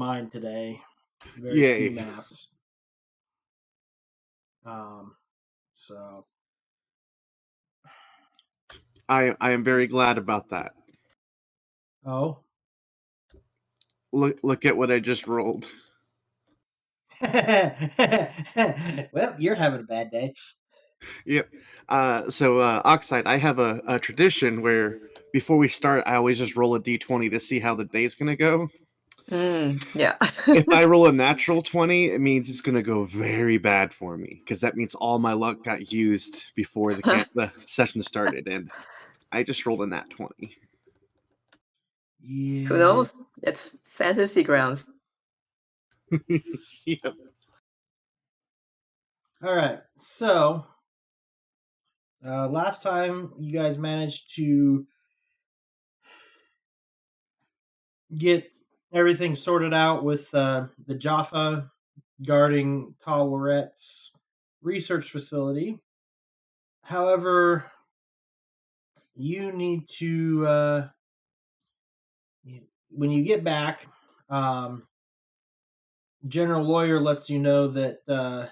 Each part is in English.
mine today. Very few Yay. maps. So I am very glad about that. oh. Look at what I just rolled. Well, you're having a bad day. Yep. Oxide, I have a tradition where before we start, I always just roll a d20 to see how the day's gonna go. Yeah. If I roll a natural 20, it means it's gonna go very bad for me because that means all my luck got used before the session started, and I just rolled a nat 20. Yeah. Who knows? It's fantasy grounds. Yep. All right. So last time you guys managed to get everything sorted out with the Jaffa guarding Tawret's research facility. However, you need to when you get back, General Lawyer lets you know that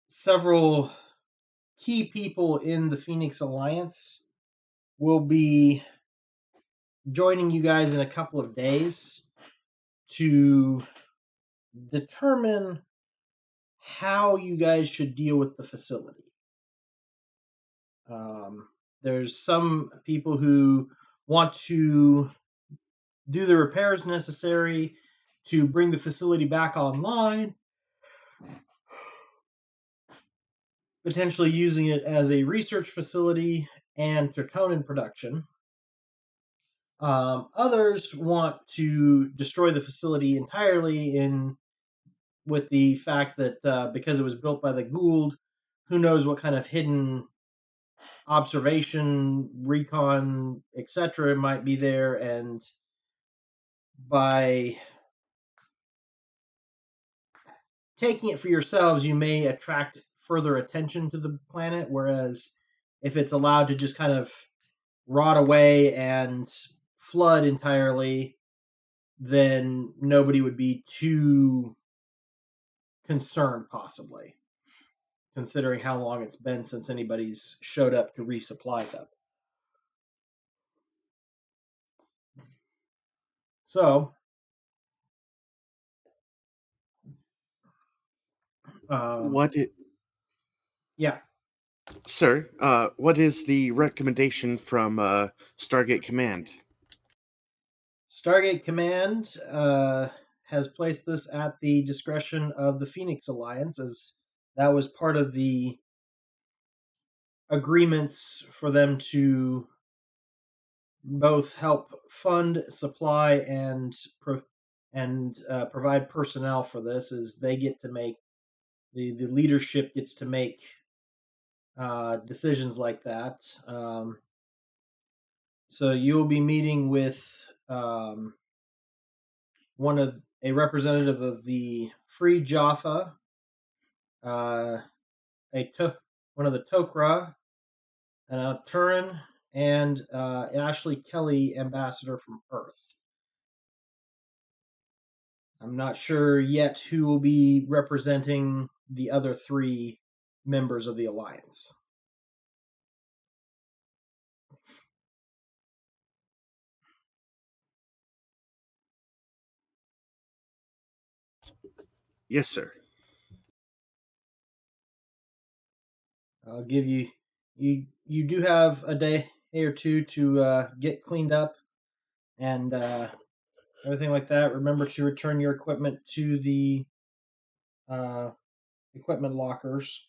several key people in the Pheonix Alliance will be joining you guys in a couple of days to determine how you guys should deal with the facility. There's some people who want to do the repairs necessary to bring the facility back online, potentially using it as a research facility and Tertonin production. Others want to destroy the facility entirely with the fact that because it was built by the Gould, who knows what kind of hidden observation, recon, etc. might be there, and by taking it for yourselves, you may attract further attention to the planet, whereas if it's allowed to just kind of rot away and flood entirely, then nobody would be too concerned, possibly, considering how long it's been since anybody's showed up to resupply them. So, yeah. Sir, what is the recommendation from Stargate Command? Stargate Command has placed this at the discretion of the Pheonix Alliance, as that was part of the agreements for them to both help fund, supply, and provide personnel for this. Is they get to make the leadership gets to make decisions like that. So you'll be meeting with a representative of the Free Jaffa, one of the Tok'ra, Turin, and Ashley Kelly, ambassador from Earth. I'm not sure yet who will be representing the other three members of the Alliance. Yes, sir. I'll give you you do have a day or two to get cleaned up and everything like that. Remember to return your equipment to the equipment lockers.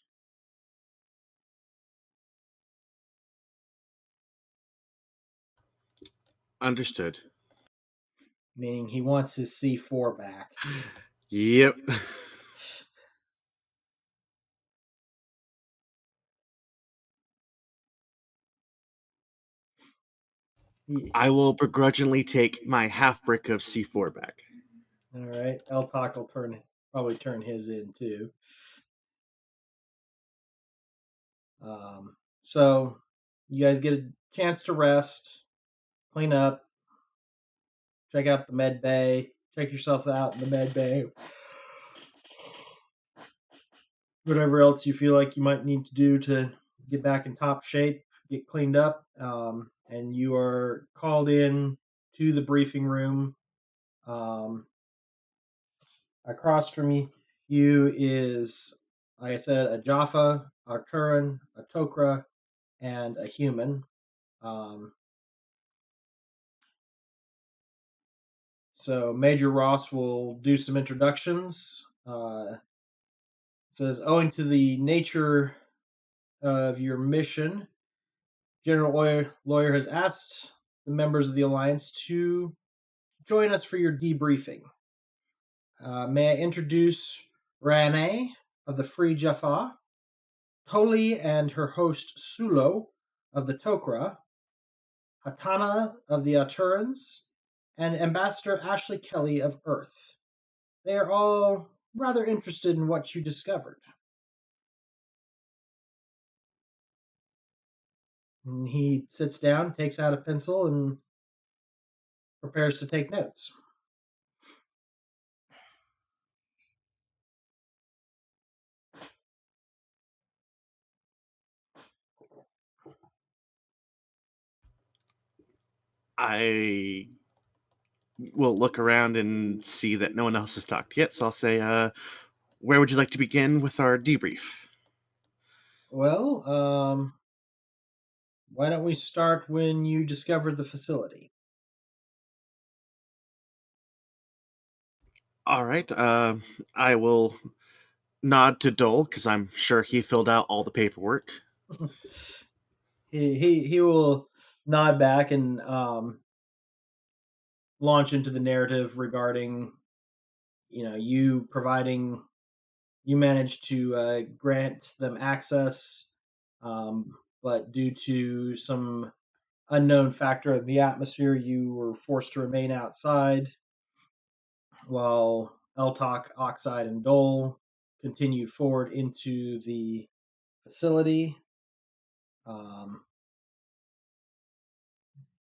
Understood. Meaning he wants his C4 back. Yep. I will begrudgingly take my half brick of C4 back. All right. Eltok will probably turn his in too. So you guys get a chance to rest, clean up, check out the med bay. check yourself out in the med bay. Whatever else you feel like you might need to do to get back in top shape, get cleaned up, and you are called in to the briefing room. Across from you is, like I said, a Jaffa, a Turan, a Tok'ra, and a human. So Major Ross will do some introductions. Says, owing to the nature of your mission, General Lawyer has asked the members of the Alliance to join us for your debriefing. May I introduce Rane of the Free Jaffa, Toli and her host Sulo of the Tok'ra, Hatana of the Aturans, and Ambassador Ashley Kelly of Earth. They are all rather interested in what you discovered. And he sits down, takes out a pencil, and prepares to take notes. I will look around and see that no one else has talked yet, so I'll say, where would you like to begin with our debrief? Well, why don't we start when you discovered the facility? All right. I will nod to Dole because I'm sure he filled out all the paperwork. He will nod back and launch into the narrative regarding, you providing, you managed to grant them access, but due to some unknown factor in the atmosphere, you were forced to remain outside while Eltok, Oxide, and Dole continued forward into the facility.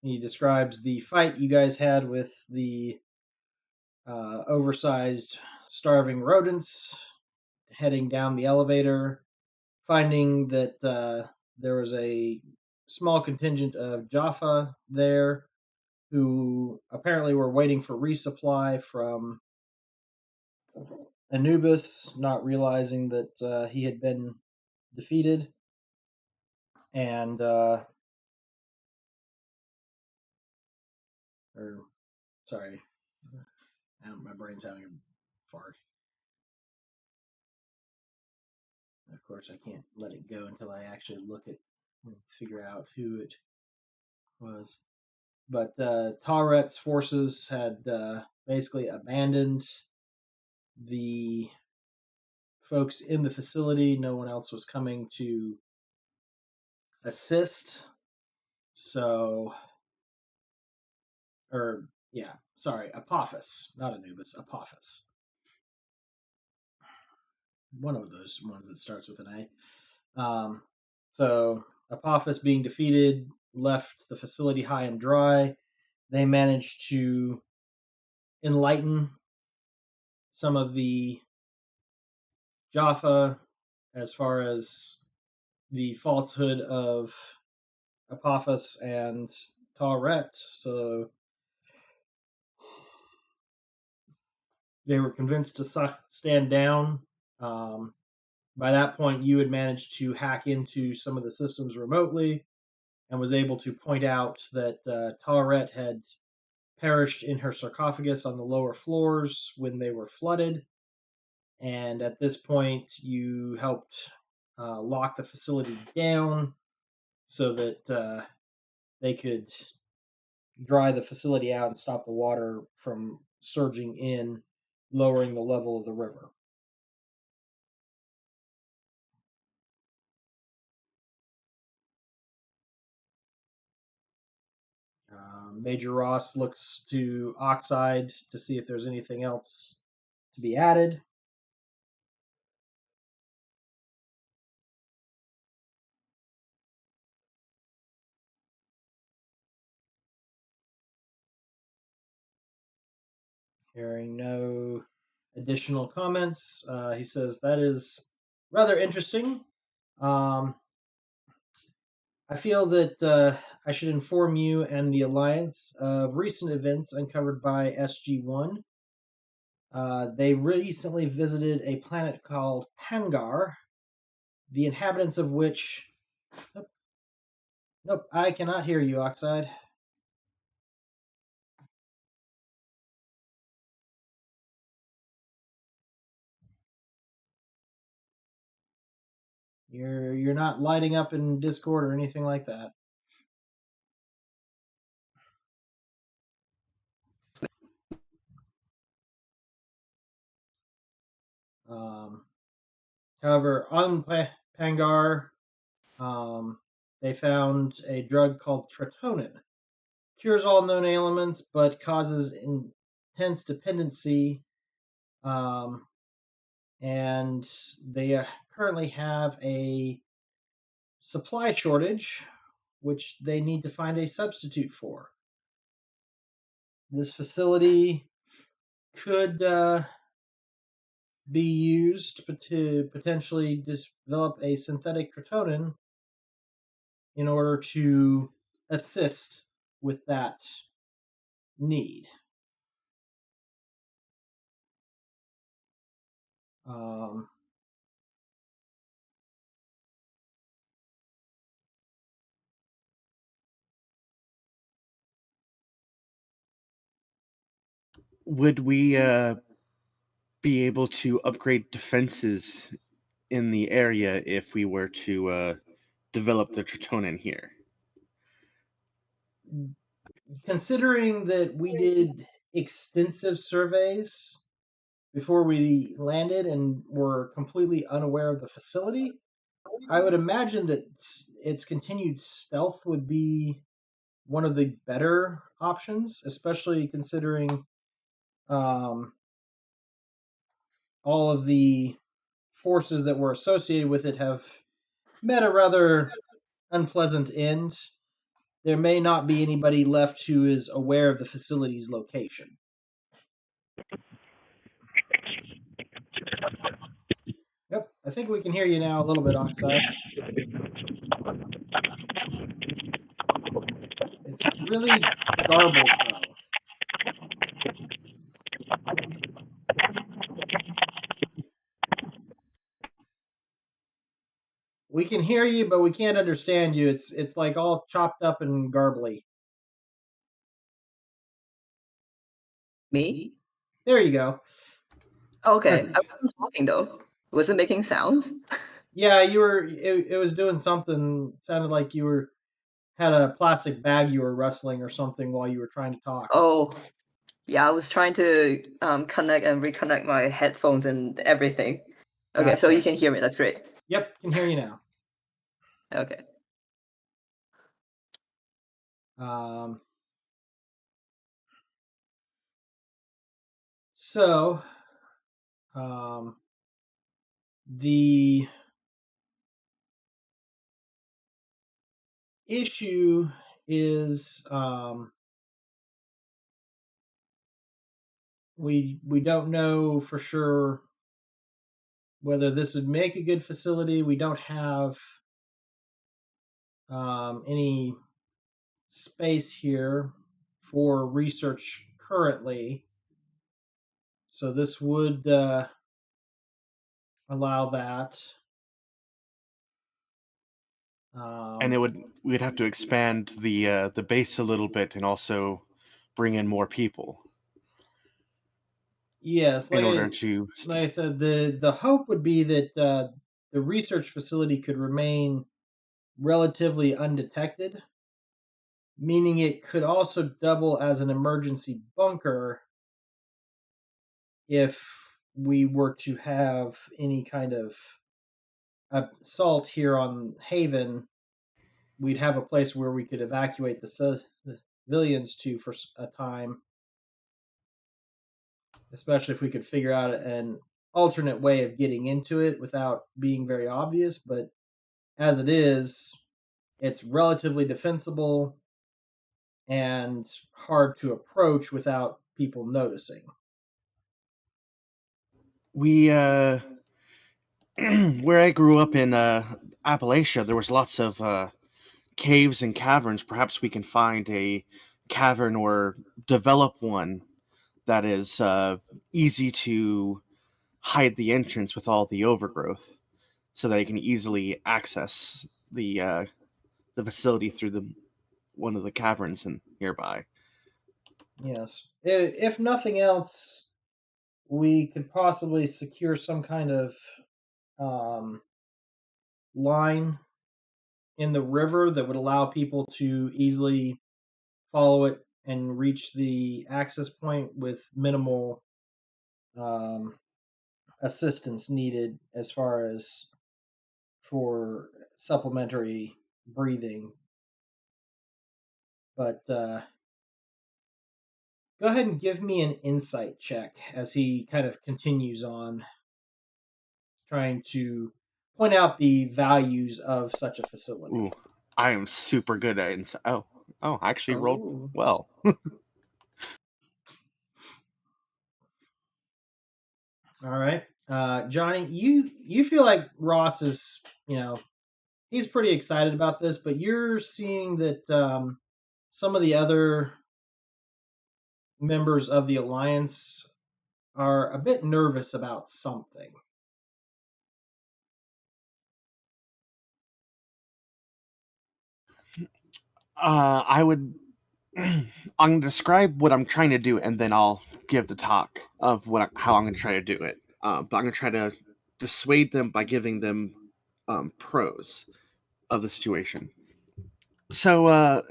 He describes the fight you guys had with the oversized, starving rodents heading down the elevator, finding that there was a small contingent of Jaffa there who apparently were waiting for resupply from Anubis, not realizing that he had been defeated. And, sorry, my brain's having a fart. Of course, I can't let it go until I actually look at and figure out who it was. But Tawret's forces had basically abandoned the folks in the facility. No one else was coming to assist. So, Apophis, not Anubis, Apophis. One of those ones that starts with an A. So Apophis being defeated left the facility high and dry. They managed to enlighten some of the Jaffa as far as the falsehood of Apophis and Tawret. So they were convinced to stand down. By that point, you had managed to hack into some of the systems remotely and was able to point out that Tawret had perished in her sarcophagus on the lower floors when they were flooded. And at this point, you helped lock the facility down so that they could dry the facility out and stop the water from surging in, lowering the level of the river. Major Ross looks to Oxide to see if there's anything else to be added. Hearing no additional comments, he says that is rather interesting. I feel that I should inform you and the Alliance of recent events uncovered by SG-1. They recently visited a planet called Pangar, the inhabitants of which. Nope, I cannot hear you, Oxide. You're not lighting up in Discord or anything like that. Um, However, on Pangar, they found a drug called tretinoin. Cures all known ailments, but causes intense dependency. Um, and they currently have a supply shortage, which they need to find a substitute for. This facility could be used to potentially develop a synthetic tretinoin in order to assist with that need. Um, Would we be able to upgrade defenses in the area if we were to develop the Tritonin here? Considering that we did extensive surveys before we landed and were completely unaware of the facility, I would imagine that its continued stealth would be one of the better options, especially considering um, all of the forces that were associated with it have met a rather unpleasant end. There may not be anybody left who is aware of the facility's location. Yep, I think we can hear you now a little bit, Oxide. It's really garbled, though. We can hear you, but we can't understand you. It's like all chopped up and garbly. Me? There you go. Okay, I wasn't talking though. Was it making sounds? Yeah, you were. It was doing something. It sounded like you had a plastic bag you were rustling or something while you were trying to talk. Oh, yeah, I was trying to connect and reconnect my headphones and everything. Okay, so Gotcha. you can hear me. That's great. Yep, can hear you now. Okay. Um, so, um, the issue is we don't know for sure whether this would make a good facility. We don't have any space here for research currently, so this would allow that. And we'd have to expand the base a little bit and also bring in more people Yes, in order to. like I said, the hope would be that the research facility could remain relatively undetected, meaning it could also double as an emergency bunker if we were to have any kind of assault here on Haven. We'd have a place where we could evacuate the civilians to for a time, especially if we could figure out an alternate way of getting into it without being very obvious. But as it is, it's relatively defensible and hard to approach without people noticing. we where I grew up in Appalachia, there was lots of caves and caverns. Perhaps we can find a cavern or develop one that is easy to hide the entrance with all the overgrowth, so that you can easily access the facility through the one of the caverns in nearby. Yes. If nothing else, we could possibly secure some kind of um, line in the river that would allow people to easily follow it and reach the access point with minimal um, assistance needed as far as for supplementary breathing. But go ahead and give me an insight check as he kind of continues on trying to point out the values of such a facility. Ooh, I am super good at insight. I actually rolled Oh. well. All right, Johnny, you feel like Ross is, he's pretty excited about this, but you're seeing that some of the other members of the alliance are a bit nervous about something. I would. I'm going to describe what I'm trying to do, and then I'll give the talk of how I'm going to try to do it. But I'm going to try to dissuade them by giving them pros of the situation. So,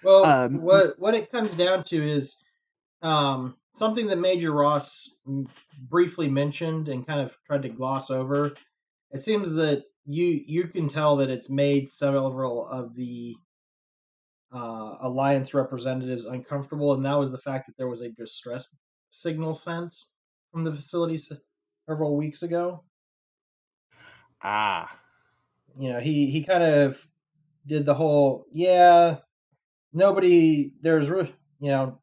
Well, um, what it comes down to is something that Major Ross briefly mentioned and kind of tried to gloss over. It seems that you can tell that it's made several of the alliance representatives uncomfortable, and that was the fact that there was a distress signal sent from the facility several weeks ago. ah, He kind of did the whole nobody there's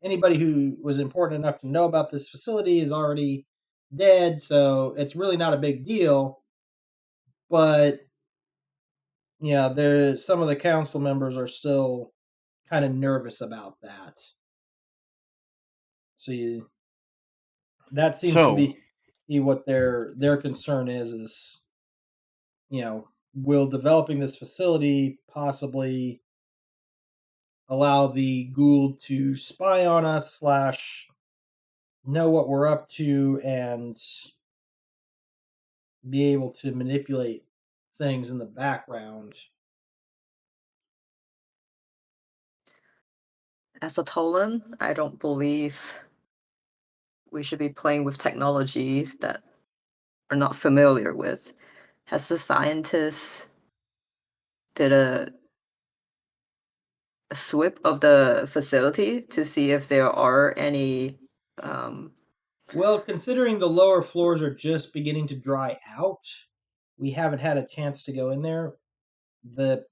anybody who was important enough to know about this facility is already dead, so it's really not a big deal. But there some of the council members are still kind of nervous about that. So that seems to so be what their concern is will developing this facility possibly allow the Gould to spy on us slash know what we're up to and be able to manipulate things in the background. As a Tolan, I don't believe we should be playing with technologies that are not familiar with. Has the scientist did a sweep of the facility to see if there are any Well, considering the lower floors are just beginning to dry out, we haven't had a chance to go in there. The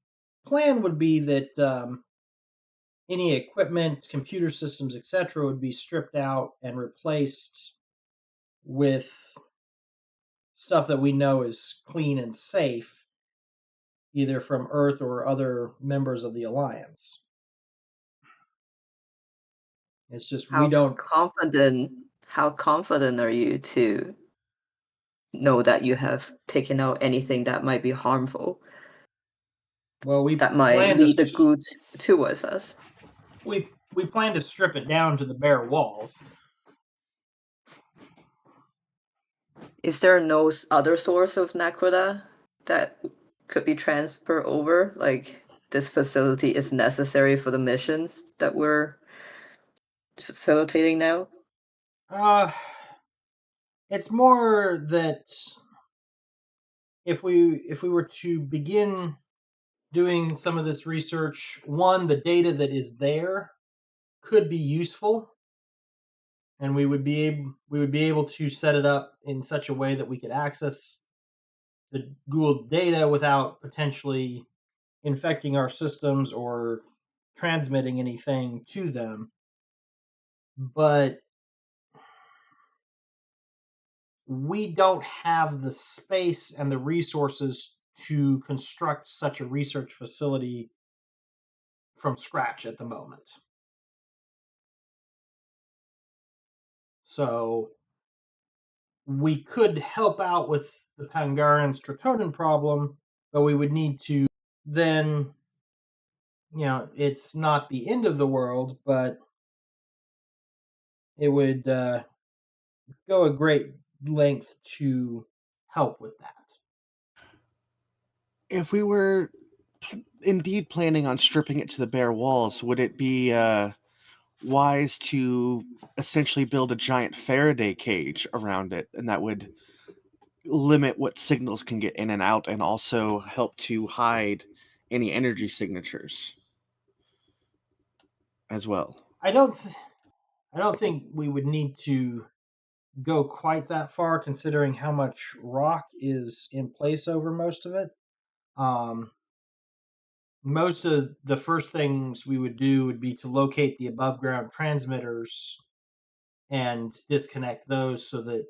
plan would be that any equipment, computer systems, etc., would be stripped out and replaced with stuff that we know is clean and safe, either from Earth or other members of the Alliance. It's just we how don't. confident are you to know that you have taken out anything that might be harmful, Well, we that might plan to lead the good towards us? we plan to strip it down to the bare walls. Is there no other source of Nakoda that could be transferred over? Like, this facility is necessary for the missions that we're facilitating now? Uh, it's more that if we were to begin doing some of this research, one, the data that is there could be useful, and we would be able to set it up in such a way that we could access the Gould data without potentially infecting our systems or transmitting anything to them. But we don't have the space and the resources to construct such a research facility from scratch at the moment. So we could help out with the Pangarian Stratonin problem, but we would need to then, it's not the end of the world, but it would go a great length to help with that. If we were indeed planning on stripping it to the bare walls, would it be wise to essentially build a giant Faraday cage around it, and that would limit what signals can get in and out, and also help to hide any energy signatures as well? I don't think we would need to go quite that far, considering how much rock is in place over most of it. Most of the first things we would do would be to locate the above ground transmitters and disconnect those so that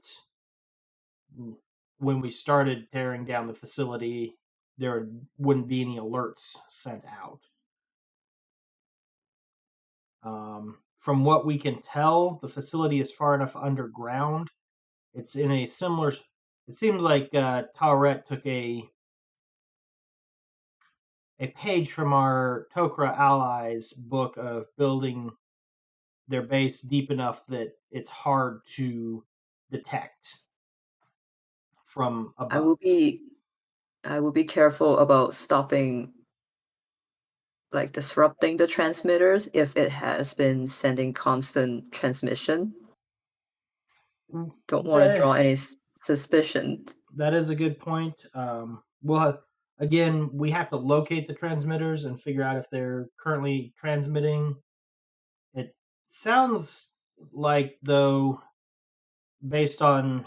when we started tearing down the facility, there wouldn't be any alerts sent out. From what we can tell, the facility is far enough underground. It's in a similar. It seems like Tawret took a page from our Tok'ra allies book of building their base deep enough that it's hard to detect from I above. will be I will be careful about stopping, like disrupting the transmitters if it has been sending constant transmission. Don't want to The, draw any suspicion. that is a good point. Again, we have to locate the transmitters and figure out if they're currently transmitting. It sounds like, though, based on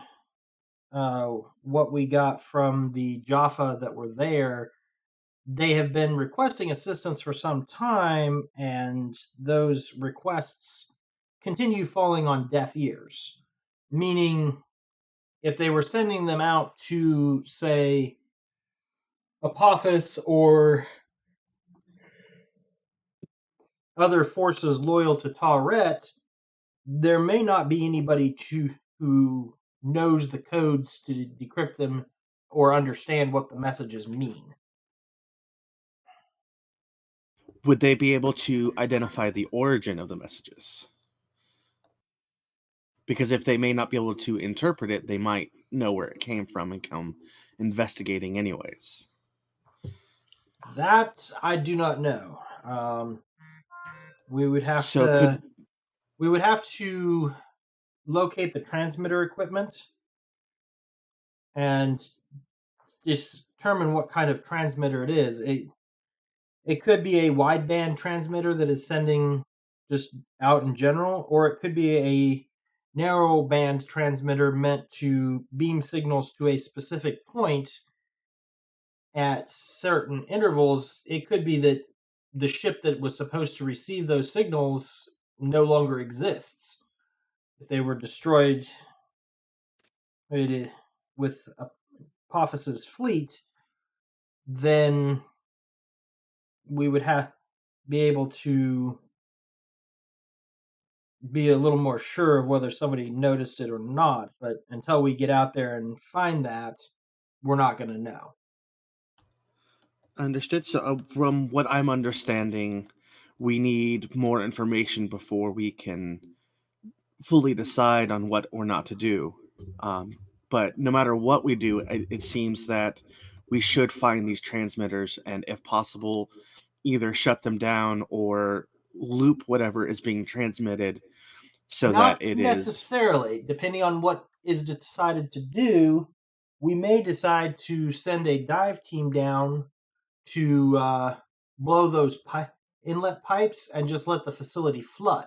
what we got from the Jaffa that were there, they have been requesting assistance for some time, and those requests continue falling on deaf ears. Meaning, if they were sending them out to, say, Apophis or other forces loyal to Tawret, there may not be anybody who knows the codes to decrypt them or understand what the messages mean. Would they be able to identify the origin of the messages? Because if they may not be able to interpret it, they might know where it came from and come investigating anyways. That I do not know. We would have So to could locate the transmitter equipment and determine what kind of transmitter it is. It could be a wideband transmitter that is sending just out in general, or it could be a narrow band transmitter meant to beam signals to a specific point at certain intervals. It could be that the ship that was supposed to receive those signals no longer exists. If they were destroyed with Apophis's fleet, then we would be able to be a little more sure of whether somebody noticed it or not. But until we get out there and find that, we're not going to know. understood. So from what I'm understanding, we need more information before we can fully decide on what or not to do. But no matter what we do, it seems that we should find these transmitters and, if possible, either shut them down or loop whatever is being transmitted so that Not it is. necessarily. Depending on what is decided to do, we may decide to send a dive team down to blow those inlet pipes and just let the facility flood.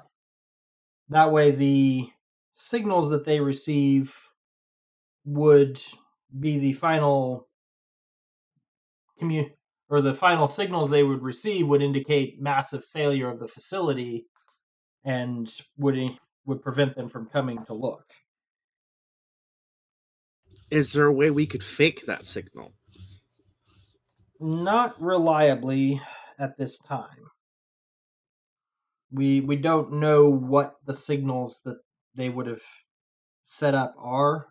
That way, the signals that they receive would be the final or the final signals they would receive would indicate massive failure of the facility and would prevent them from coming to look. Is there a way we could fake that signal? Not reliably at this time. We don't know what the signals that they would have set up are.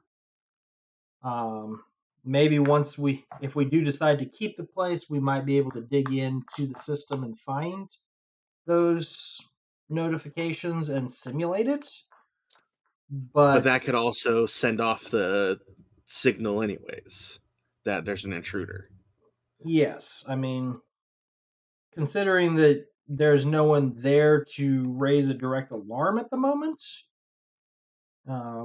Maybe once if we do decide to keep the place, we might be able to dig into the system and find those notifications and simulate it. But But that could also send off the signal, anyways, that there's an intruder. yes, I mean, considering that there's no one there to raise a direct alarm at the moment,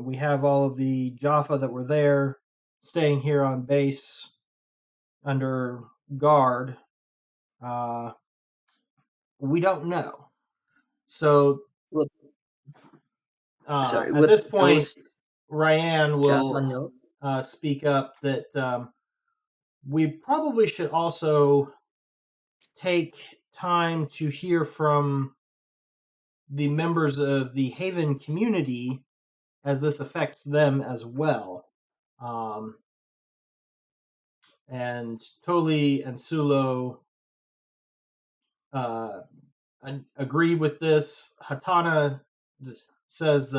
we have all of the Jaffa that were there staying here on base under guard. Uh, we don't know. So Would sorry, at would this point, those Ryan Java will know? speak up that we probably should also take time to hear from the members of the Haven community as this affects them as well. Um, and Toli and Sulo uh, agree with this. Hatana says,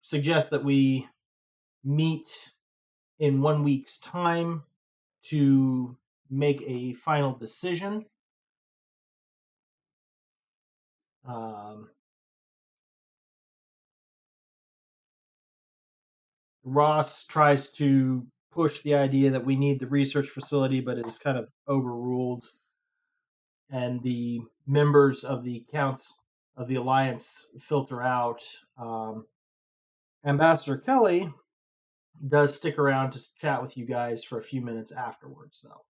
suggests that we meet in 1 week's time to make a final decision. Um, Ross tries to push the idea that we need the research facility, but is kind of overruled. And the members of the counts of the alliance filter out. Ambassador Kelly does stick around to chat with you guys for a few minutes afterwards, though.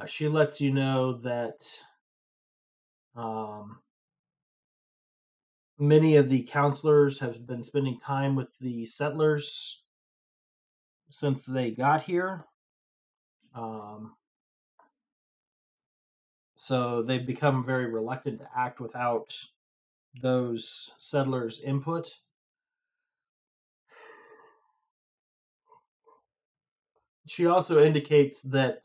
She lets you know that um, many of the counselors have been spending time with the settlers since they got here. Um, so they've become very reluctant to act without those settlers' input. She also indicates that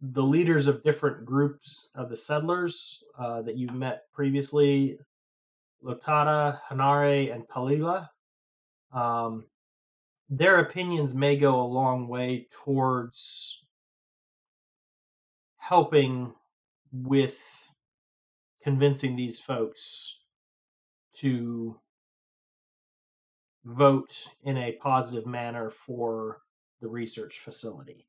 the leaders of different groups of the settlers that you met previously, Lokata, Hanare, and Palila, um, their opinions may go a long way towards helping with convincing these folks to vote in a positive manner for the research facility.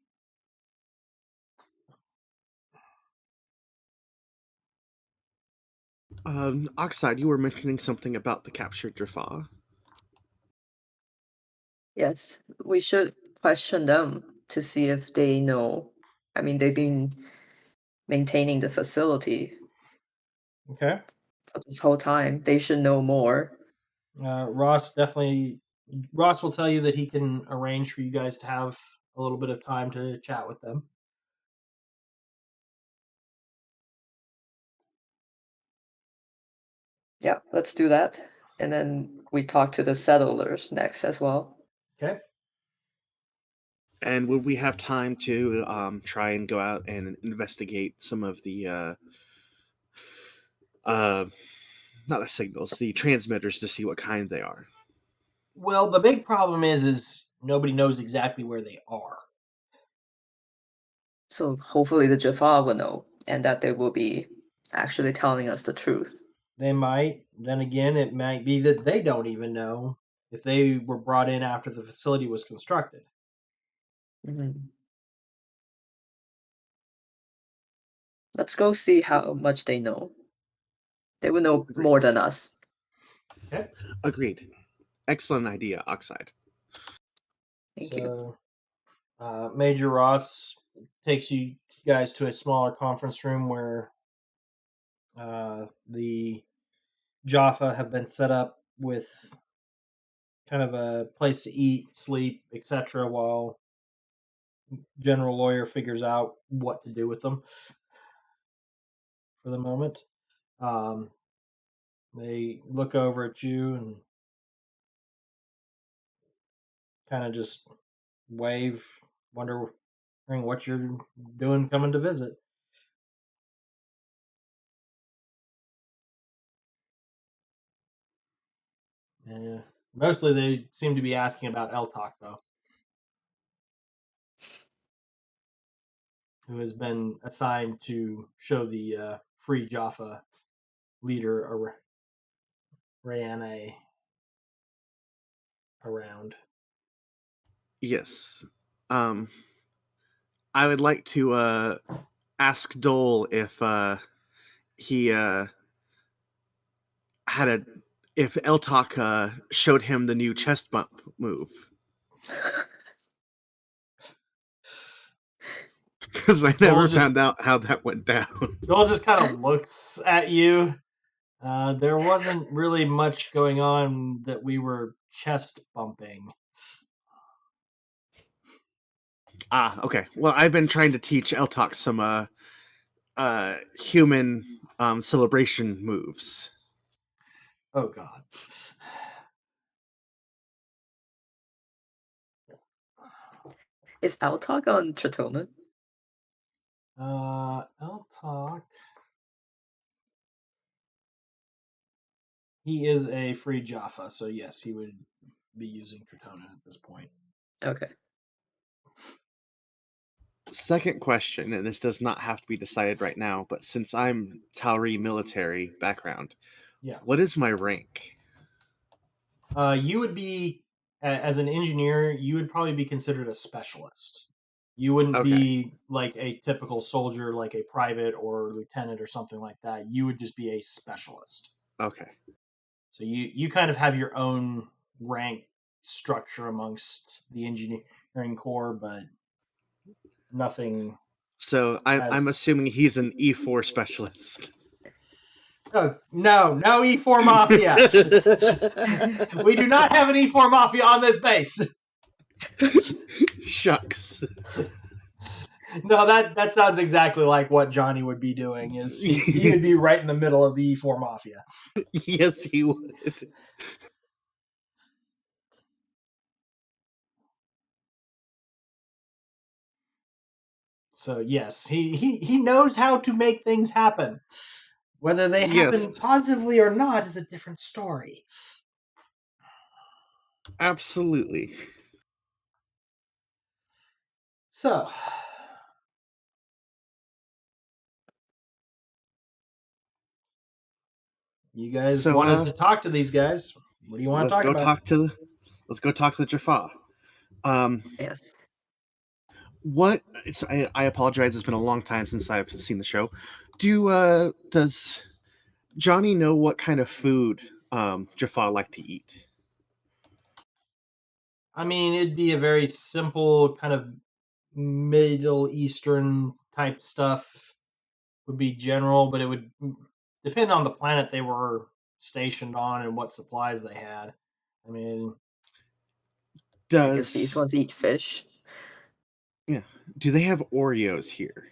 Oxide, you were mentioning something about the captured Jaffa. Yes, we should question them to see if they know. I mean, they've been maintaining the facility Okay. for this whole time. They should know more. Ross will tell you that he can arrange for you guys to have a little bit of time to chat with them. Yeah, let's do that. And then we talk to the settlers next as well. Okay. And would we have time to try and go out and investigate some of the uh, not the signals, the transmitters, to see what kind they are? Well, the big problem is nobody knows exactly where they are. So hopefully the Jaffa will know, and that they will be actually telling us the truth. They might. Then again, it might be that they don't even know if they were brought in after the facility was constructed. Mhm. Let's go see how much they know. They will know Agreed. more than us. Okay. Agreed. Excellent idea, Oxide. Thank you. So, Major Ross takes you guys to a smaller conference room where the Jaffa have been set up with kind of a place to eat, sleep, etc., while General Lawyer figures out what to do with them for the moment. They look over at you and kind of just wave, wondering what you're doing coming to visit. Yeah. Mostly they seem to be asking about Eltok, though, who has been assigned to show the Free Jaffa leader Rayane around. Yes. Um, I would like to ask Dole if he had a if Eltok showed him the new chest bump move. Because I never found out how that went down. Joel just kind of looks at you. There wasn't really much going on that we were chest bumping. Okay. Well, I've been trying to teach Eltok some human celebration moves. Oh, God. Is Altok on Tritonin? Eltok. He is a Free Jaffa, so yes, he would be using Tritonin at this point. Okay. Second question, and this does not have to be decided right now, but since I'm Tawret military background, Yeah. What is my rank? You would be, as an engineer, you would probably be considered a specialist. You wouldn't be like a typical soldier, like a private or lieutenant or something like that. You would just be a specialist. Okay. So you kind of have your own rank structure amongst the engineering corps, but nothing. So I'm assuming he's an E4 specialist. Oh, no E4 Mafia. We do not have an E4 Mafia on this base. Shucks. No, that sounds exactly like what Johnny would be doing. Is he would be right in the middle of the E4 Mafia. Yes, he would. So yes, he knows how to make things happen. Whether they happen positively or not is a different story. Absolutely. So, you guys wanted to talk to these guys. What do you want to talk about? Let's go talk to the Jaffa. Yes. I apologize. It's been a long time since I've seen the show. Does Johnny know what kind of food Jaffa like to eat? I mean, it'd be a very simple kind of Middle Eastern type stuff. Would be general, but it would depend on the planet they were stationed on and what supplies they had. I mean, I guess these ones eat fish. Yeah. Do they have Oreos here?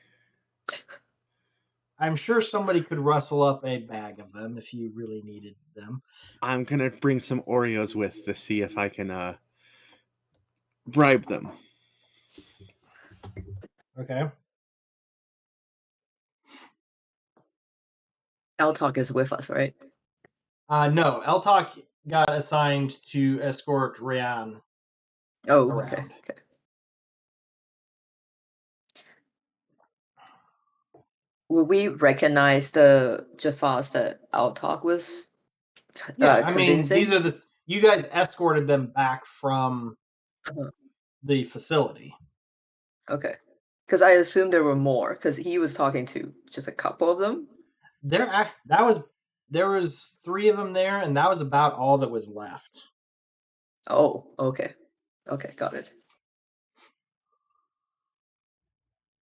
I'm sure somebody could rustle up a bag of them if you really needed them. I'm gonna bring some Oreos with to see if I can bribe them. Okay. Altok is with us, right? No, Eltok got assigned to escort Ryan. Oh, around. okay. Will we recognize the Jaffas that Altok was Yeah, I mean, convincing? these are you guys escorted them back from the facility. Okay. Because I assumed there were more, because he was talking to just a couple of them. There was 3 of them there, and that was about all that was left. Oh, okay. Okay, got it.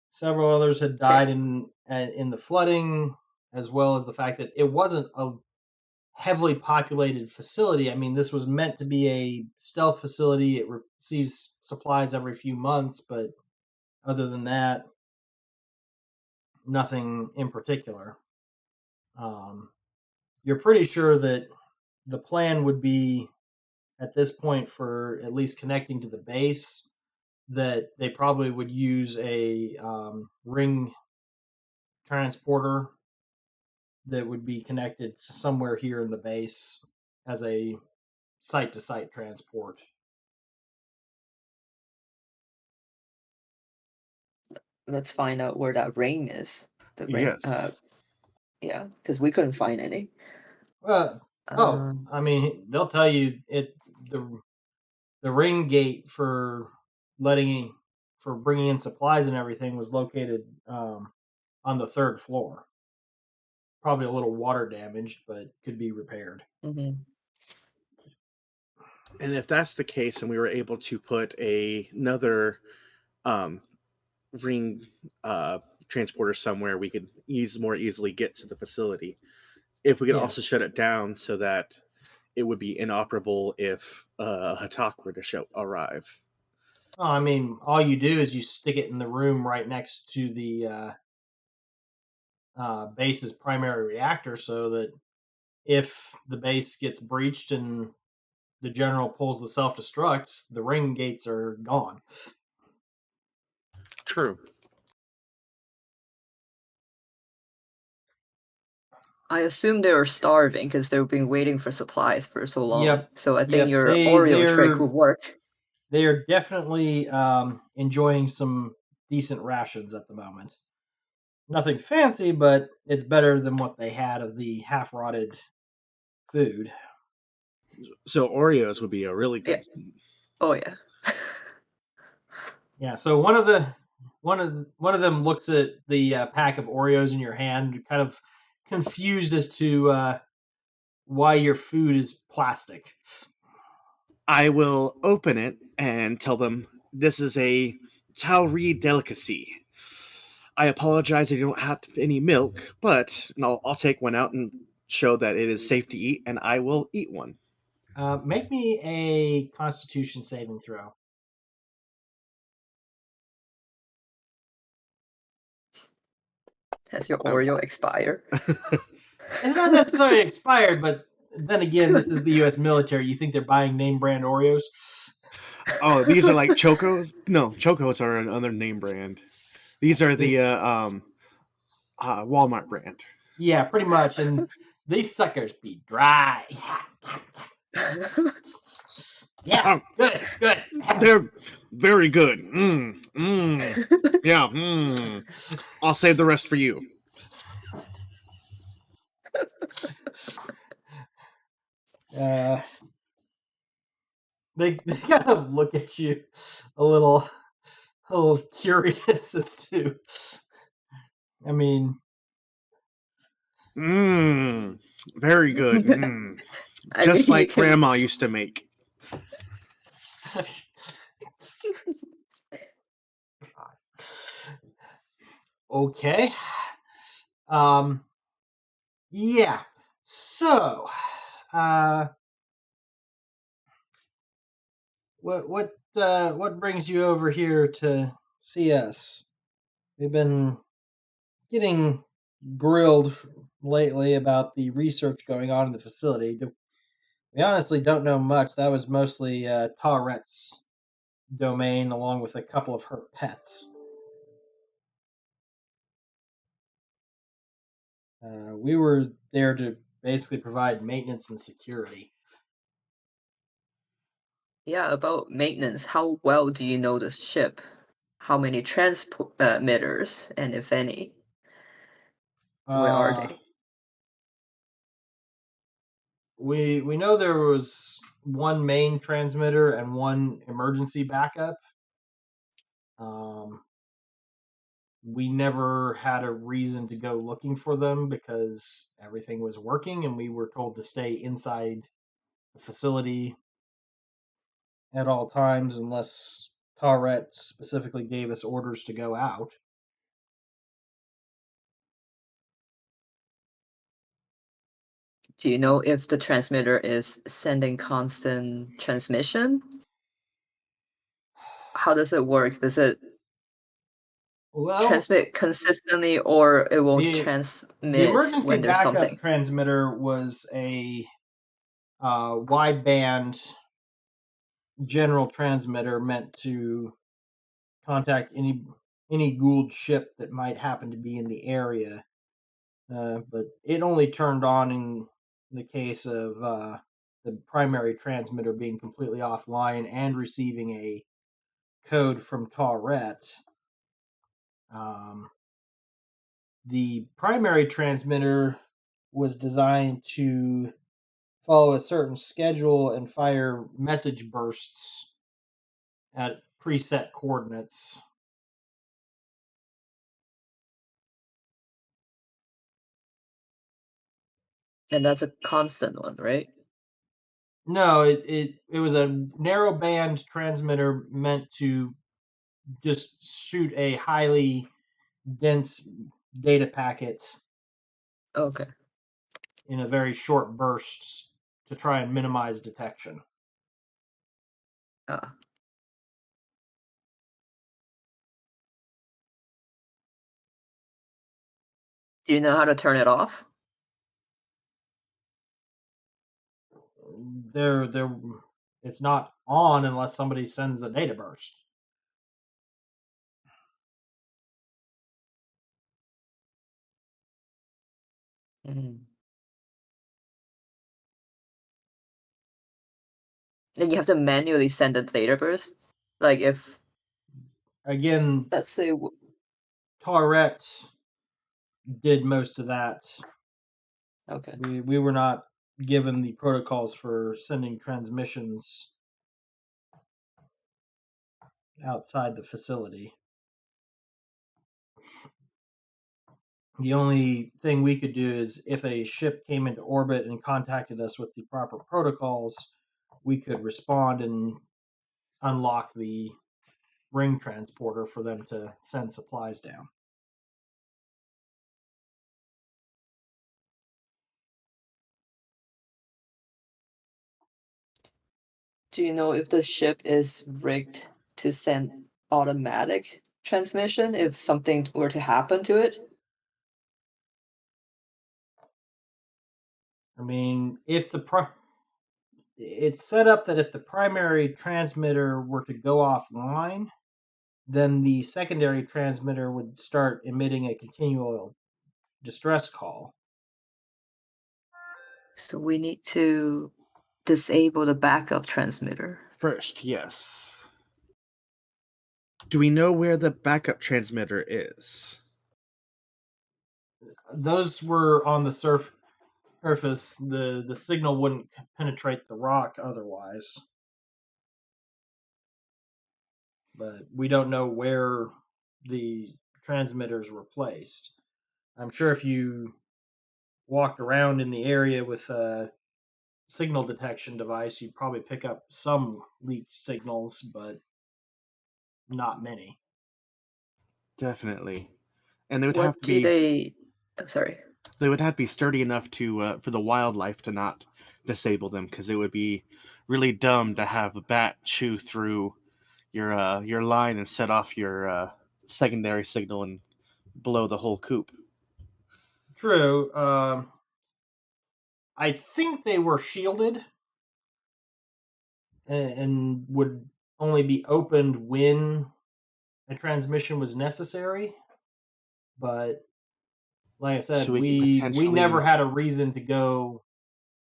Several others had died in the flooding, as well as the fact that it wasn't a heavily populated facility. I mean, this was meant to be a stealth facility. It receives supplies every few months, but other than that, nothing in particular. You're pretty sure that the plan would be at this point for at least connecting to the base, that they probably would use a ring transporter that would be connected somewhere here in the base as a site to site transport. Let's find out where that ring is. The ring, Yes. yeah, because we couldn't find any. I mean, they'll tell you the ring gate for bringing in supplies and everything was located on the third floor. Probably a little water damaged, but could be repaired. Mm-hmm. And if that's the case, and we were able to put another ring transporter somewhere, we could more easily get to the facility. If we could also shut it down so that it would be inoperable if Hatak were to arrive. Oh, I mean, all you do is you stick it in the room right next to the base's primary reactor, so that if the base gets breached and the general pulls the self-destruct, the ring gates are gone. True. I assume they were starving because they've been waiting for supplies for so long. Yep. So I think your Oreo trick would work. They are definitely enjoying some decent rations at the moment. Nothing fancy, but it's better than what they had of the half-rotted food. So Oreos would be a really good. Yeah. Oh yeah. Yeah. So one of them looks at the pack of Oreos in your hand, kind of confused as to why your food is plastic. I will open it and tell them this is a Tawret delicacy. I apologize if you don't have any milk, but I'll take one out and show that it is safe to eat, and I will eat one. Make me a Constitution saving throw. Has your Oreo expired? It's not necessarily expired, but then again, this is the U.S. military. You think they're buying name brand Oreos? Oh, these are like Chocos? No, Chocos are another name brand. These are the Walmart brand. Yeah, pretty much. And these suckers be dry. Yeah, good. They're very good. Yeah. I'll save the rest for you. They kind of look at you a little curious as to. I mean, very good. Just like Grandma used to make. Okay. Yeah. So, what brings you over here to see us? We've been getting grilled lately about the research going on in the facility. We honestly don't know much. That was mostly Tawret's domain, along with a couple of her pets. We were there to basically provide maintenance and security. Yeah, about maintenance. How well do you know the ship? How many transmitters, and if any? Where are they? We know there was one main transmitter and one emergency backup. We never had a reason to go looking for them because everything was working, and we were told to stay inside the facility at all times unless Tawret specifically gave us orders to go out. Do you know if the transmitter is sending constant transmission? How does it work? Does it transmit consistently, or it won't transmit the emergency when there's backup something? transmitter was a wideband general transmitter meant to contact any Gould ship that might happen to be in the area. But it only turned on in the case of the primary transmitter being completely offline and receiving a code from Tawret. The primary transmitter was designed to follow a certain schedule and fire message bursts at preset coordinates. And that's a constant one, right? No, it was a narrow band transmitter meant to just shoot a highly dense data packet Okay. in a very short bursts to try and minimize detection. Ah. Do you know how to turn it off? There, it's not on unless somebody sends a data burst. Mm. Then you have to manually send a data burst? Like if, Again, let's say, Tawret did most of that. okay. We were not given the protocols for sending transmissions outside the facility. The only thing we could do is if a ship came into orbit and contacted us with the proper protocols, we could respond and unlock the ring transporter for them to send supplies down. Do you know if the ship is rigged to send automatic transmission if something were to happen to it? I mean, if it's set up that if the primary transmitter were to go offline, then the secondary transmitter would start emitting a continual distress call. So we need to disable the backup transmitter. First, yes. Do we know where the backup transmitter is? Those were on the surface. The signal wouldn't penetrate the rock otherwise. But we don't know where the transmitters were placed. I'm sure if you walked around in the area with a signal detection device, you'd probably pick up some leaked signals, but not many. Definitely. And they would have What to do be they... Oh, sorry. they would have to be sturdy enough to for the wildlife to not disable them, because it would be really dumb to have a bat chew through your line and set off your secondary signal and blow the whole coop. True. I think they were shielded and would only be opened when a transmission was necessary. But like I said, So we could we never potentially. had a reason to go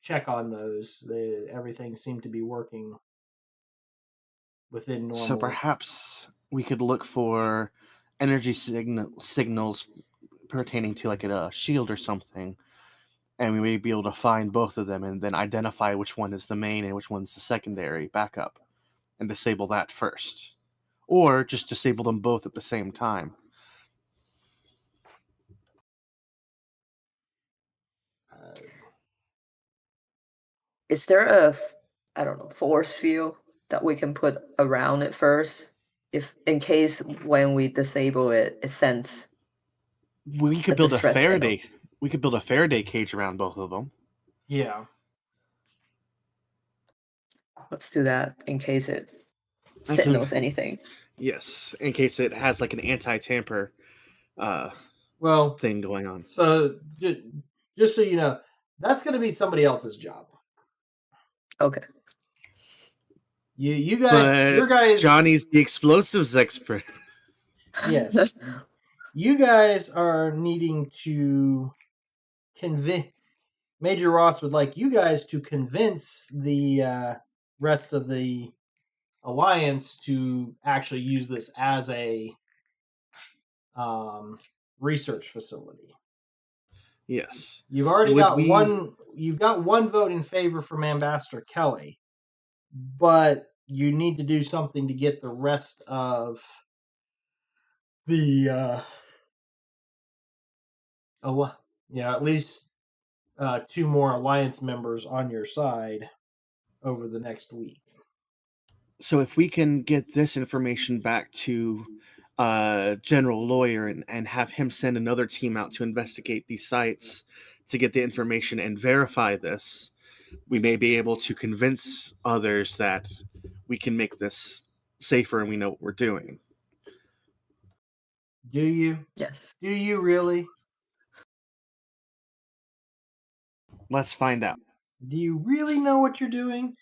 check on those. Everything seemed to be working within So normal. perhaps we could look for energy signals pertaining to like a shield or something, and we may be able to find both of them and then identify which one is the main and which one's the secondary backup, and disable that first, or just disable them both at the same time. Uh, Is there I don't know, force field that we can put around it first? If in case when we disable it, it sends We a could build a distress signal. Faraday. We could build a Faraday cage around both of them. yeah. Let's do that in case it Actually, signals anything. yes, in case it has like an anti-tamper uh, Well, thing going on. so just so you know, that's going to be somebody else's job. Okay. You guys, But your guys, Johnny's the explosives expert. yes, you guys are needing to convince. Major Ross would like you guys to convince the rest of the alliance to actually use this as a research facility. Yes. You've already Would got we? one. You've got one vote in favor from Ambassador Kelly, but you need to do something to get the rest of the at least two more alliance members on your side over the next week. So if we can get this information back to general lawyer and have him send another team out to investigate these sites to get the information and verify this, we may be able to convince others that we can make this safer and we know what we're doing. Do you? Yes. Do you really? Let's find out. Do you really know what you're doing?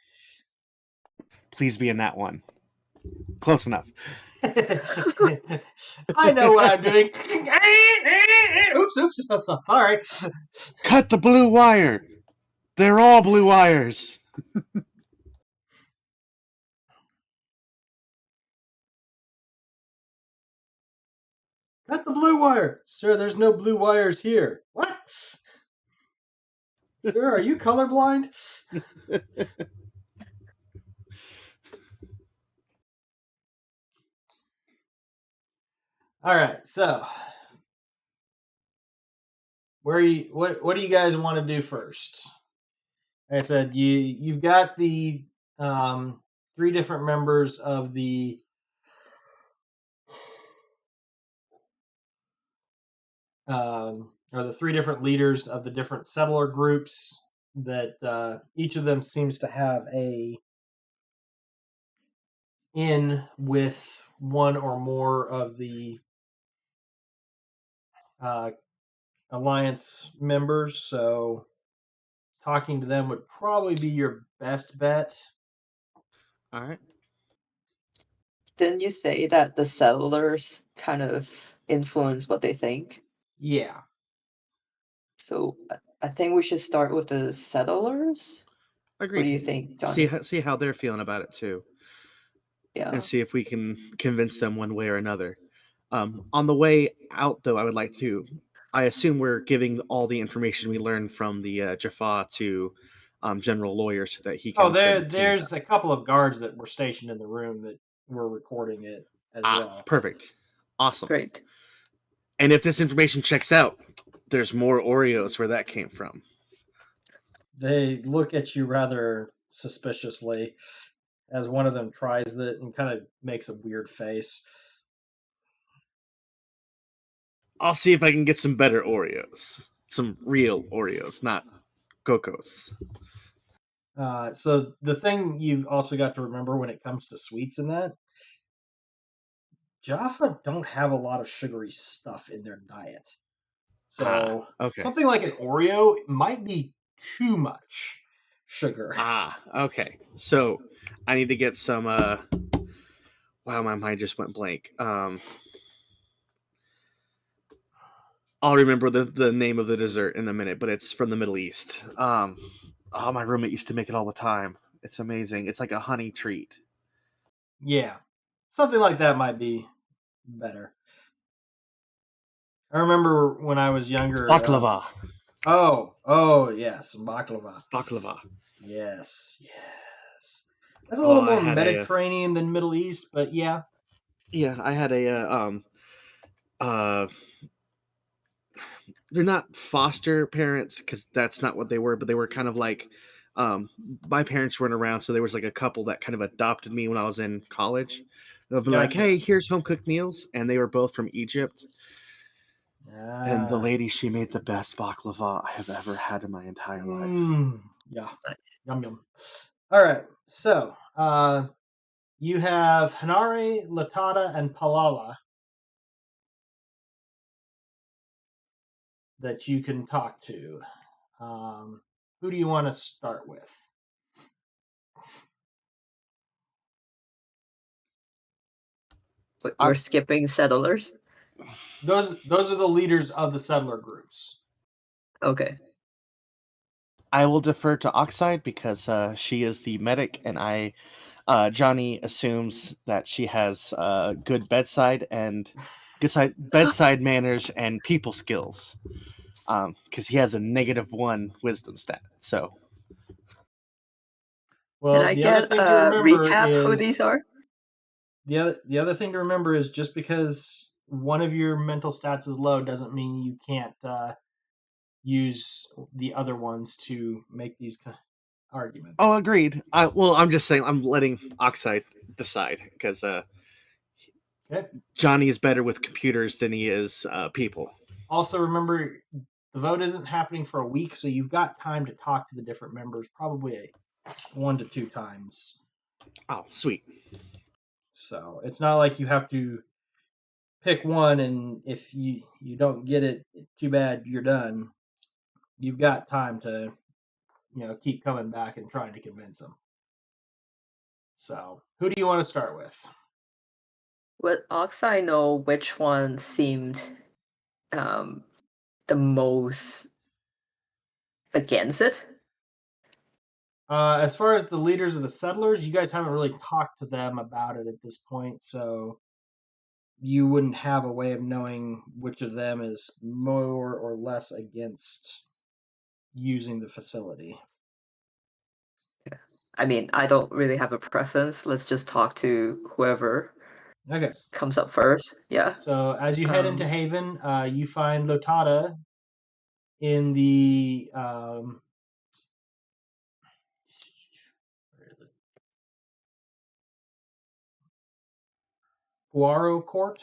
Please be in that one. Close enough. I know what I'm doing. Oops, sorry. Cut the blue wire. They're all blue wires. Cut the blue wire. Sir, there's no blue wires here. What? Sir, are you colorblind? All right, so what do you guys want to do first? Like I said, you've got the three different members of the or the three different leaders of the different settler groups that each of them seems to have a in with one or more of the uh, alliance members. So talking to them would probably be your best bet. All right. Didn't you say that the settlers kind of influence what they think? Yeah. So I think we should start with the settlers. What Agreed. do you think, Johnny? See how they're feeling about it too, Yeah. and see if we can convince them one way or another. On the way out, though, I would like to. I assume we're giving all the information we learned from the Jaffa to general lawyer so that he Oh, can send teams there's out. a couple of guards that were stationed in the room that were recording it as well. Perfect. Awesome. Great. And if this information checks out, there's more Oreos where that came from. They look at you rather suspiciously as one of them tries it and kind of makes a weird face. I'll see if I can get some better Oreos. Some real Oreos, not Cocos. So the thing you also got to remember when it comes to sweets and that, Jaffa don't have a lot of sugary stuff in their diet. So Okay. something like an Oreo might be too much sugar. Okay. So I need to get some wow, my mind just went blank. I'll remember the name of the dessert in a minute, but it's from the Middle East. My roommate used to make it all the time. It's amazing. It's like a honey treat. Yeah. Something like that might be better. I remember when I was younger. Baklava. Oh, yes, baklava. Baklava. Yes. That's a little I more had Mediterranean than Middle East, but yeah. Yeah, I had uh they're not foster parents because that's not what they were, but they were kind of like my parents weren't around, so there was like a couple that kind of adopted me when I was in college. They'll be like, Gotcha. "Hey, here's home cooked meals," and they were both from Egypt. And the lady, she made the best baklava I have ever had in my entire life. Yeah. Nice. Yum. All right. So, you have Hanare, Latata, and Palala that you can talk to. Who do you want to start with? We're skipping settlers. Those are the leaders of the settler groups. Okay. I will defer to Oxide because she is the medic, and Johnny assumes that she has good bedside manners and people skills, because he has a -1 wisdom stat. So, Can Well, I the other get thing to a remember recap who these is are? the other thing to remember is just because one of your mental stats is low doesn't mean you can't use the other ones to make these arguments. oh, agreed. I'm just saying I'm letting Oxide decide because Okay. Johnny is better with computers than he is people. Also, remember the vote isn't happening for a week, so you've got time to talk to the different members, probably 1 to 2 times. Oh, sweet. So it's not like you have to pick one, and if you don't get it, too bad, you're done. You've got time to keep coming back and trying to convince them. So who do you want to start with? Would Oxide know which one seemed the most against it? As far as the leaders of the settlers, you guys haven't really talked to them about it at this point, so you wouldn't have a way of knowing which of them is more or less against using the facility. I mean, I don't really have a preference. Let's just talk to whoever Okay. comes up first. Yeah. So as you head into Haven, you find Lotada in the where is it? Poirot Court,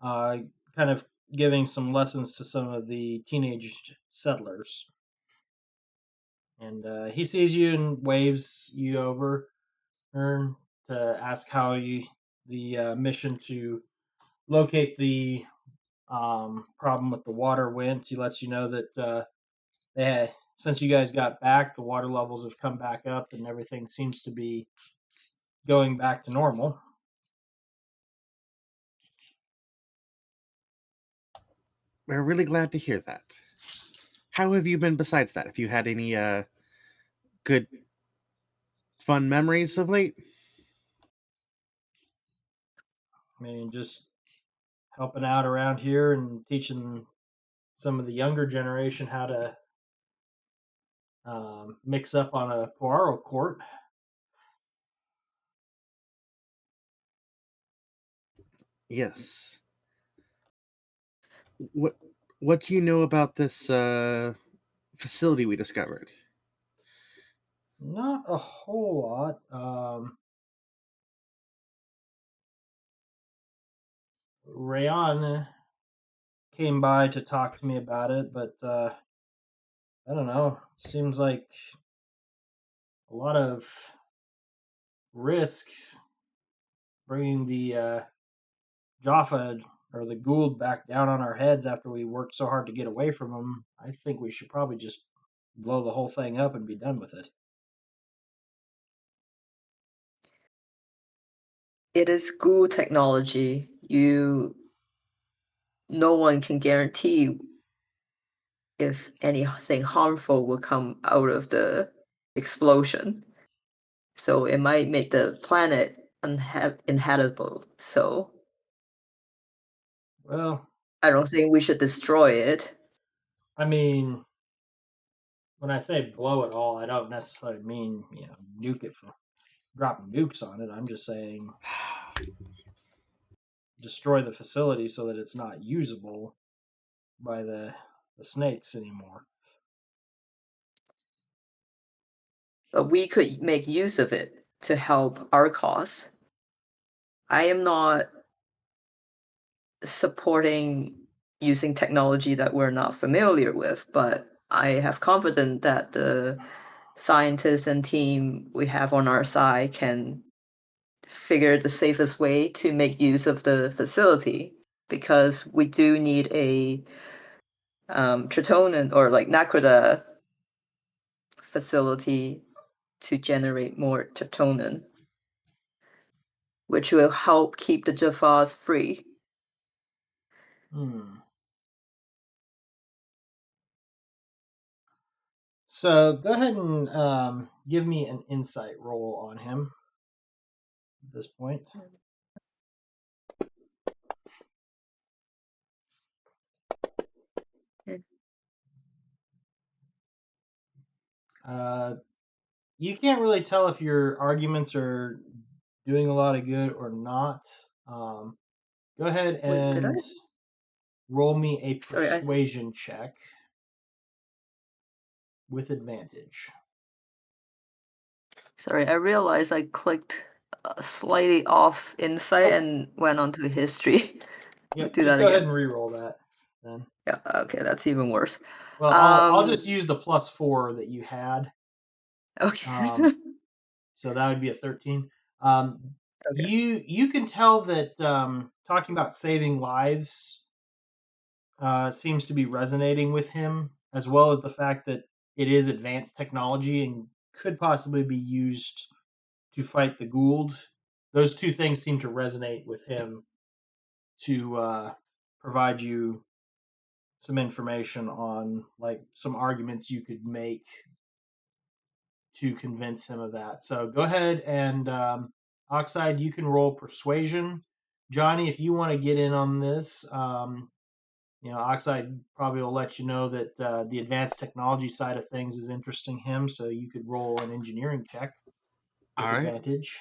kind of giving some lessons to some of the teenage settlers. And he sees you and waves you over to ask how the mission to locate the problem with the water went. He lets you know that since you guys got back, the water levels have come back up and everything seems to be going back to normal. We're really glad to hear that. How have you been besides that? Have you had any good, fun memories of late? I mean, just helping out around here and teaching some of the younger generation how to mix up on a Poirot court. Yes. What do you know about this facility we discovered? Not a whole lot. Rayan came by to talk to me about it, but I don't know. Seems like a lot of risk bringing the Jaffa or the Gould back down on our heads after we worked so hard to get away from them. I think we should probably just blow the whole thing up and be done with it. It is good technology. No one can guarantee if anything harmful will come out of the explosion. So it might make the planet inhabitable. So Well, I don't think we should destroy it. I mean, when I say blow it all, I don't necessarily mean nuke it for dropping nukes on it. I'm just saying destroy the facility so that it's not usable by the snakes anymore. But we could make use of it to help our cause. I am not supporting using technology that we're not familiar with, but I have confidence that the scientists and team we have on our side can figure the safest way to make use of the facility, because we do need a tritonin or like Nakrita facility to generate more tritonin. which will help keep the Jaffas free. So go ahead and give me an insight roll on him at this point. You can't really tell if your arguments are doing a lot of good or not. Go ahead Wait, did I? and roll me a Sorry, persuasion check with advantage. Sorry, I realized I clicked slightly off insight Oh. and went on to history. Yep, Do just that go ahead again. and re-roll that then. Yeah, okay, that's even worse. Well, I'll just use the +4 that you had. Okay. So that would be a 13. Okay. You can tell that talking about saving lives seems to be resonating with him, as well as the fact that it is advanced technology and could possibly be used to fight the Gould. Those two things seem to resonate with him to provide you some information on like some arguments you could make to convince him of that. So go ahead and Oxide, you can roll persuasion. Johnny, if you want to get in on this, Oxide probably will let you know that the advanced technology side of things is interesting him. So you could roll an engineering check with All right. advantage.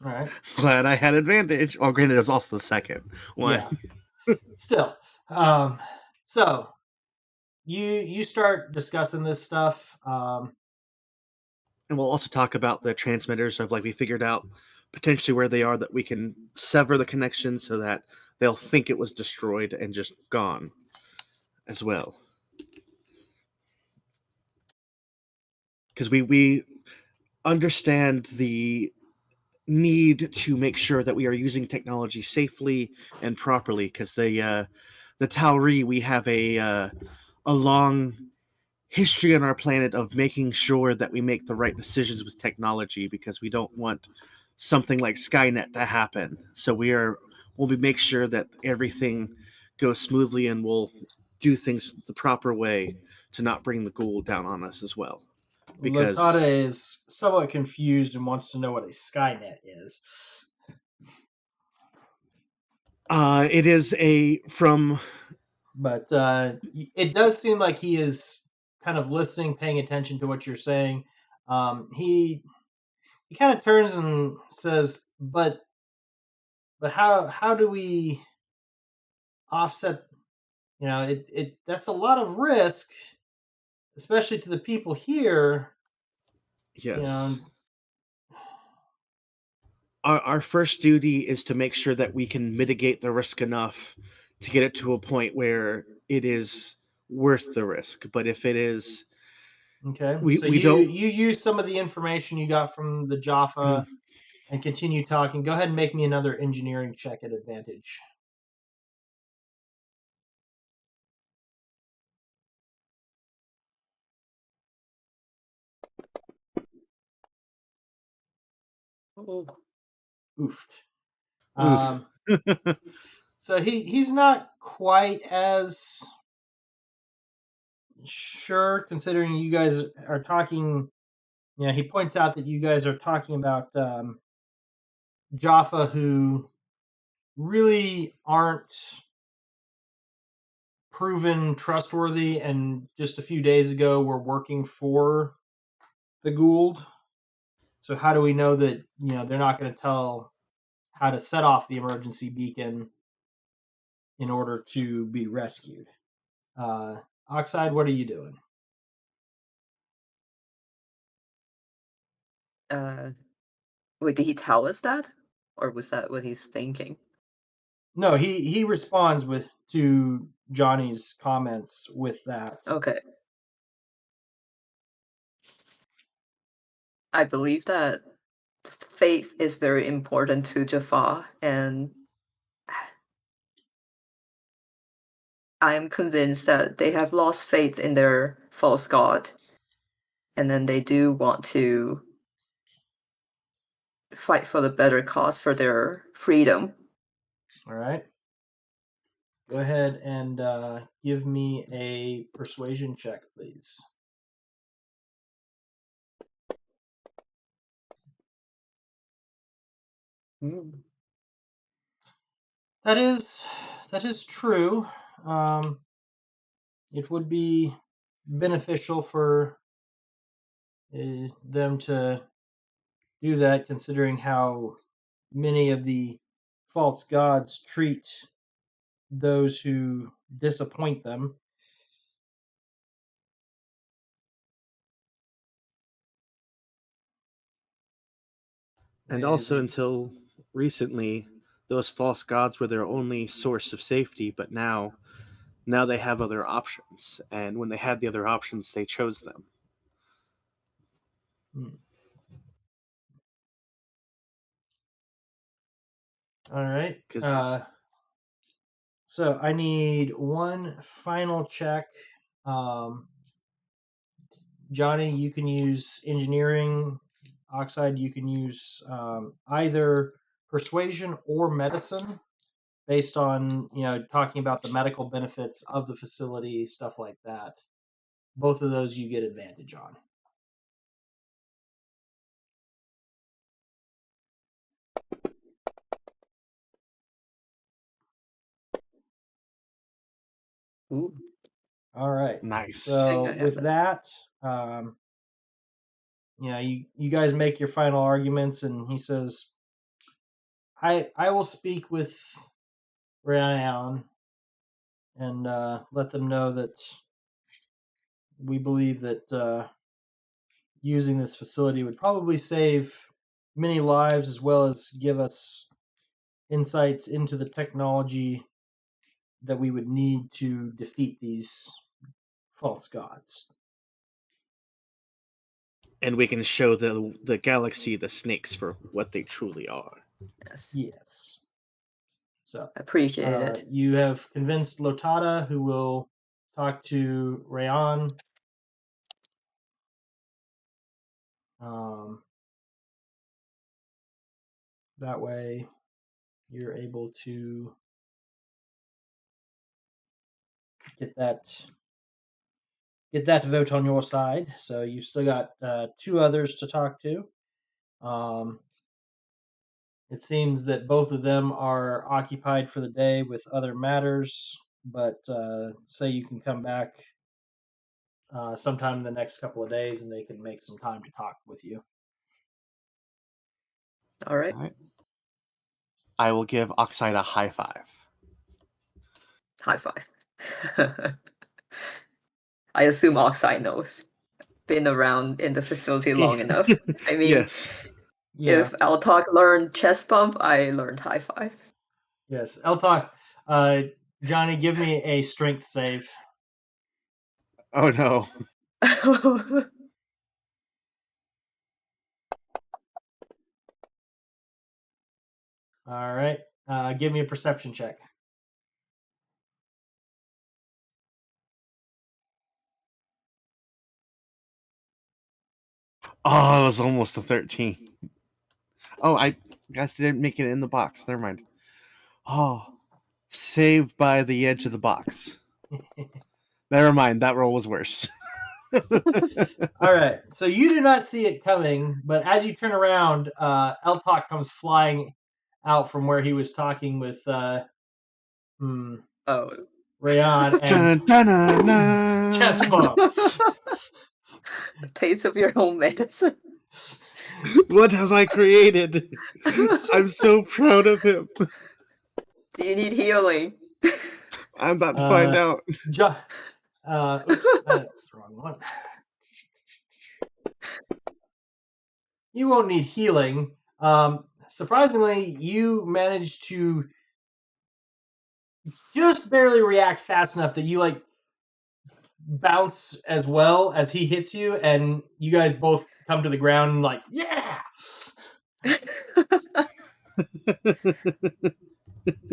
All right. Glad I had advantage. Oh, granted, it was also the second one. Yeah. Still, so you start discussing this stuff. And we'll also talk about the transmitters of like we figured out potentially where they are that we can sever the connection so that they'll think it was destroyed and just gone as well. Because we understand the need to make sure that we are using technology safely and properly. Because the Tawret, we have a long history on our planet of making sure that we make the right decisions with technology because we don't want something like Skynet to happen. So we'll make sure that everything goes smoothly and we'll do things the proper way to not bring the Gould down on us as well. Because Lakata is somewhat confused and wants to know what a Skynet is. It is but it does seem like he is kind of listening, paying attention to what you're saying. He kind of turns and says, "But how do we offset? It that's a lot of risk, especially to the people here. Yes. Our first duty is to make sure that we can mitigate the risk enough to get it to a point where it is worth the risk. But if it is, okay. So we you don't. you use some of the information you got from the Jaffa and continue talking. Go ahead and make me another engineering check at advantage. Oh. Oofed. Oof. So he's not quite as sure, considering you guys are talking. He points out that you guys are talking about Jaffa, who really aren't proven trustworthy, and just a few days ago were working for the Gould. So how do we know that they're not going to tell how to set off the emergency beacon in order to be rescued? Oxide, what are you doing? Wait, did he tell us that? Or was that what he's thinking? No, he responds to Johnny's comments with that. Okay. I believe that faith is very important to Jafar, and I'm convinced that they have lost faith in their false god, and then they do want to fight for the better cause for their freedom. All right. Go ahead and give me a persuasion check, please. That is true. It would be beneficial for them to do that, considering how many of the false gods treat those who disappoint them. And also, until recently, those false gods were their only source of safety, but now they have other options, and when they had the other options, they chose them. All right. So I need one final check. Johnny, you can use engineering. Oxide, you can use either persuasion or medicine, based on talking about the medical benefits of the facility, stuff like that. Both of those you get advantage on. Ooh. All right. Nice. So with that, you guys make your final arguments, and he says, I will speak with Ryan and let them know that we believe that using this facility would probably save many lives, as well as give us insights into the technology that we would need to defeat these false gods. And we can show the galaxy the snakes for what they truly are. Yes. So appreciate it. You have convinced Lotada, who will talk to Rayan. That way, you're able to get that vote on your side. So you've still got two others to talk to. It seems that both of them are occupied for the day with other matters, but say you can come back sometime in the next couple of days, and they can make some time to talk with you. All right. I will give Oxide a high five. High five. I assume Oxide knows. Been around in the facility long enough. I mean, yes. If Eltalk learned chest bump, I learned high five. Yes, Eltalk. Johnny, give me a strength save. Oh no. All right. Give me a perception check. Oh, it was almost a 13. Oh, I guess didn't make it in the box. Never mind. Oh, saved by the edge of the box. Never mind. That roll was worse. All right. So you do not see it coming, but as you turn around, Eltalk comes flying out from where he was talking with Rayan and chest bump. Taste of your own medicine. What have I created? I'm so proud of him. Do you need healing? I'm about to find out. Oops, that's the wrong one. You won't need healing. Surprisingly, you managed to just barely react fast enough that you bounce as well as he hits you, and you guys both come to the ground and yeah!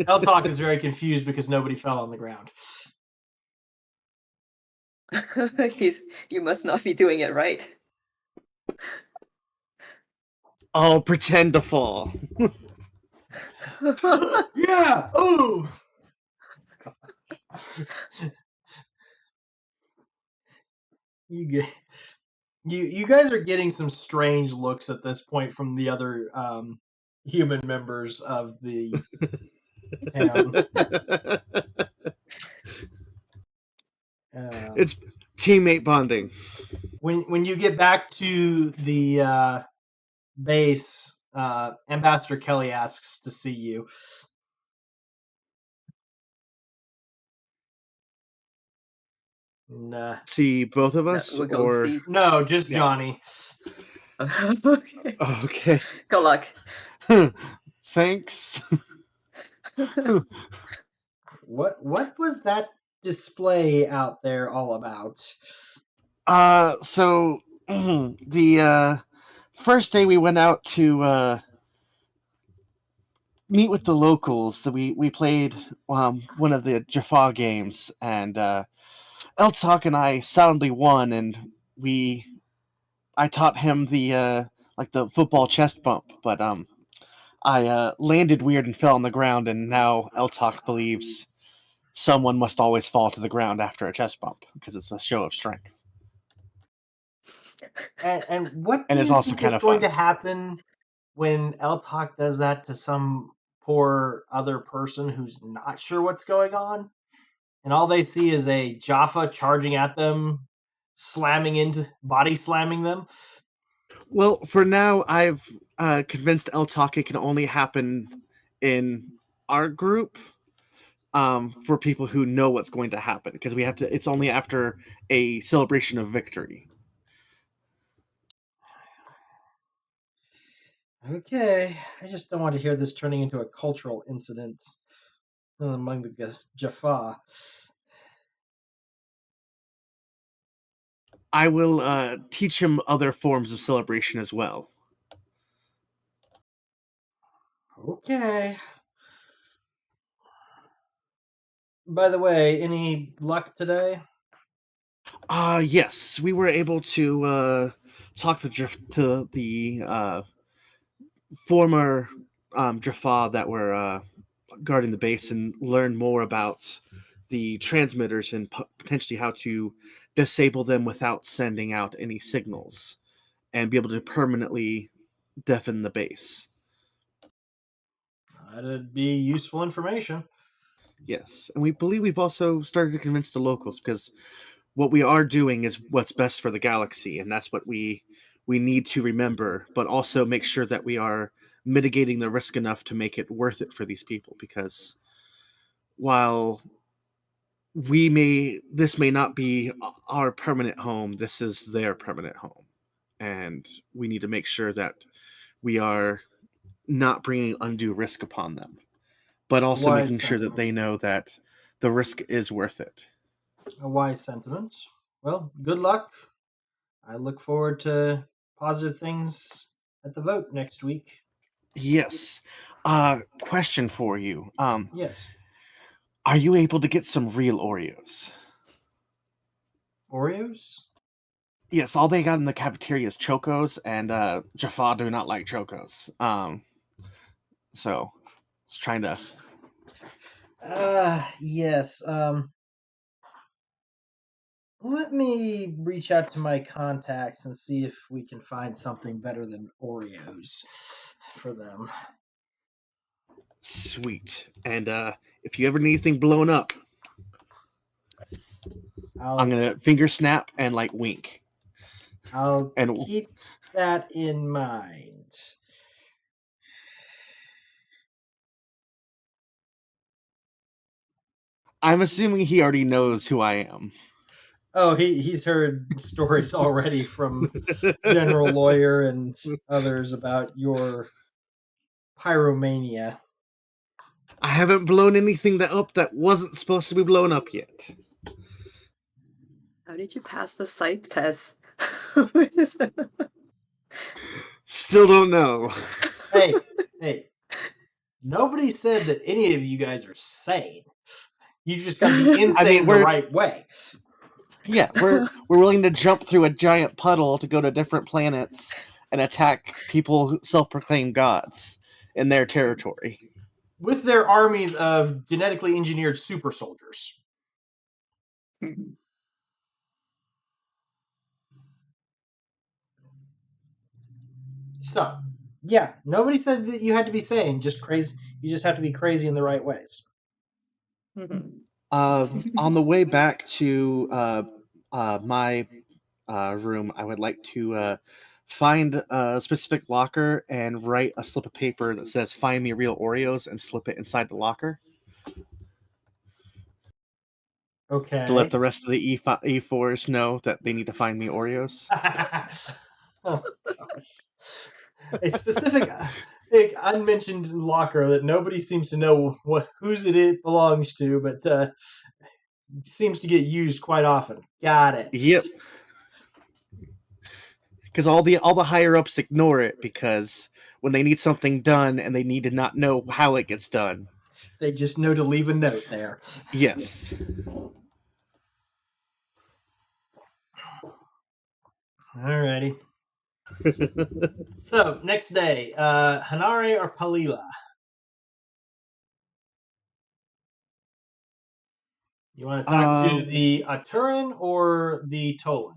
Eltalk is very confused because nobody fell on the ground. You must not be doing it right. I'll pretend to fall. Yeah. Ooh. You get you guys are getting some strange looks at this point from the other human members of the town. It's teammate bonding. When you get back to the base, Ambassador Kelly asks to see you. Nah. See both of us, We'll go or see. No, just Yeah. Johnny. Okay. Okay. Good luck. Thanks. What was that display out there all about? So the first day we went out to meet with the locals. That we played one of the Jaffa games, and Eltok and I soundly won, and I taught him the like the football chest bump, but I landed weird and fell on the ground, and now Eltok believes someone must always fall to the ground after a chest bump because it's a show of strength. And what And do it's you also think kind is of going fun. to happen when Eltok does that to some poor other person who's not sure what's going on? And all they see is a Jaffa charging at them, body slamming them. Well, for now, I've convinced Eltok it can only happen in our group for people who know what's going to happen because we have to. It's only after a celebration of victory. Okay, I just don't want to hear this turning into a cultural incident among the Jaffa. I will teach him other forms of celebration as well. Okay. By the way, any luck today? Yes, we were able to talk to the former Jaffa that were guarding the base and learn more about the transmitters and potentially how to disable them without sending out any signals and be able to permanently deafen the base. That'd be useful information. Yes, and we believe we've also started to convince the locals because what we are doing is what's best for the galaxy, and that's what we need to remember, but also make sure that we are mitigating the risk enough to make it worth it for these people because while this may not be our permanent home, this is their permanent home, and we need to make sure that we are not bringing undue risk upon them, but also Wise making sure that sentiment. they know that the risk is worth it. A wise sentiment. Well, good luck. I look forward to positive things at the vote next week. Yes. Question for you. Yes. Are you able to get some real Oreos? Oreos? Yes, all they got in the cafeteria is Chocos, and Jaffa do not like Chocos. So it's trying to. Yes. Let me reach out to my contacts and see if we can find something better than Oreos for them. Sweet. And if you ever need anything blown up, I'm gonna finger snap and like wink. I'll And keep that in mind. I'm assuming he already knows who I am. Oh, he's heard stories already from General Lawyer and others about your pyromania. I haven't blown anything that wasn't supposed to be blown up yet. How did you pass the psych test? Still don't know. Hey. Nobody said that any of you guys are sane. You just got to be insane the right way. Yeah, we're willing to jump through a giant puddle to go to different planets and attack people who self-proclaimed gods in their territory. With their armies of genetically engineered super soldiers. So, yeah, nobody said that you had to be sane. Just crazy. You just have to be crazy in the right ways. On the way back to my room, I would like to find a specific locker and write a slip of paper that says "Find me real Oreos" and slip it inside the locker to let Okay. the rest of the E4s know that they need to find me Oreos. Oh gosh. A specific unmentioned locker that nobody seems to know whose it belongs to, but seems to get used quite often. Got it. Yep. Because all the higher ups ignore it because when they need something done and they need to not know how it gets done. They just know to leave a note there. Yes. Alrighty. So next day, Hanare or Palila? You want to talk to the Aturan or the Tolan?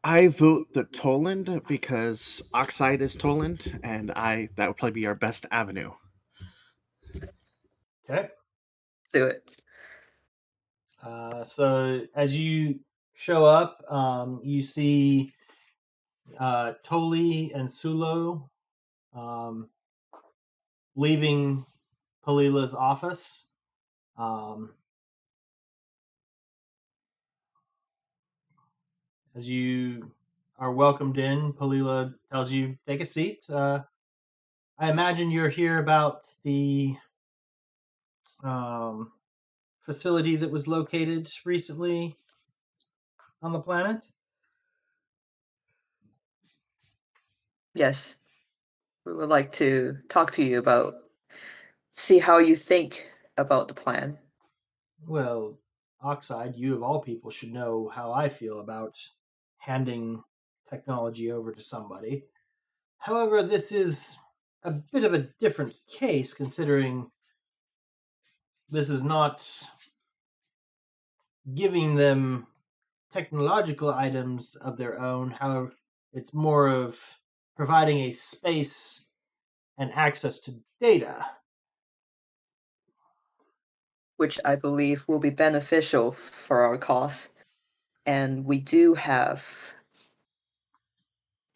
I vote the Toland because Oxide is Toland, and that would probably be our best avenue. Okay. Let's do it. So as you show up, you see Toli and Sulo leaving Palila's office. As you are welcomed in, Palila tells you, take a seat. I imagine you're here about the um, facility that was located recently on the planet. Yes. We would like to talk to you about, see how you think about the plan. Well, Oxide, you of all people should know how I feel about handing technology over to somebody. However, this is a bit of a different case considering this is not giving them technological items of their own. However, it's more of providing a space and access to data. Which I believe will be beneficial for our cause. And we do have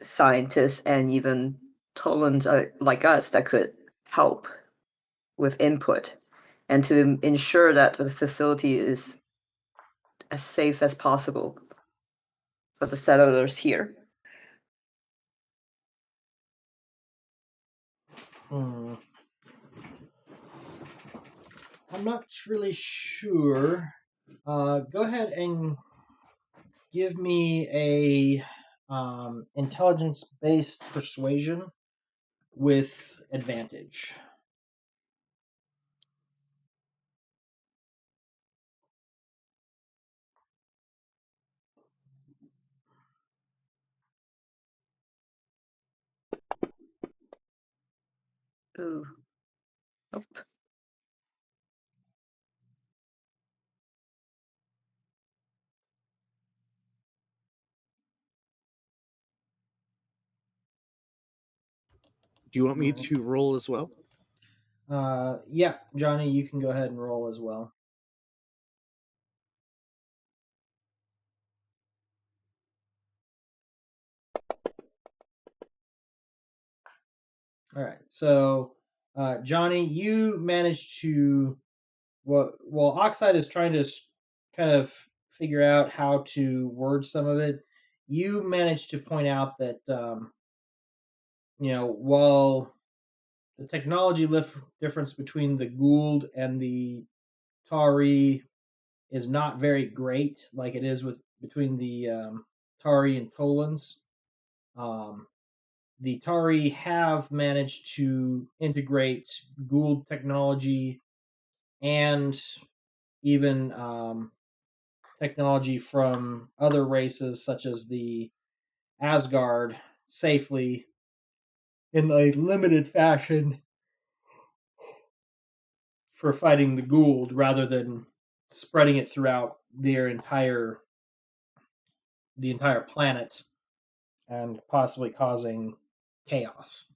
scientists and even Tolans like us that could help with input and to ensure that the facility is as safe as possible for the settlers here. Hmm. I'm not really sure. Go ahead and give me a intelligence-based persuasion with advantage. Ooh. Nope. Do you want me to roll as well? Yeah, Johnny, you can go ahead and roll as well. All right. So, Johnny, you managed to while Oxide is trying to kind of figure out how to word some of it. You managed to point out that while the technology difference between the Gould and the Tari is not very great, like it is with between the Tari and Tolans. Um, the Tari have managed to integrate Gould technology and even technology from other races, such as the Asgard, safely in a limited fashion for fighting the Gould, rather than spreading it throughout the entire planet and possibly causing chaos.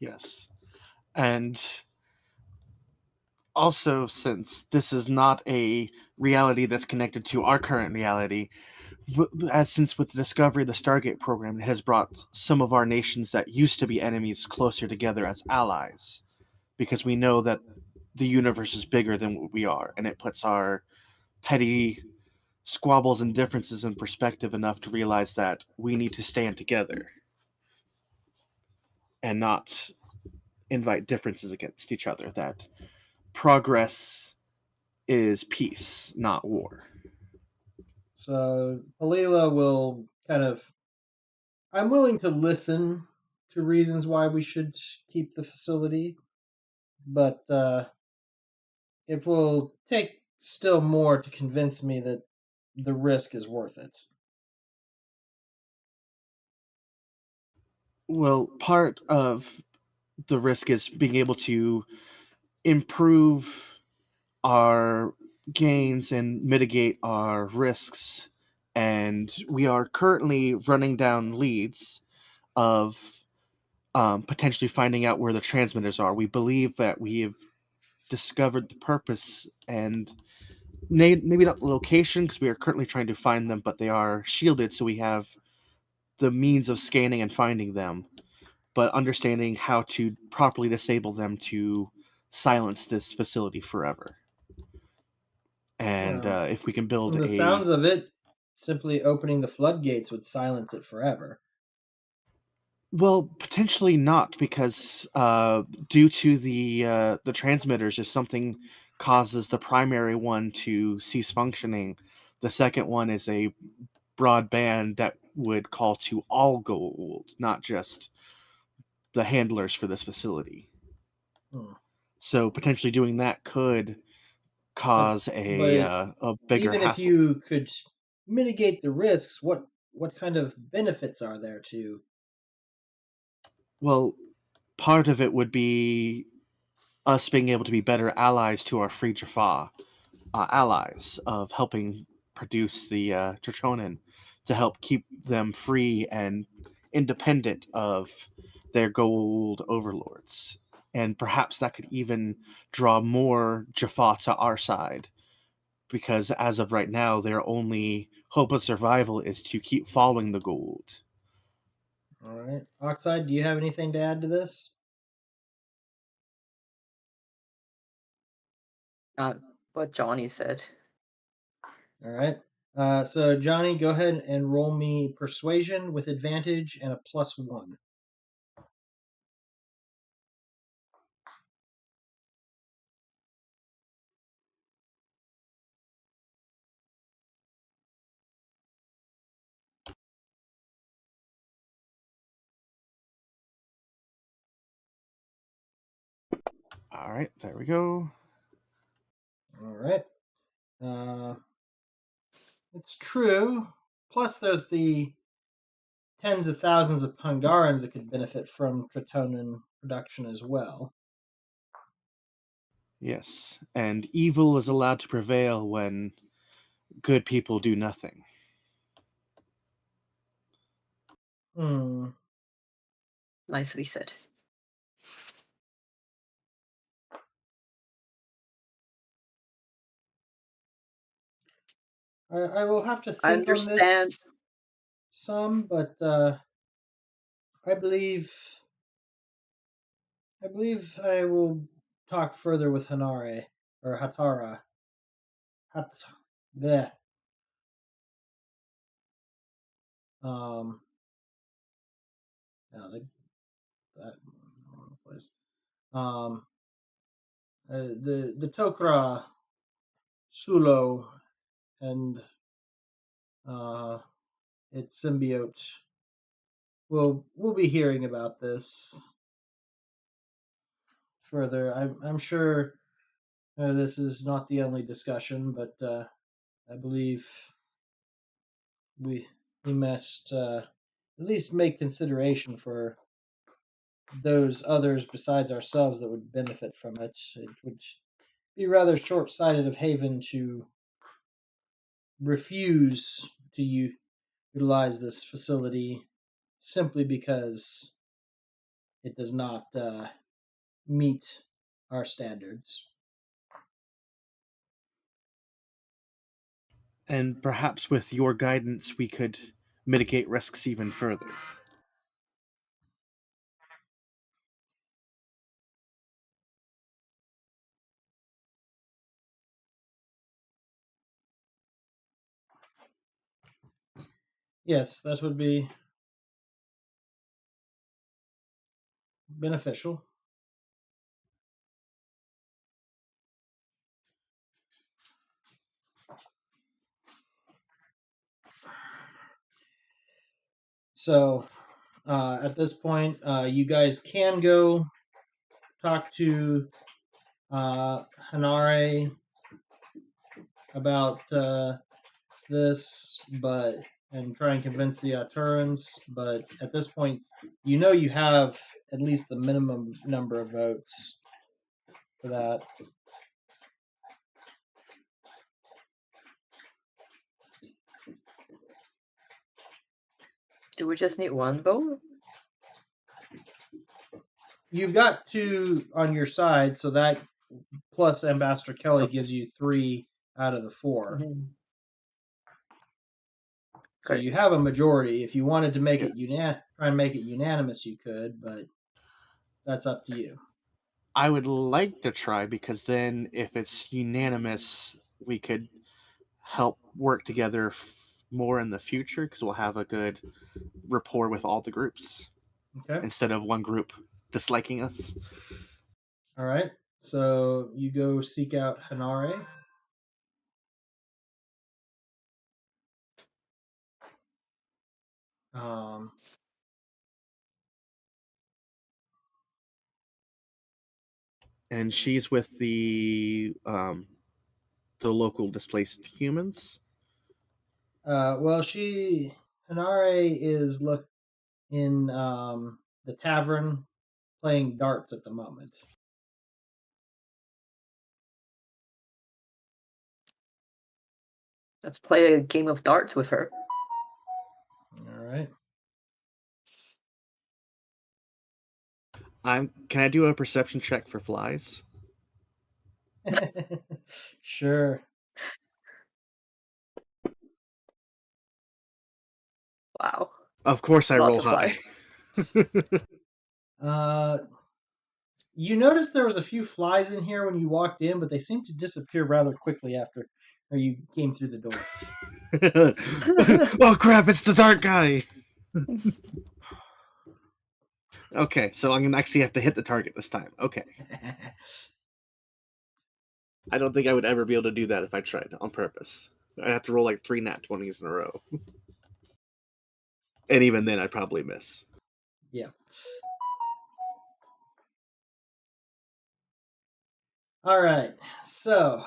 Yes. And also, since this is not a reality that's connected to our current reality, as since with the discovery of the Stargate program, it has brought some of our nations that used to be enemies closer together as allies, because we know that the universe is bigger than what we are, and it puts our petty squabbles and differences in perspective enough to realize that we need to stand together and not invite differences against each other. That progress is peace, not war. So Palila will kind of. I'm willing to listen to reasons why we should keep the facility, but it will take still more to convince me that the risk is worth it. Well, part of the risk is being able to improve our gains and mitigate our risks. And we are currently running down leads of potentially finding out where the transmitters are. We believe that we have discovered the purpose and maybe not the location because we are currently trying to find them, but they are shielded, so we have the means of scanning and finding them, but understanding how to properly disable them to silence this facility forever. And Well, if we can build from the a sounds of it, simply opening the floodgates would silence it forever. well, potentially not, because due to the transmitters, if something causes the primary one to cease functioning, the second one is a broadband that would call to all gold, not just the handlers for this facility. Hmm. So potentially doing that could But cause but a bigger even if hassle. you could mitigate the risks, what kind of benefits are there to? Well, part of it would be us being able to be better allies to our free Jaffa allies of helping produce the Trichonin to help keep them free and independent of their gold overlords. And perhaps that could even draw more Jaffa to our side, because as of right now, their only hope of survival is to keep following the gold. All right, Oxide, do you have anything to add to this? Not what Johnny said. All right. So Johnny, go ahead and roll me persuasion with advantage and a +1. All right, there we go. All right. Uh, it's true. Plus, there's the tens of thousands of Pungarans that could benefit from Tritonin production as well. Yes, and evil is allowed to prevail when good people do nothing. Hmm. Nicely said. I will have to I think on understand. this some, but I believe I will talk further with Hanare or Hatara. Hat, bleh. Um, no, that wrong place. Um, the Tok'ra Sulo and uh, its symbiote. We'll be hearing about this further. I'm sure this is not the only discussion, but I believe we must at least make consideration for those others besides ourselves that would benefit from it. It would be rather short-sighted of Haven to refuse to utilize this facility simply because it does not meet our standards. And perhaps with your guidance, we could mitigate risks even further. Yes, that would be beneficial. So, at this point, you guys can go talk to Hanare about this, but and try and convince the Turans. But at this point, you know you have at least the minimum number of votes for that. Do we just need one vote? You've got two on your side, so that plus Ambassador Kelly Oh. gives you 3 out of the 4. Mhm. So Great. you have a majority. If you wanted to make Yeah. it try and make it unanimous, you could, but that's up to you. I would like to try because then, if it's unanimous, we could help work together more in the future because we'll have a good rapport with all the groups Okay. instead of one group disliking us. All right. So you go seek out Hanare. Um, And she's with the local displaced humans. well, Hanare is in the tavern playing darts at the moment. Let's play a game of darts with her. All right. Can I do a perception check for flies? Sure. Wow. Of course, I Lots roll of high. flies. You noticed there was a few flies in here when you walked in, but they seemed to disappear rather quickly after you came through the door. Oh crap! It's the dark guy. Okay, so I'm gonna actually have to hit the target this time. Okay, I don't think I would ever be able to do that if I tried on purpose. I'd have to roll like 3 nat 20s in a row, and even then, I'd probably miss. Yeah. All right. So,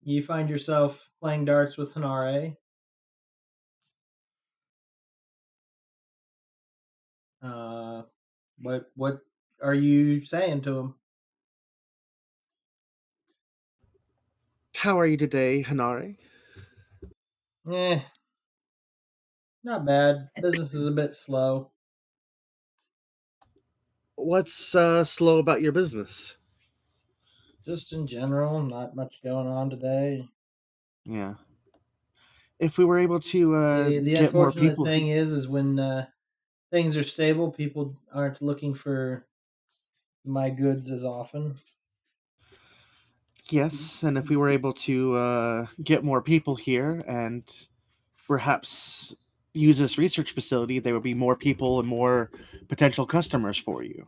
you find yourself playing darts with Hanare. Uh, what are you saying to him? How are you today, Hanare? Eh, not bad. Business is a bit slow. What's slow about your business? Just in general, not much going on today. Yeah. If we were able to The get more unfortunate people, thing is when things are stable, people aren't looking for my goods as often. yes, and if we were able to get more people here and perhaps use this research facility, there would be more people and more potential customers for you.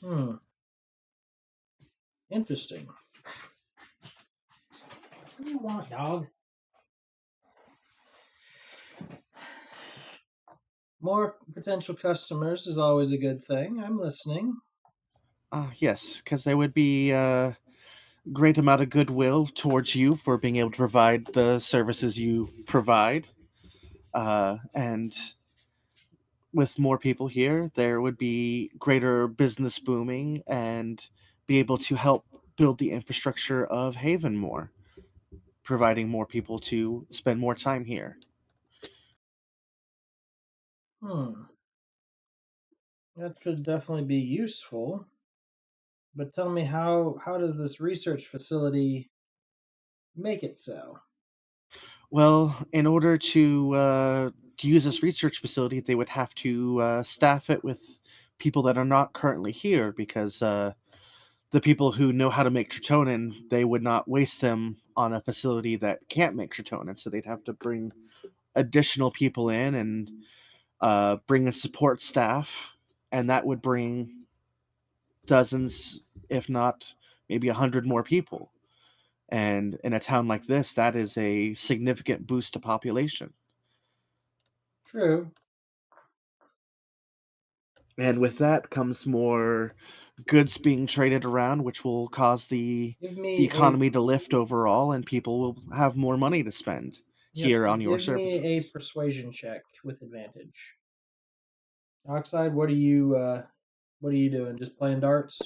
Hmm. Interesting. What do you want, dog? More potential customers is always a good thing. I'm listening. Yes, because there would be great amount of goodwill towards you for being able to provide the services you provide. And with more people here, there would be greater business booming and be able to help build the infrastructure of Haven more, providing more people to spend more time here. That could definitely be useful. But tell me, how does this research facility make it so? Well, in order to use this research facility, they would have to staff it with people that are not currently here because the people who know how to make tritonin, they would not waste them on a facility that can't make tritonin. So they'd have to bring additional people in and bring a support staff, and that would bring dozens, if not maybe 100 more people. And in a town like this, that is a significant boost to population. True. And with that comes more goods being traded around, which will cause Give the me a economy to lift overall, and people will have more money to spend Yep. here on your Give me a services. persuasion check with advantage. Oxide, what are you doing? Just playing darts?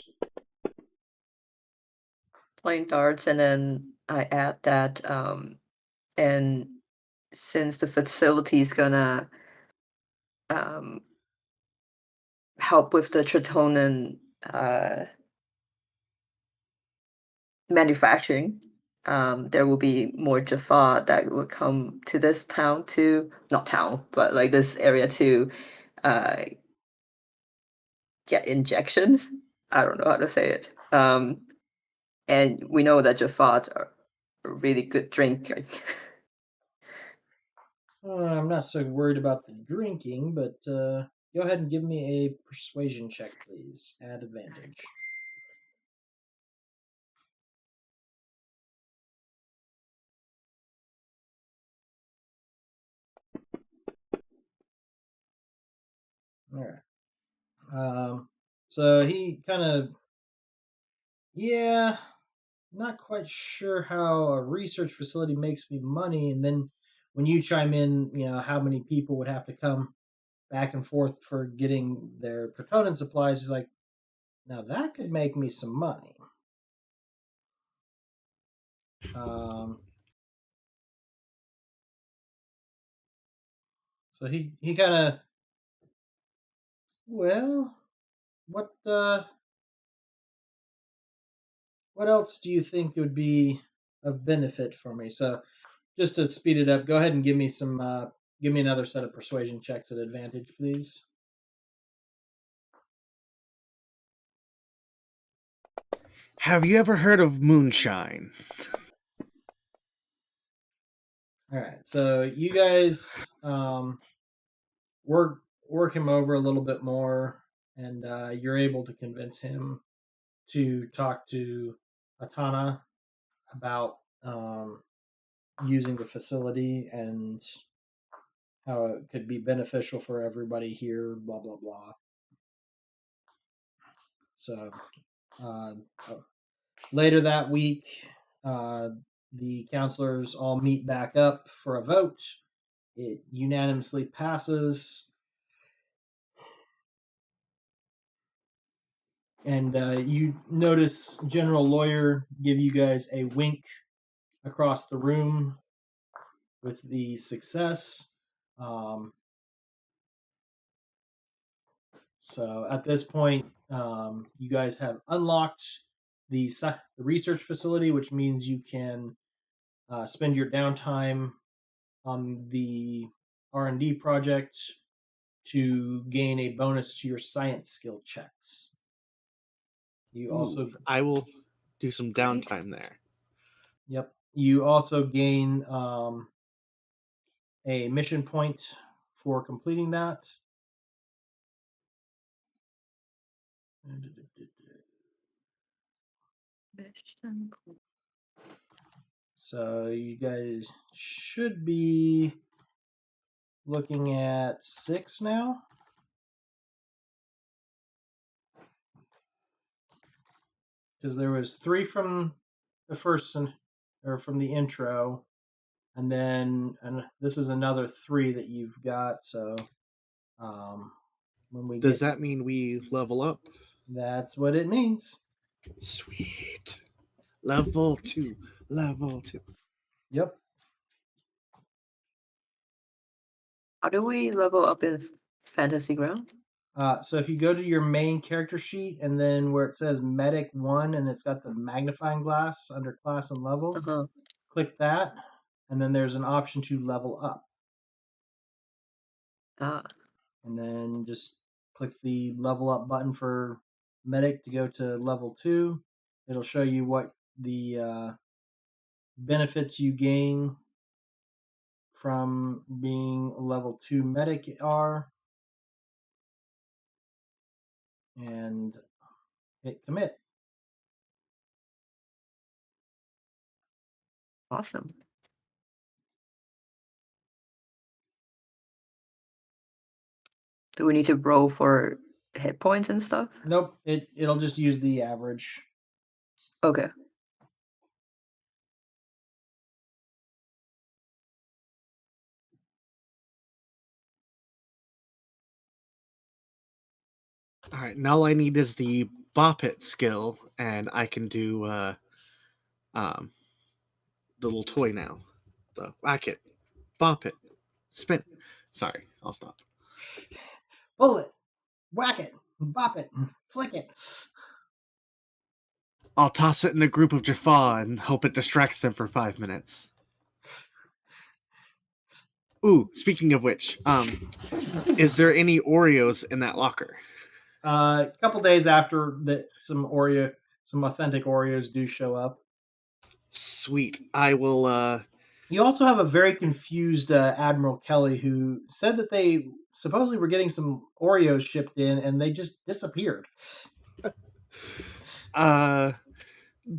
Playing darts, and then I add that, and since the facility is gonna um, help with the tritonin manufacturing, there will be more Jaffa that will come to this town to, not town, but like this area to uh, get injections. I don't know how to say it. And we know that Jaffas are a really good drinker. I'm not so worried about the drinking, but go ahead and give me a persuasion check, please. Add advantage. All right. So he kind of, yeah, not quite sure how a research facility makes me money, and then when you chime in, how many people would have to come back and forth for getting their protonin supplies. He's like, now that could make me some money. Um, so he kind of, well, what what else do you think would be of benefit for me? So just to speed it up, go ahead and give me another set of persuasion checks at advantage, please. Have you ever heard of moonshine? All right, so you guys work him over a little bit more, and you're able to convince him to talk to Atana about using the facility and how it could be beneficial for everybody here. Blah blah blah. So uh, later that week, uh, the counselors all meet back up for a vote. It unanimously passes, and you notice General Lawyer give you guys a wink across the room with the success. Um, so at this point, you guys have unlocked the research facility, which means you can spend your downtime on the R&D project to gain a bonus to your science skill checks. You Ooh, also, I will do some Great. downtime there. yep, you also gain a mission point for completing that. So you guys should be looking at 6 now. Because there was 3 from the first or from the intro, and then this is another 3 that you've got. So um, when we Does get that mean we level up? that's what it means. Sweet. Level 2. Level 2. Yep. How do we level up in Fantasy Ground? So if you go to your main character sheet and then where it says Medic 1 and it's got the magnifying glass under class and level, Uh-huh. click that, and then there's an option to level up. Ah, And then just click the level up button for Medic to go to level 2. It'll show you what the benefits you gain from being level 2 Medic are. And hit commit. awesome. Do we need to roll for hit points and stuff? Nope, it'll just use the average. Okay. All right, now all I need is the bop it skill, and I can do um, the little toy now. The whack it, bop it, spin. Sorry, I'll stop. Pull it, whack it, bop it, flick it. I'll toss it in a group of Jaffa and hope it distracts them for 5 minutes. Ooh, speaking of which, is there any Oreos in that locker? A couple days after that, some authentic Oreos do show up. Sweet. I will. You also have a very confused Admiral Kelly who said that they supposedly were getting some Oreos shipped in and they just disappeared.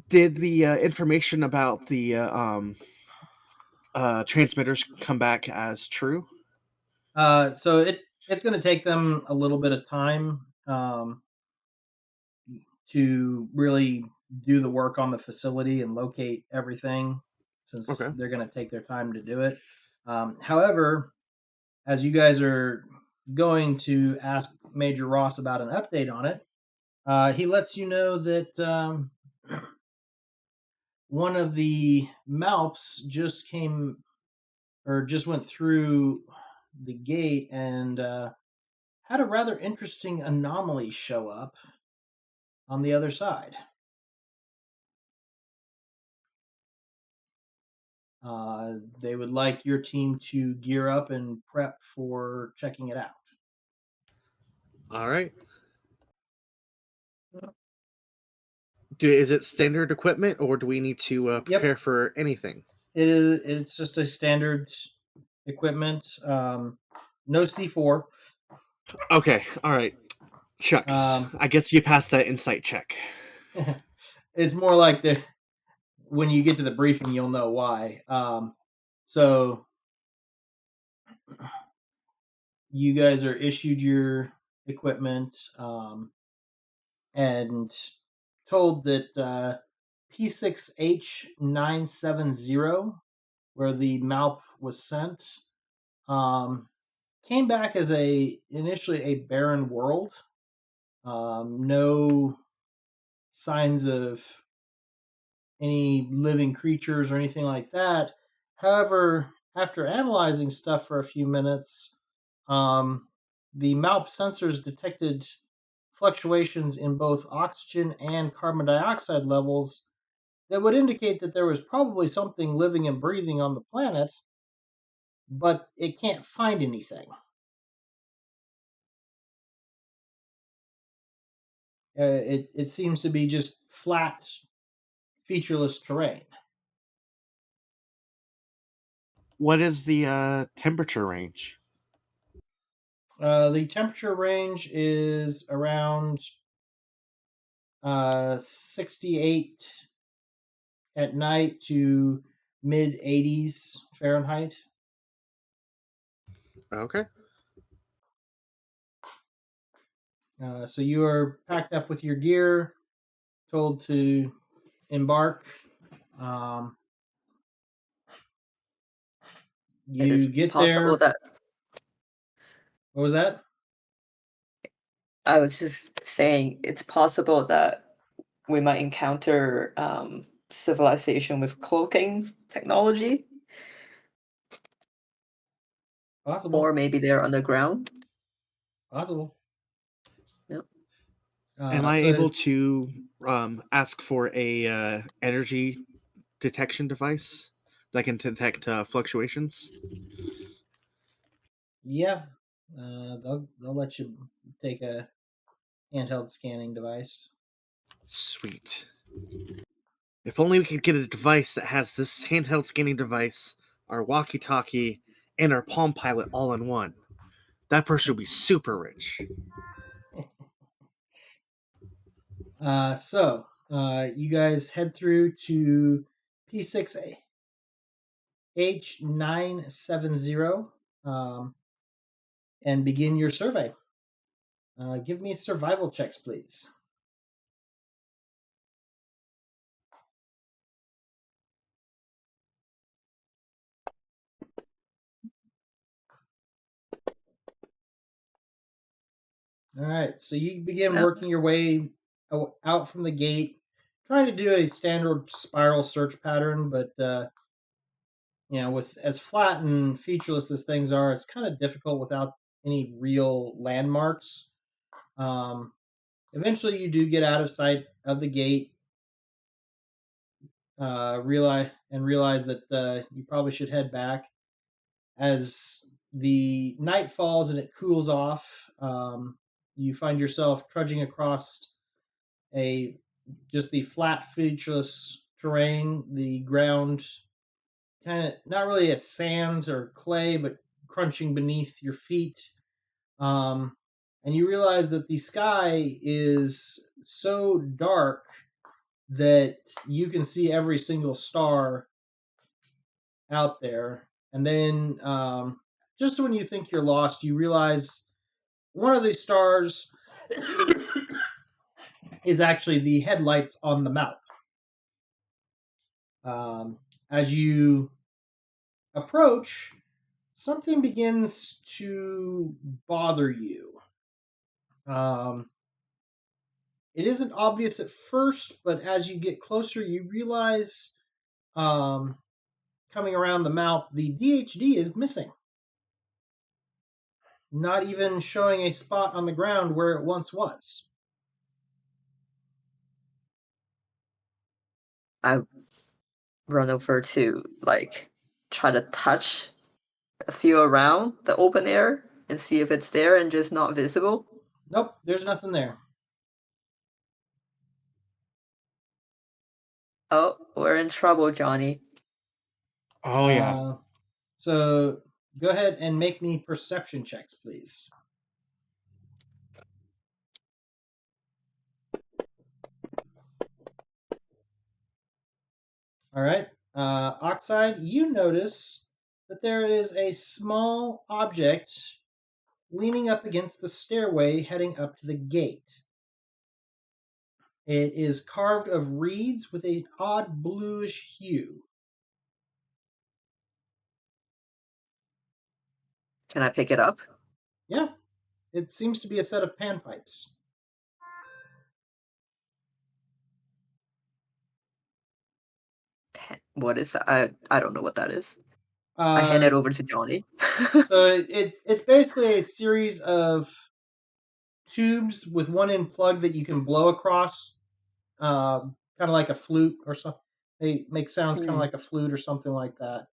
Did the information about the transmitters come back as true? So it's going to take them a little bit of time to really do the work on the facility and locate everything, since Okay. they're going to take their time to do it. However, as you guys are going to ask Major Ross about an update on it, he lets you know that one of the Malps just came or just went through the gate and had a rather interesting anomaly show up on the other side. They would like your team to gear up and prep for checking it out. All right. Is it standard equipment, or do we need to prepare Yep, for anything? it's just a standard equipment. No C4. Okay. All right. Shucks. Um, I guess you passed that insight check. it's more like when you get to the briefing, you'll know why. So you guys are issued your equipment and told that P6H970, where the Malp was sent, came back as initially a barren world. No signs of any living creatures or anything like that. However, after analyzing stuff for a few minutes, the MALP sensors detected fluctuations in both oxygen and carbon dioxide levels that would indicate that there was probably something living and breathing on the planet, but it can't find anything. It seems to be just flat, featureless terrain. What is the temperature range? The temperature range is around 68 at night to mid 80s Fahrenheit. Okay. So you are packed up with your gear, told to embark. Um, It is you get possible there. that What was that? I was just saying it's possible that we might encounter civilization with cloaking technology, Possible. or maybe they're underground. Possible. Yep. Am I So able to ask for a energy detection device that can detect fluctuations? yeah, they'll let you take a handheld scanning device. Sweet. If only we could get a device that has this handheld scanning device, our walkie-talkie, and our Palm Pilot all in one. That person would be super rich. You guys head through to P6H970 and begin your survey. Give me survival checks, please. All right, so you begin Yep. working your way out from the gate, trying to do a standard spiral search pattern, but with as flat and featureless as things are, it's kind of difficult without any real landmarks. Um, Eventually, you do get out of sight of the gate, realize that you probably should head back. As the night falls and it cools off, you find yourself trudging across a just the flat, featureless terrain. The ground kind of not really a sand or clay, but crunching beneath your feet. Um, and you realize that the sky is so dark that you can see every single star out there. And then just when you think you're lost, you realize one of these stars is actually the headlights on the map. As you approach, something begins to bother you. Um, it isn't obvious at first, but as you get closer, you realize um, coming around the mouth, the DHD is missing. Not even showing a spot on the ground where it once was. I run over to try to touch a few around the open air and see if it's there and just not visible. Nope, there's nothing there. Oh, we're in trouble, Johnny. Oh, yeah. So go ahead and make me perception checks, please. All right. Oxide, you notice that there is a small object leaning up against the stairway heading up to the gate. It is carved of reeds with an odd bluish hue. Can I pick it up? Yeah, it seems to be a set of panpipes. What is that? I don't know what that is. I hand Uh, it over to Johnny. so it's basically a series of tubes with one end plug that you can blow across, kind of like a flute or something. They make sounds kind of Hmm. like a flute or something like that.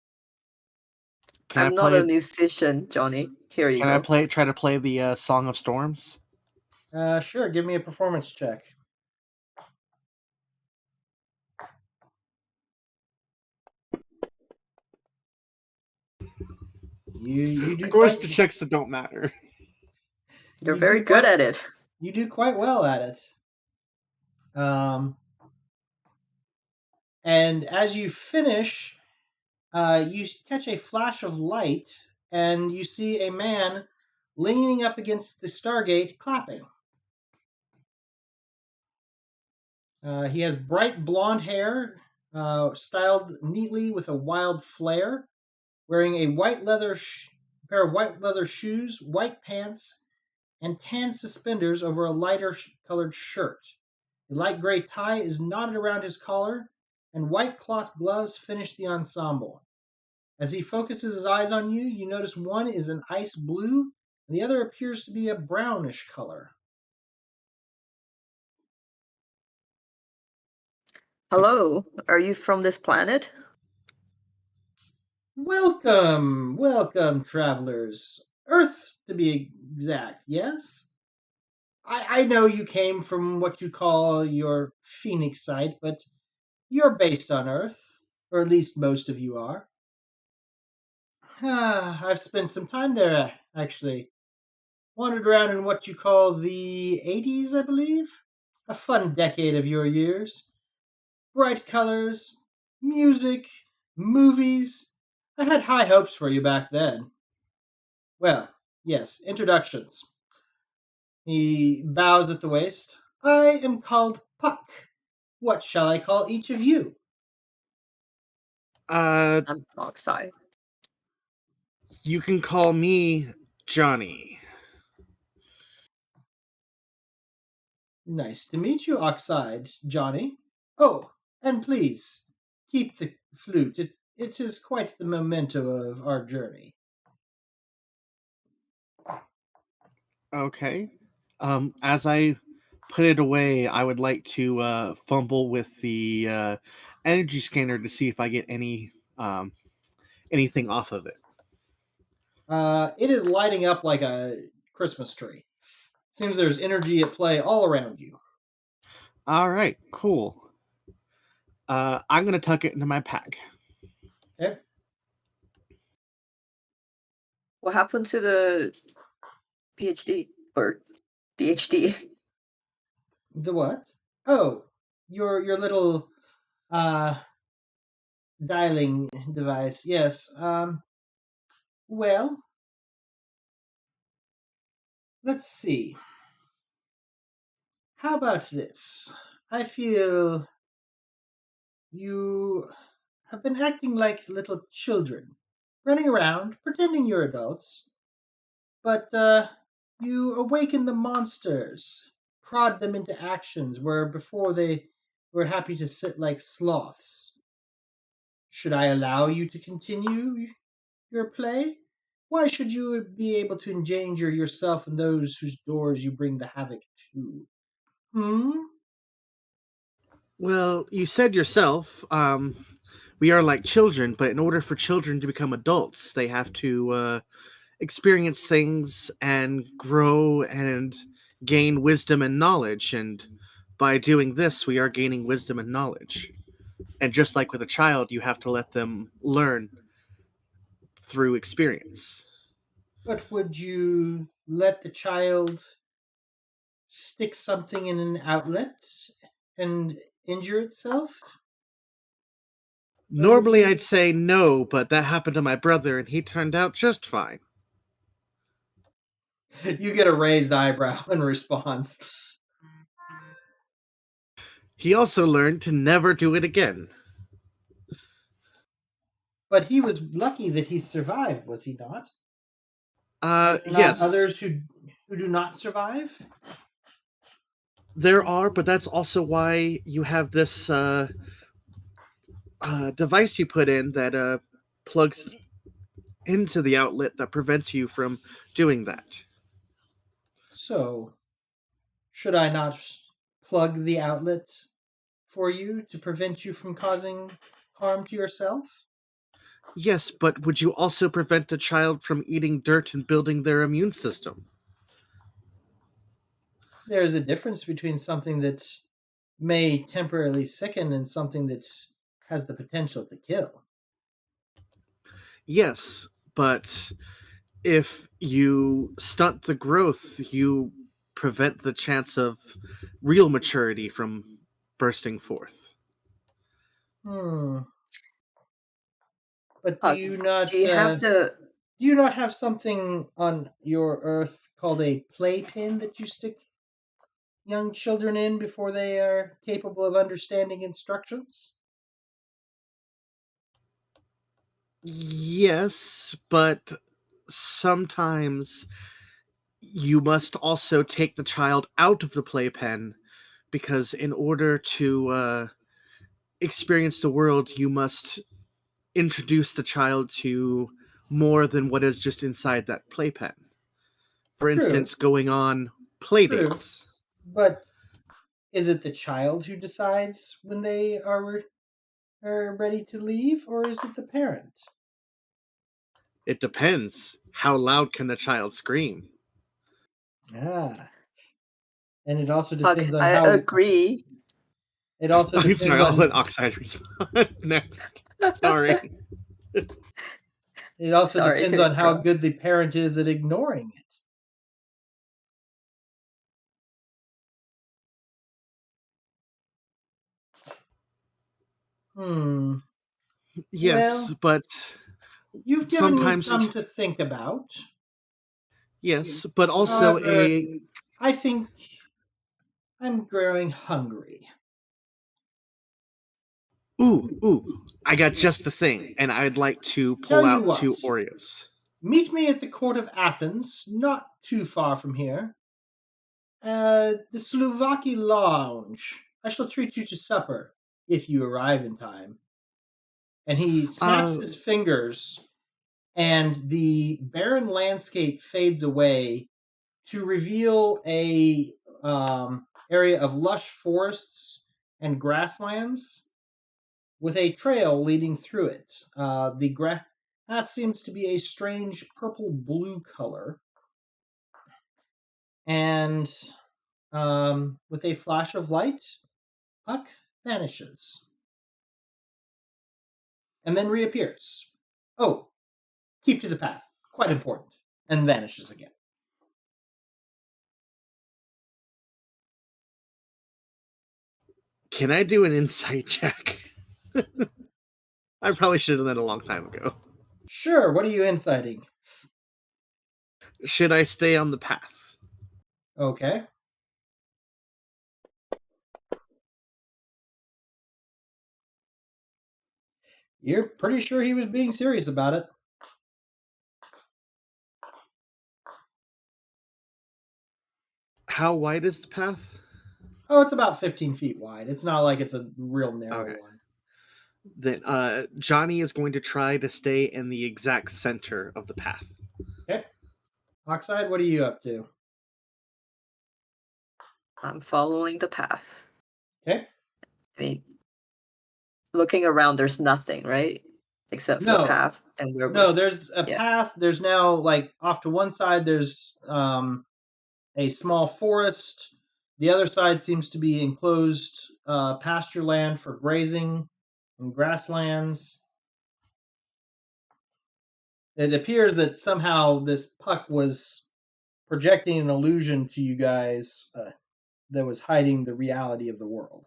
Can I I'm not a play? musician, Johnny. Here you Can I go. play? Try to play the Song of Storms? Sure, give me a performance check. You Of do course, quite the checks that don't matter. You're you very do good quite at it. you do quite well at it. Um, and as you finish, you catch a flash of light, and you see a man leaning up against the Stargate, clapping. He has bright blonde hair, styled neatly with a wild flair, wearing a pair of white leather shoes, white pants, and tan suspenders over a lighter colored shirt. A light gray tie is knotted around his collar, and white cloth gloves finish the ensemble. As he focuses his eyes on you, you notice one is an ice blue, and the other appears to be a brownish color. Hello, are you from this planet? Welcome, welcome, travelers. Earth, to be exact, yes? I know you came from what you call your Phoenix site, but you're based on Earth, or at least most of you are. I've spent some time there, actually. Wandered around in what you call the 80s, I believe. A fun decade of your years. Bright colors, music, movies. I had high hopes for you back then. Well, yes, introductions. He bows at the waist. I am called Puck. What shall I call each of you? Uh, I'm Oxide. you can call me Johnny. Nice to meet you, Oxide, Johnny. Oh, and please, keep the flute. It is quite the memento of our journey. Okay. As I put it away, I would like to fumble with the energy scanner to see if I get anything off of it. It is lighting up like a Christmas tree. Seems there's energy at play all around you. All right, cool. I'm gonna tuck it into my pack. Okay? What happened to the PhD or PhD? The what? Oh, your little uh dialing device. Yes. Well, let's see. How about this? I feel you have been acting like little children, running around, pretending you're adults, but you awaken the monsters, prod them into actions where before they were happy to sit like sloths. Should I allow you to continue your play? Why should you be able to endanger yourself and those whose doors you bring the havoc to? Hmm? Well, you said yourself, we are like children, but in order for children to become adults, they have to experience things and grow and gain wisdom and knowledge. And by doing this, we are gaining wisdom and knowledge. And just like with a child, you have to let them learn through experience. But would you let the child stick something in an outlet and injure itself? Or would Normally, I'd you? say no, but that happened to my brother, and he turned out just fine. You get a raised eyebrow in response. He also learned to never do it again. But he was lucky that he survived, was he not? Are there not Yes, others who do not survive? there are, but that's also why you have this device you put in that plugs into the outlet that prevents you from doing that. So, should I not plug the outlet for you to prevent you from causing harm to yourself? Yes, but would you also prevent a child from eating dirt and building their immune system? There is a difference between something that may temporarily sicken and something that has the potential to kill. Yes, but if you stunt the growth, you prevent the chance of real maturity from bursting forth. Hmm. But Uh, do you have the do you not have something on your Earth called a playpen that you stick young children in before they are capable of understanding instructions? Yes, but sometimes you must also take the child out of the playpen because in order to experience the world, you must introduce the child to more than what is just inside that playpen. For True, instance, going on play true. dates. But is it the child who decides when they are ready to leave, or is it the parent? It depends. How loud can the child scream? Ah, and it also Okay, depends on I how. agree. It also Oh, depends sorry, I'll on. let Oxide respond next. Sorry. It also Sorry depends to on how interrupt. good the parent is at ignoring it. Hmm. Yes, Well, but you've given me sometimes, some to think about. yes, but also However, a. I think I'm growing hungry. Ooh, I got just the thing, and I'd like to Tell pull you out what, 2 Oreos. meet me at the court of Athens, not too far from here. The Slovaki Lounge. I shall treat you to supper if you arrive in time. And he snaps Uh, his fingers, and the barren landscape fades away to reveal a area of lush forests and grasslands with a trail leading through it. The grass seems to be a strange purple blue color, and with a flash of light, Puck vanishes and then reappears. Oh, keep to the path. Quite important. And vanishes again. can I do an insight check? I probably should have done that a long time ago. Sure, what are you inciting? Should I stay on the path? Okay. You're pretty sure he was being serious about it. How wide is the path? Oh, it's about 15 feet wide. It's not like it's a real narrow Okay. one. Then Johnny is going to try to stay in the exact center of the path. Okay. Oxide, what are you up to? I'm following the path. Okay. I mean, looking around, there's nothing, right? Except for the No, path and where we're. no, there's a Yeah. path. There's now, like, off to one side, there's a small forest. The other side seems to be enclosed pasture land for grazing and grasslands. It appears that somehow this puck was projecting an illusion to you guys that was hiding the reality of the world.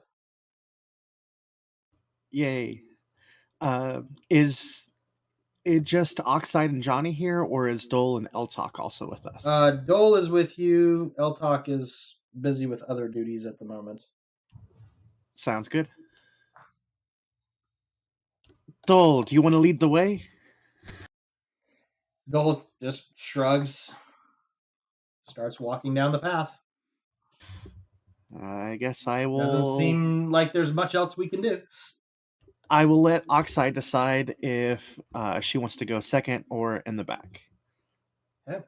Yay. Is it just Oxide and Johnny here, or is Dole and Eltok also with us? Dole is with you. Eltok is busy with other duties at the moment. Sounds good. Dole, do you want to lead the way? Dole just shrugs, starts walking down the path. I guess I Doesn't will. seem like there's much else we can do. I will let Oxide decide if she wants to go second or in the back. Yeah.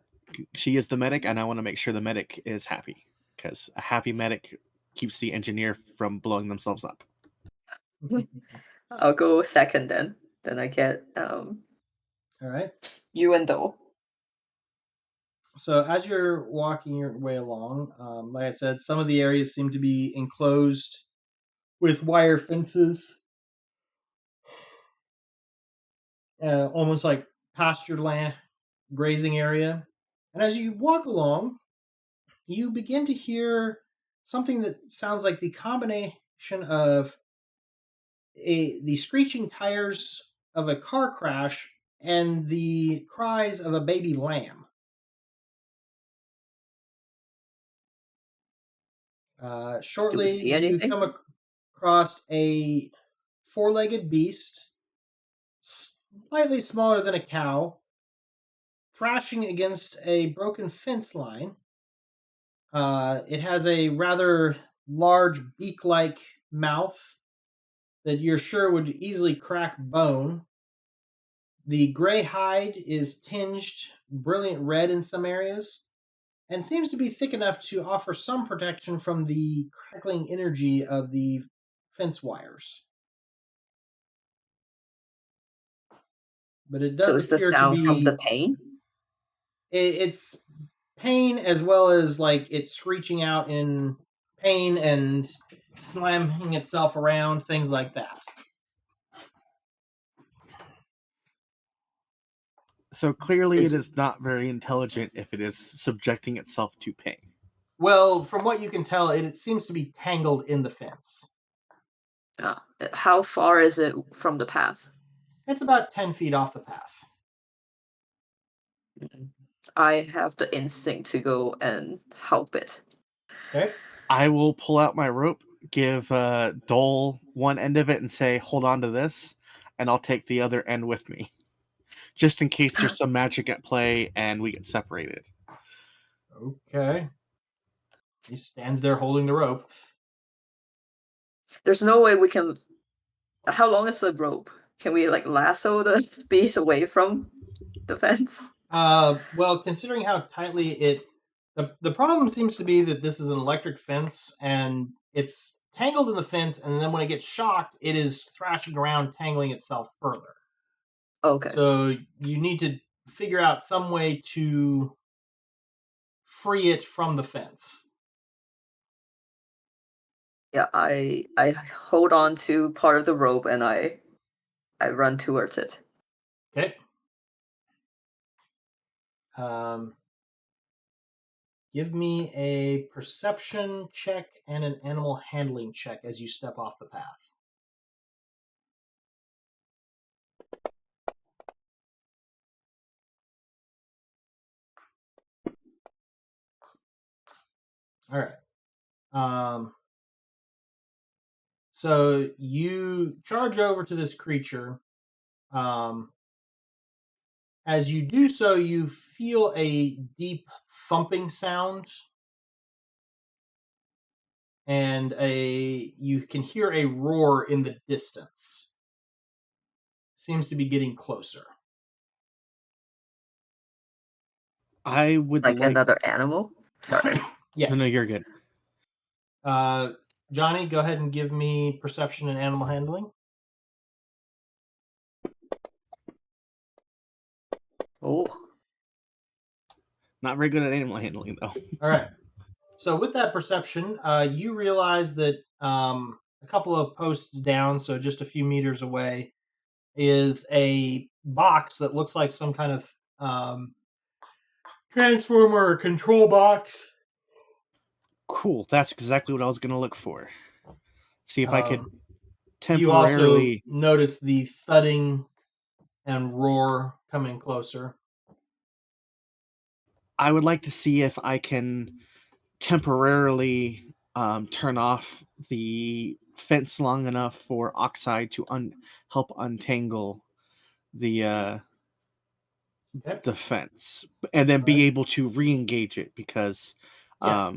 She is the medic, and I want to make sure the medic is happy because a happy medic keeps the engineer from blowing themselves up. I'll go second then. Then I get All right. you and Do. So as you're walking your way along, like I said, some of the areas seem to be enclosed with wire fences, almost like pasture land, grazing area. And as you walk along, you begin to hear something that sounds like the combination of the screeching tires of a car crash and the cries of a baby lamb. Do we Shortly, see you anything? come across a four-legged beast, slightly smaller than a cow, thrashing against a broken fence line. It has a rather large beak-like mouth that you're sure would easily crack bone. The gray hide is tinged brilliant red in some areas, and seems to be thick enough to offer some protection from the crackling energy of the fence wires. But it So does is the appear to sound from the be pain? it's pain as well as like it's screeching out in pain and slamming itself around, things like that. So clearly, it Is is not very intelligent if it is subjecting itself to pain. Well, from what you can tell, it seems to be tangled in the fence. how far is it from the path? It's about 10 feet off the path. I have the instinct to go and help it. Okay. I will pull out my rope, give Dole one end of it, and say, "Hold on to this," and I'll take the other end with me, just in case there's some magic at play and we get separated. Okay. He stands there holding the rope. There's no way we can. How long is the rope? Can we like lasso the beast away from the fence? Well, considering how tightly the problem seems to be that this is an electric fence and it's tangled in the fence, and then when it gets shocked, it is thrashing around, tangling itself further. Okay. So you need to figure out some way to free it from the fence. Yeah, I hold on to part of the rope and I run towards it. Okay. Give me a perception check and an animal handling check as you step off the path. All right. So you charge over to this creature. As you do so, you feel a deep thumping sound, and you can hear a roar in the distance. Seems to be getting closer. I would Like like. another animal? Sorry. Yes. No, you're good. Johnny, go ahead and give me perception and animal handling. Oh. Not very good at animal handling, though. All right. So with that perception, you realize that a couple of posts down, so just a few meters away, is a box that looks like some kind of transformer or control box. Cool. That's exactly what I was going to look for. See if I could You also temporarily. notice the thudding and roar coming closer. I would like to see if I can temporarily turn off the fence long enough for Oxide to help untangle the Okay. the fence, and then be able to re-engage it because Yeah.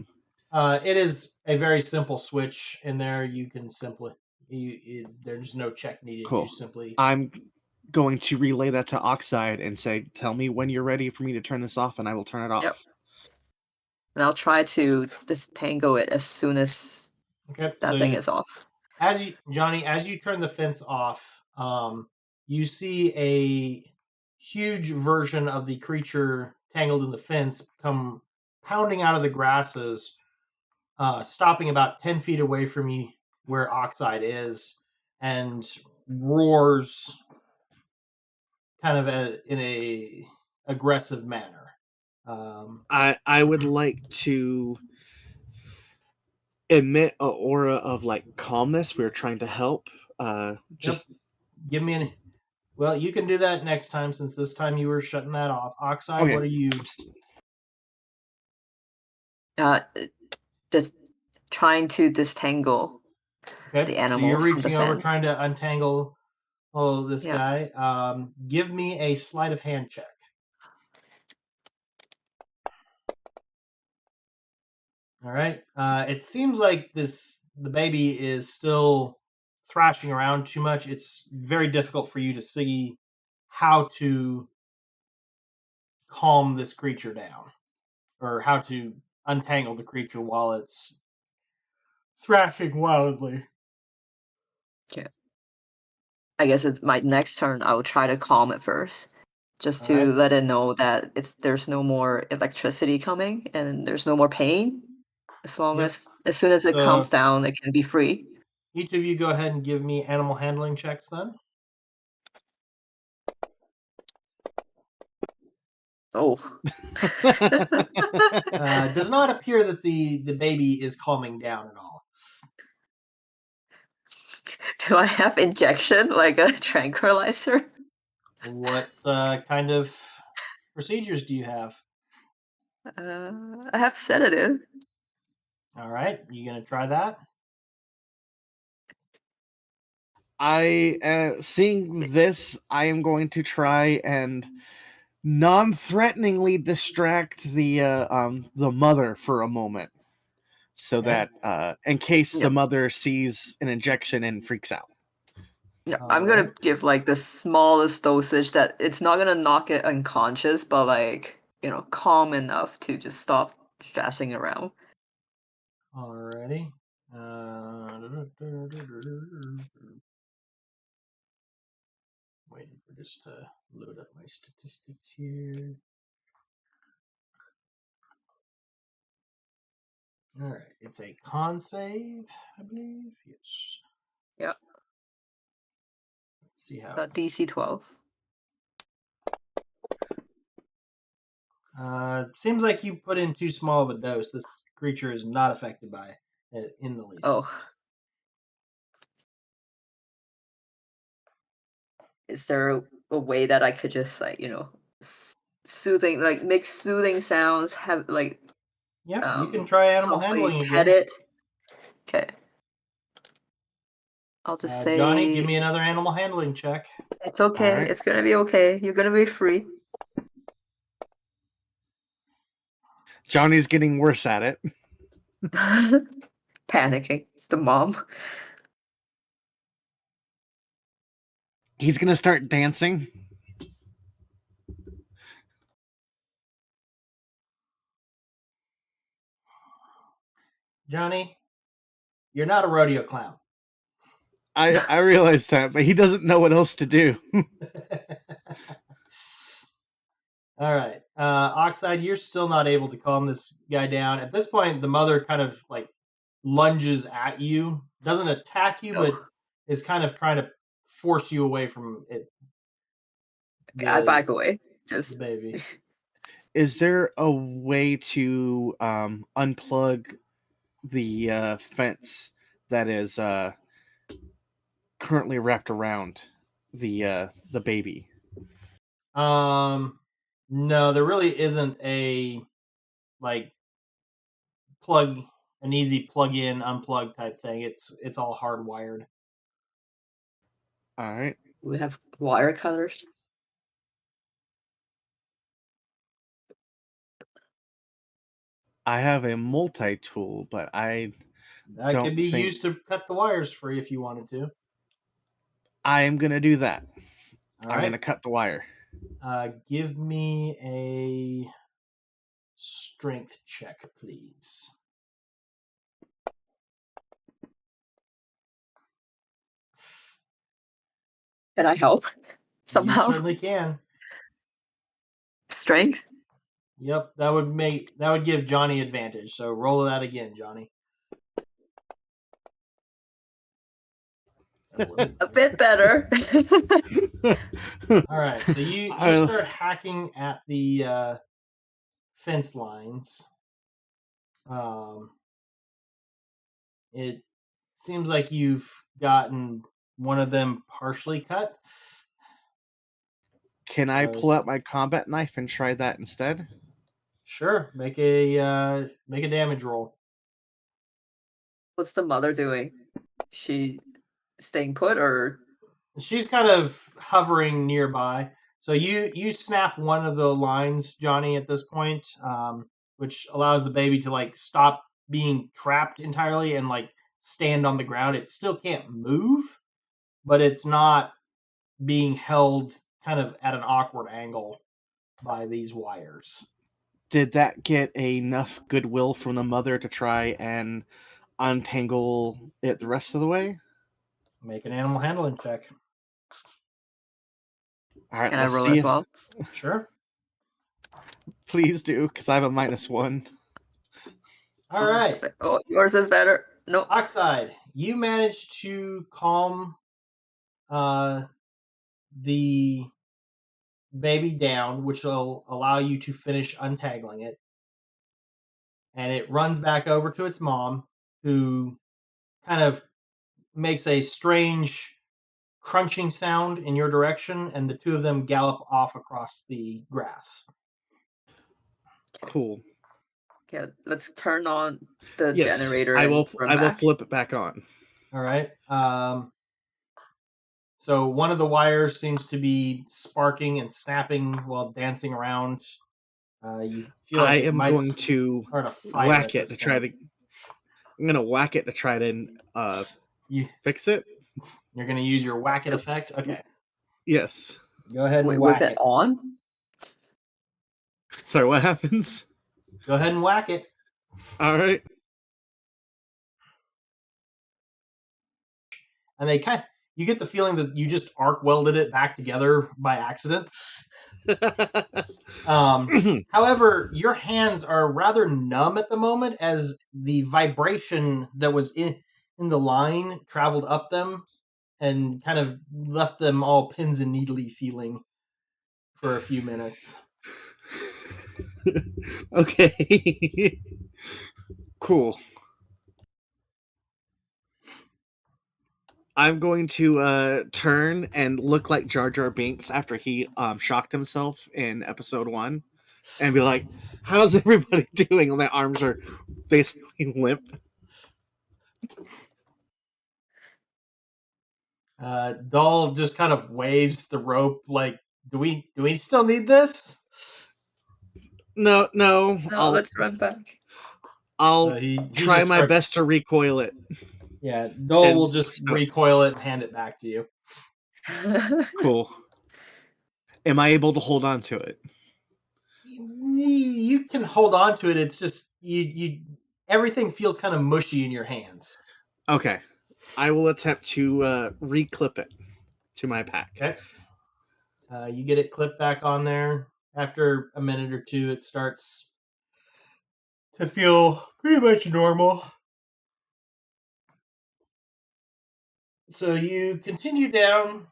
It is a very simple switch in there. You can simply there's no check needed. cool. You simply I'm going to relay that to Oxide and say, "Tell me when you're ready for me to turn this off, and I will turn it off." Yep. And I'll try to disentangle it as soon as that thing is off. Johnny, as you turn the fence off, you see a huge version of the creature tangled in the fence come pounding out of the grasses, stopping about 10 feet away from you where Oxide is, and roars kind of in a aggressive manner. I would like to emit an aura of like calmness. We're trying to help. Just give me an. Well, you can do that next time since this time you were shutting that off. Oxide, okay. what are you? Just trying to disentangle Okay, the so animal you're from the reaching over fence. trying to untangle Oh, this Yeah. guy. Give me a sleight of hand check. All right. It seems like the baby is still thrashing around too much. It's very difficult for you to see how to calm this creature down, or how to untangle the creature while it's thrashing wildly. Okay. I guess it's my next turn. I will try to calm it first, just All to right. let it know that there's no more electricity coming and there's no more pain. Yep. As soon as it calms So down, it can be free. each of you go ahead and give me animal handling checks then. Oh. Does not appear that the baby is calming down at all. Do I have injection, like a tranquilizer? What kind of procedures do you have? I have sedative. All right, you gonna try that? Seeing this, I am going to try and non-threateningly distract the mother for a moment, so Okay. that in case the Yep. mother sees an injection and freaks out. Yeah, All I'm right. gonna give like the smallest dosage that it's not gonna knock it unconscious, but like, calm enough to just stop stressing around. Alrighty. Waiting for this to load up my statistics here. All right, it's a con save, I believe. Yes. Yeah. Let's see how. DC 12. Seems like you put in too small of a dose. This creature is not affected by it in the least. Oh. Is there a way that I could just like, soothing, like make soothing sounds, have like Yep, you can try animal softly handling pet again. it? Okay. I'll just Johnny, give say me another animal handling check. it's okay. Alright. It's gonna be okay. You're gonna be free. Johnny's getting worse at it. Panicking. It's the mom. He's gonna start dancing. Johnny, you're not a rodeo clown. I realized that, but he doesn't know what else to do. All right. Oxide, you're still not able to calm this guy down. At this point, the mother kind of like lunges at you, doesn't attack you, but Oh, is kind of trying to force you away from it. I The back away. the Just baby. Is there a way to unplug the fence that is currently wrapped around the baby? No, there really isn't a like plug an easy plug in unplug type thing. It's all hardwired. All right. we have wire cutters. I have a multi-tool, but I That could don't be think used to cut the wires free if you wanted to. I am gonna do that. All I'm gonna right. cut the wire. Give me a strength check, please. Can I help You somehow? certainly can. Strength? Yep, that would give Johnny advantage. So roll that again, Johnny. That's a little A better. bit better. All right, so you I- start hacking at the fence lines. It seems like you've gotten one of them partially cut. Can I So pull out my combat knife and try that instead? sure, make a damage roll. What's the mother doing? She staying put or She's kind of hovering nearby. So you snap one of the lines, Johnny, at this point, which allows the baby to like stop being trapped entirely and like stand on the ground. It still can't move, but it's not being held kind of at an awkward angle by these wires. Did that get enough goodwill from the mother to try and untangle it the rest of the way? Make an animal handling check. All right, Can I let's roll see as if. well? Sure. Please do, because I have a -1. All right. Oh, yours is better. No. Oxide, you managed to calm the baby down, which will allow you to finish untangling it. And it runs back over to its mom, who kind of makes a strange crunching sound in your direction, and the two of them gallop off across the grass. Cool. Okay, let's turn on the Yes, generator I and will. run I will back. flip it back on. All right. So one of the wires seems to be sparking and snapping while dancing around. You feel like I it am might going to start a fire whack at it this to try point. to. I'm gonna whack it to try to You, fix it. you're going to use your whack it effect? Okay. Yes. Go ahead and Was whack it it. on? Sorry, what happens? Go ahead and whack it. All right. And you get the feeling that you just arc welded it back together by accident. However, your hands are rather numb at the moment as the vibration that was in the line traveled up them and kind of left them all pins and needly feeling for a few minutes. Okay. Cool. I'm going to turn and look like Jar Jar Binks after he shocked himself in episode 1 and be like, how's everybody doing? My arms are basically limp. Dull just kind of waves the rope like, do we still need this? No, No, I'll let's run back. I'll So he try just my starts. best to recoil it. Yeah, Dole And will just so, recoil it and hand it back to you. cool. Am I able to hold on to it? You can hold on to it. It's just you everything feels kind of mushy in your hands. Okay. I will attempt to reclip it to my pack. Okay. You get it clipped back on there. After a minute or two, it starts to feel pretty much normal. So you continue down,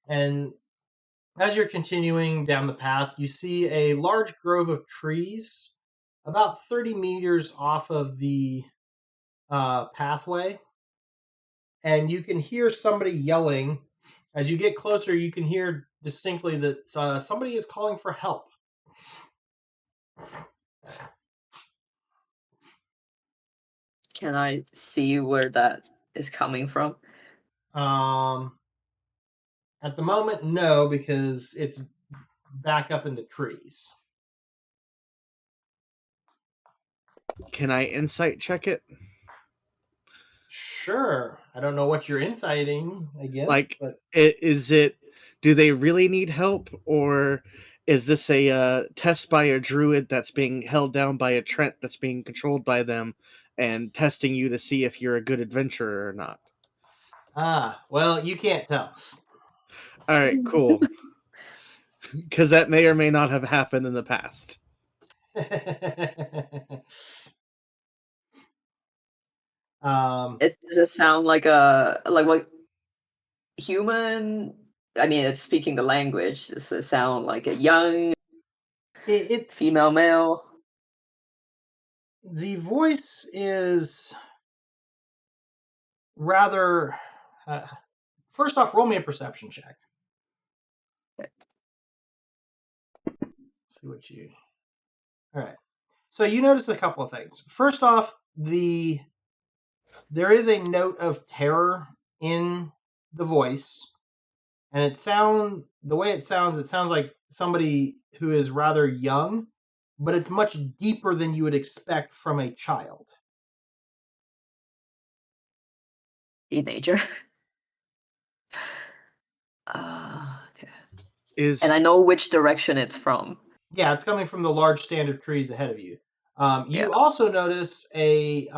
and as you're continuing down the path, you see a large grove of trees about 30 meters off of the pathway. And you can hear somebody yelling. As you get closer, you can hear distinctly that somebody is calling for help. Can I see where that is coming from? At the moment, no, because it's back up in the trees. Can I insight check it? Sure. I don't know what you're inciting against, Like, but is it? Do they really need help, or is this a test by a druid that's being held down by a Trent that's being controlled by them, and testing you to see if you're a good adventurer or not? well, you can't tell. All right, cool. Because that may or may not have happened in the past. Does it sound like a like what human? I mean, it's speaking the language. Does it sound like a young it female male? the voice is rather. First off, roll me a perception check. See what you. All right. So you notice a couple of things. First off, there is a note of terror in the voice, and the way it sounds like somebody who is rather young, but it's much deeper than you would expect from a child. Teenager. Okay. Is And I know which direction it's from. Yeah, it's coming from the large stand of trees ahead of you. Yeah. You also notice a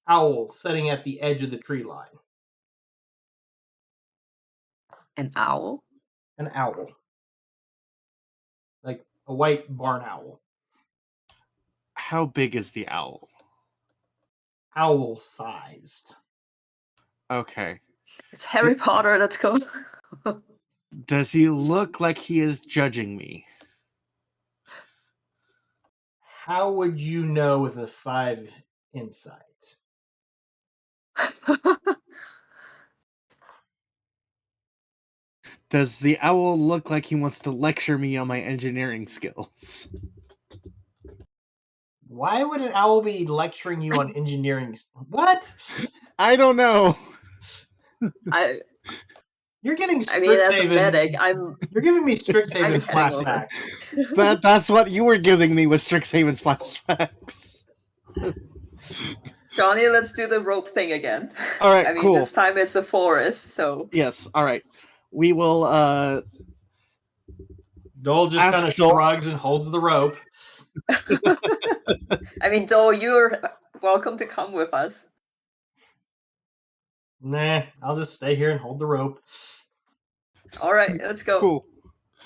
owl sitting at the edge of the tree line. An owl? An owl. Like a white barn owl. how big is the owl? Owl sized. Okay. It's Harry Potter, let's go. Does he look like he is judging me? How would you know with a 5 insight? Does the owl look like he wants to lecture me on my engineering skills? Why would an owl be lecturing you on engineering? What? I don't know. You're getting I mean, as a Strixhaven. medic, You're giving me Strixhaven I'm heading over. flashbacks. That's what you were giving me with Strixhaven's flashbacks. Johnny, let's do the rope thing again. All right, I mean, cool. this time it's a forest, so Yes, all right. We will Dole just Ask kind of Dole. shrugs and holds the rope. I mean, Dole, you're welcome to come with us. Nah, I'll just stay here and hold the rope. All right, let's go. cool.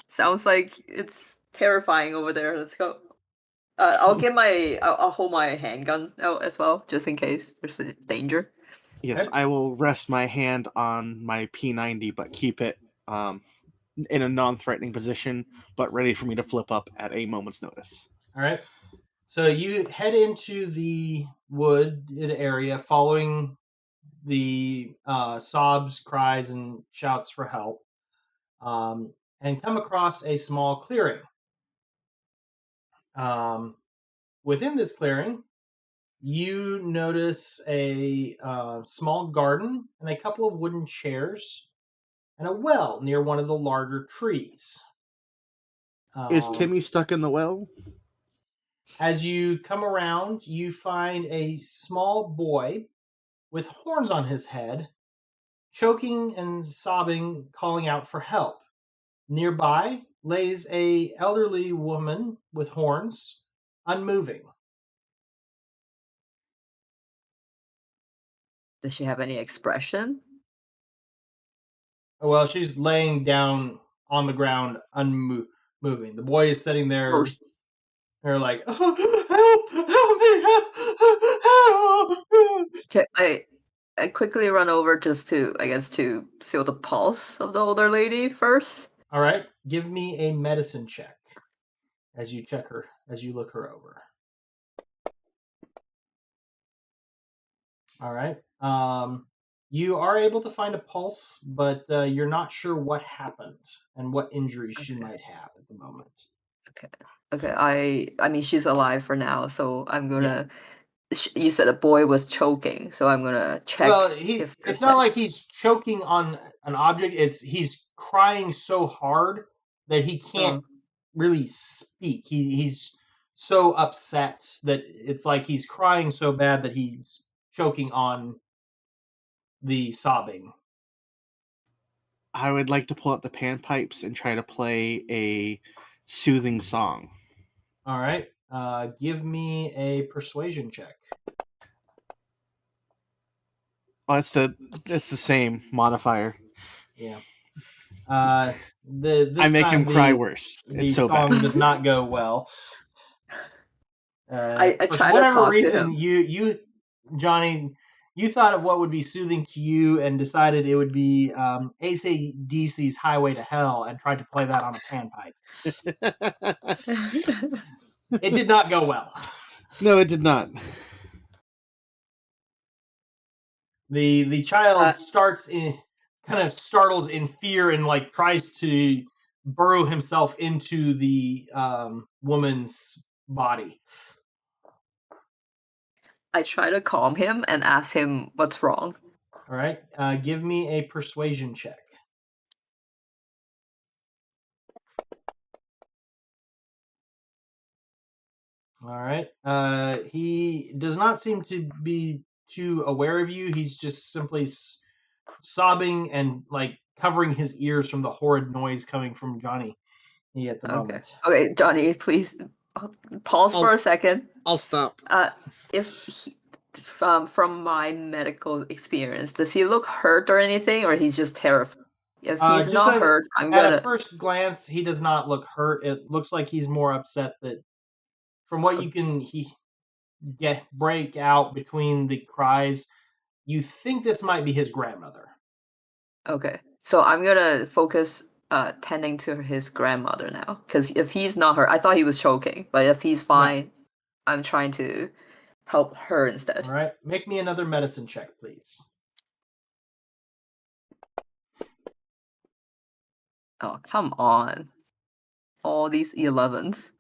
Sounds like it's terrifying over there. Let's go. I'll hold my handgun out as well, just in case there's a danger. Yes, Okay. I will rest my hand on my P90, but keep it in a non-threatening position, but ready for me to flip up at a moment's notice. All right. So you head into the wooded area, following the sobs, cries, and shouts for help, and come across a small clearing. Within this clearing, you notice a small garden and a couple of wooden chairs and a well near one of the larger trees. Is Timmy stuck in the well? As you come around, you find a small boy with horns on his head, choking and sobbing, calling out for help. Nearby lays a elderly woman with horns, unmoving. Does she have any expression? Well, she's laying down on the ground, unmoving. The boy is sitting there. Oh, They're like, oh, help me, help. okay, I quickly run over just to, I guess, to feel the pulse of the older lady first. All right, give me a medicine check as you check her, as you look her over. All right. You are able to find a pulse, but you're not sure what happened and what injuries she might have at the moment. Okay. I mean, she's alive for now, so I'm gonna. You said the boy was choking, so I'm gonna check. Well, it's not like he's choking on an object. He's crying so hard that he can't really speak. He's so upset that it's like he's crying so bad that he's choking on the sobbing. I would like to pull out the panpipes and try to play a soothing song. All right. Give me a persuasion check. Oh, it's the same modifier. Yeah. I make him cry worse. The song does not go well. I for try whatever to talk reason, to him. You, Johnny, you thought of what would be soothing to you and decided it would be AC/DC's Highway to Hell and tried to play that on a panpipe. It did not go well. No, it did not. The child kind of startles in fear and like tries to burrow himself into the woman's body. I try to calm him and ask him what's wrong. All right. Give me a persuasion check. All right. He does not seem to be too aware of you. He's just simply sobbing and like covering his ears from the horrid noise coming from Johnny at the moment. Okay, Johnny, please pause for a second. I'll stop. If he, from my medical experience, does he look hurt or anything, or he's just terrified? If he's Just not hurt, I'm at gonna. a first glance, he does not look hurt. It looks like he's more upset that, from what you can break out between the cries, you think this might be his grandmother. Okay, so I'm gonna focus tending to his grandmother now, because if he's not hurt, I thought he was choking, but if he's fine, I'm trying to help her instead. All right, make me another medicine check, please. Oh, come on. All these 11s.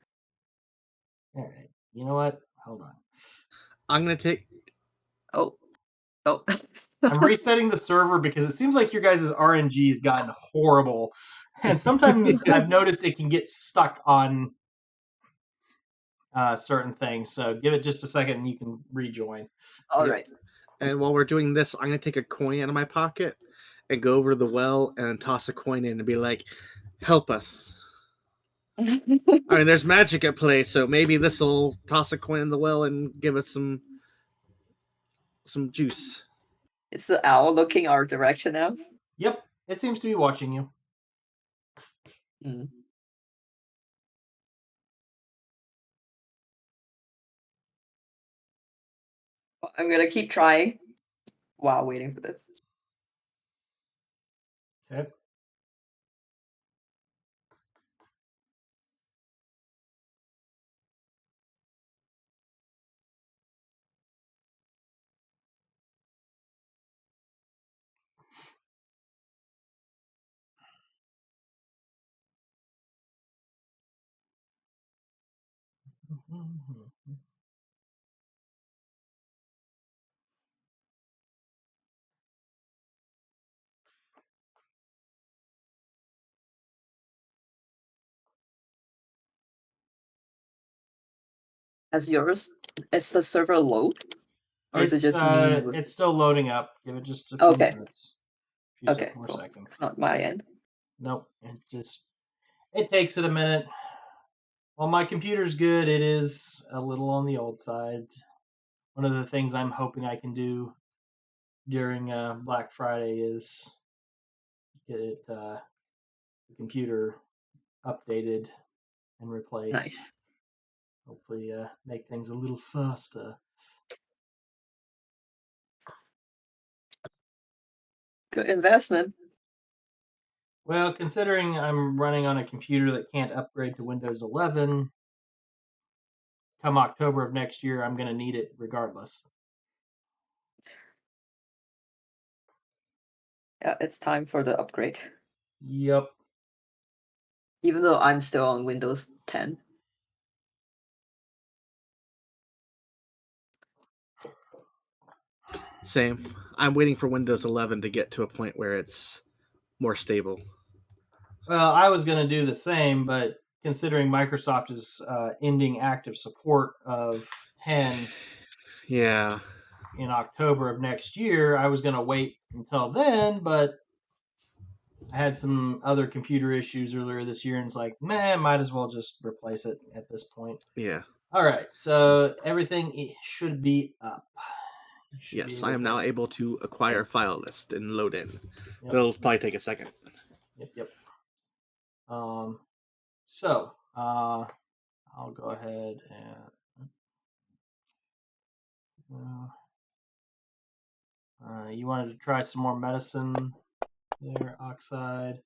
All right, you know what? Hold on. I'm going to take... Oh. I'm resetting the server because it seems like your guys' RNG has gotten horrible. And sometimes I've noticed it can get stuck on certain things. So give it just a second and you can rejoin. All right. And while we're doing this, I'm going to take a coin out of my pocket and go over to the well and toss a coin in and be like, help us. I mean, there's magic at play, so maybe this will toss a coin in the well and give us some juice. Is the owl looking our direction now? Yep, it seems to be watching you. Mm. I'm gonna keep trying while waiting for this. Okay. As yours, is the server load? Or is it just me? It's still loading up. Give it just a few minutes. A few more seconds. It's not my end. Nope. It takes it a minute. While my computer's good, it is a little on the old side. One of the things I'm hoping I can do during Black Friday is get the computer updated and replaced. Nice. Hopefully make things a little faster. Good investment. Well, considering I'm running on a computer that can't upgrade to Windows 11, come October of next year, I'm going to need it regardless. Yeah, it's time for the upgrade. Yep. Even though I'm still on Windows 10. Same. I'm waiting for Windows 11 to get to a point where it's more stable. Well, I was going to do the same, but considering Microsoft is ending active support of 10 in October of next year, I was going to wait until then, but I had some other computer issues earlier this year, and it's like, might as well just replace it at this point. Yeah. All right, so everything should be up. Yes, I am now able to acquire file list and load in. Yep. It'll probably take a second. Yep. So I'll go ahead and you wanted to try some more medicine there, Oxide.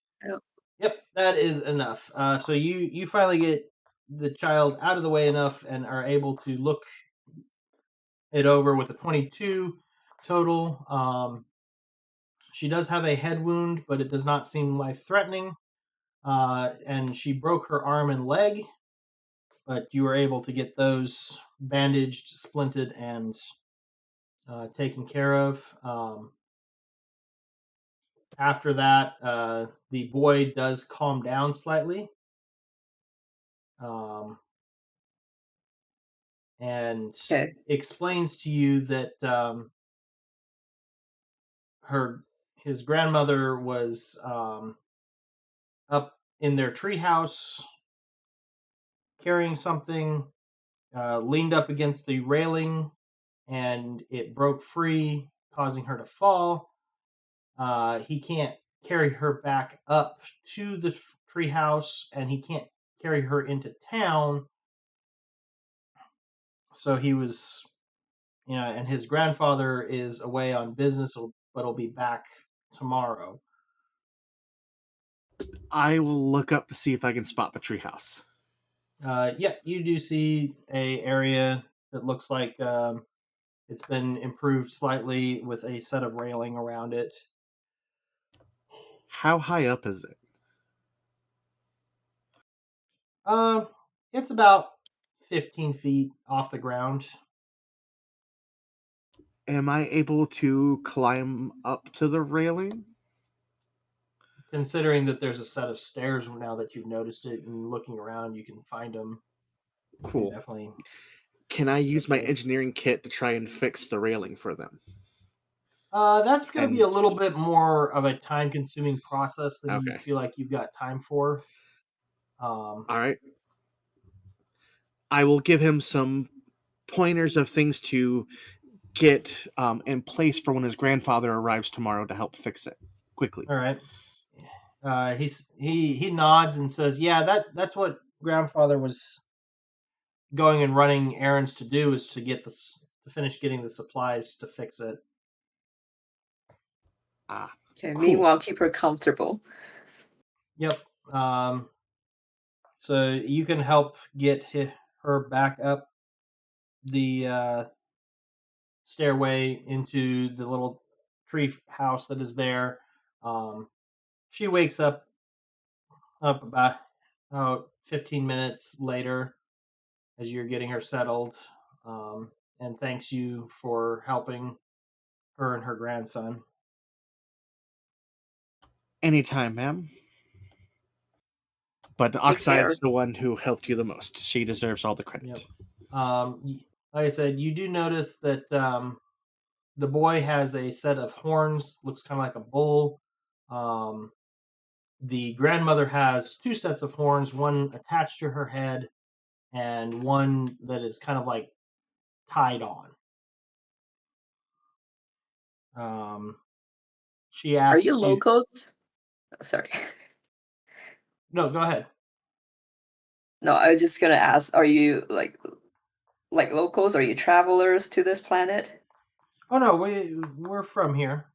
Yep, that is enough. So you finally get the child out of the way enough and are able to look it over with a 22 total. She does have a head wound, but it does not seem life-threatening. And she broke her arm and leg, but you were able to get those bandaged, splinted, and taken care of. after that, the boy does calm down slightly, and Okay. explains to you that his grandmother was up in their treehouse carrying something, leaned up against the railing, and it broke free, causing her to fall. He can't carry her back up to the treehouse, and he can't carry her into town. So he was, and his grandfather is away on business, but will be back tomorrow. I will look up to see if I can spot the treehouse. Yeah, you do see a area that looks like it's been improved slightly with a set of railing around it. How high up is it? Um, it's about 15 feet off the ground. Am I able to climb up to the railing? Considering that there's a set of stairs now that you've noticed it, and looking around, you can find them. You can Cool. definitely. Can I use my Okay. engineering kit to try and fix the railing for them? That's going to be And a little bit more of a time-consuming process than you okay, feel like you've got time for. all right. I will give him some pointers of things to get in place for when his grandfather arrives tomorrow to help fix it quickly. All right. He nods and says, "Yeah, that's what grandfather was going and running errands to do, is to get this to finish getting the supplies to fix it." Ah, Okay. cool. Meanwhile, keep her comfortable. Yep. So you can help get her back up the stairway into the little tree house that is there. Um, she wakes up about 15 minutes later as you're getting her settled, and thanks you for helping her and her grandson. Anytime, ma'am. But Take care. Oxide's the one who helped you the most. She deserves all the credit. Yep. Like I said, you do notice that the boy has a set of horns, looks kind of like a bull. Um, the grandmother has two sets of horns, one attached to her head and one that is kind of like tied on. She Are you asks you. locals? Oh, sorry. No, go ahead. No, I was just gonna ask, are you like locals? Are you travelers to this planet? Oh no, we're from here.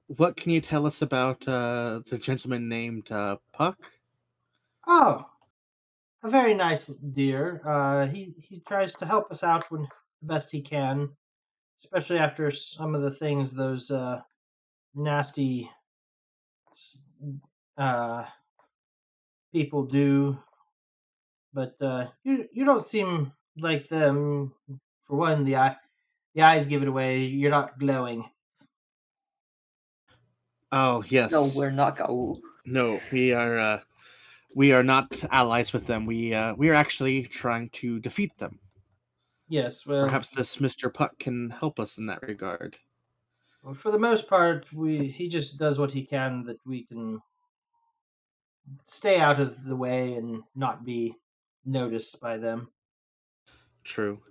What can you tell us about the gentleman named Puck? Oh, a very nice dear. He tries to help us out when the best he can, especially after some of the things those nasty uh, people do. But you don't seem like them. For one, the eyes give it away. You're not glowing. Oh No, yes, we're not Gau. no, we are not allies with them. We are actually trying to defeat them. Yes, well, Perhaps this Mister Puck can help us in that regard. for the most part, he just does what he can that we can stay out of the way and not be noticed by them. True.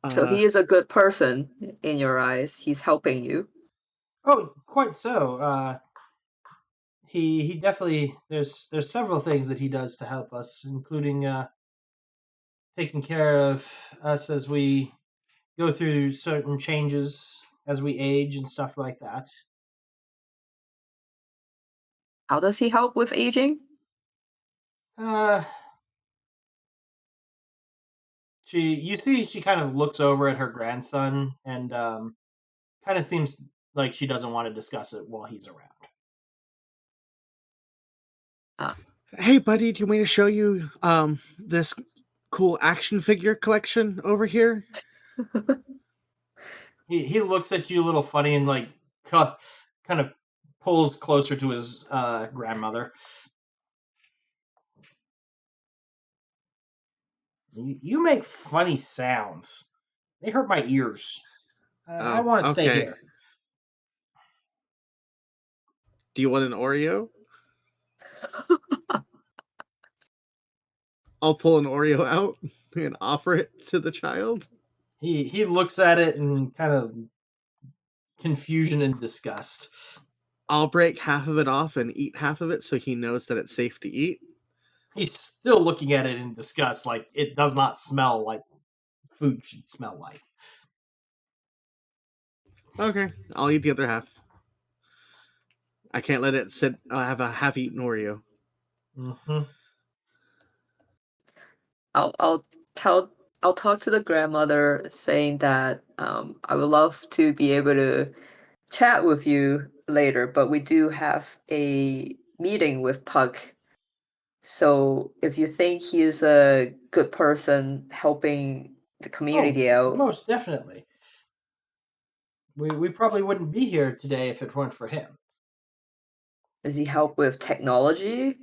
So Uh, he is a good person in your eyes. He's helping you. Oh, quite so. He definitely there's several things that he does to help us, including taking care of us as we go through certain changes as we age and stuff like that. How does he help with aging? Uh, you see she kind of looks over at her grandson and kind of seems like she doesn't want to discuss it while he's around. Uh, hey, buddy, do you want me to show you this cool action figure collection over here? He looks at you a little funny and like kind of pulls closer to his grandmother. You make funny sounds. They hurt my ears. I Oh, want to stay okay. here. Do you want an Oreo? I'll pull an Oreo out and offer it to the child. He looks at it in kind of confusion and disgust. I'll break half of it off and eat half of it so he knows that it's safe to eat. He's still looking at it in disgust, like it does not smell like food should smell like. Okay, I'll eat the other half. I can't let it sit. I'll have a half-eaten Oreo. Mm-hmm. I'll talk to the grandmother saying that I would love to be able to chat with you later, but we do have a meeting with Puck. So if you think he is a good person helping the community out, Most definitely. We probably wouldn't be here today if it weren't for him. does he help with technology?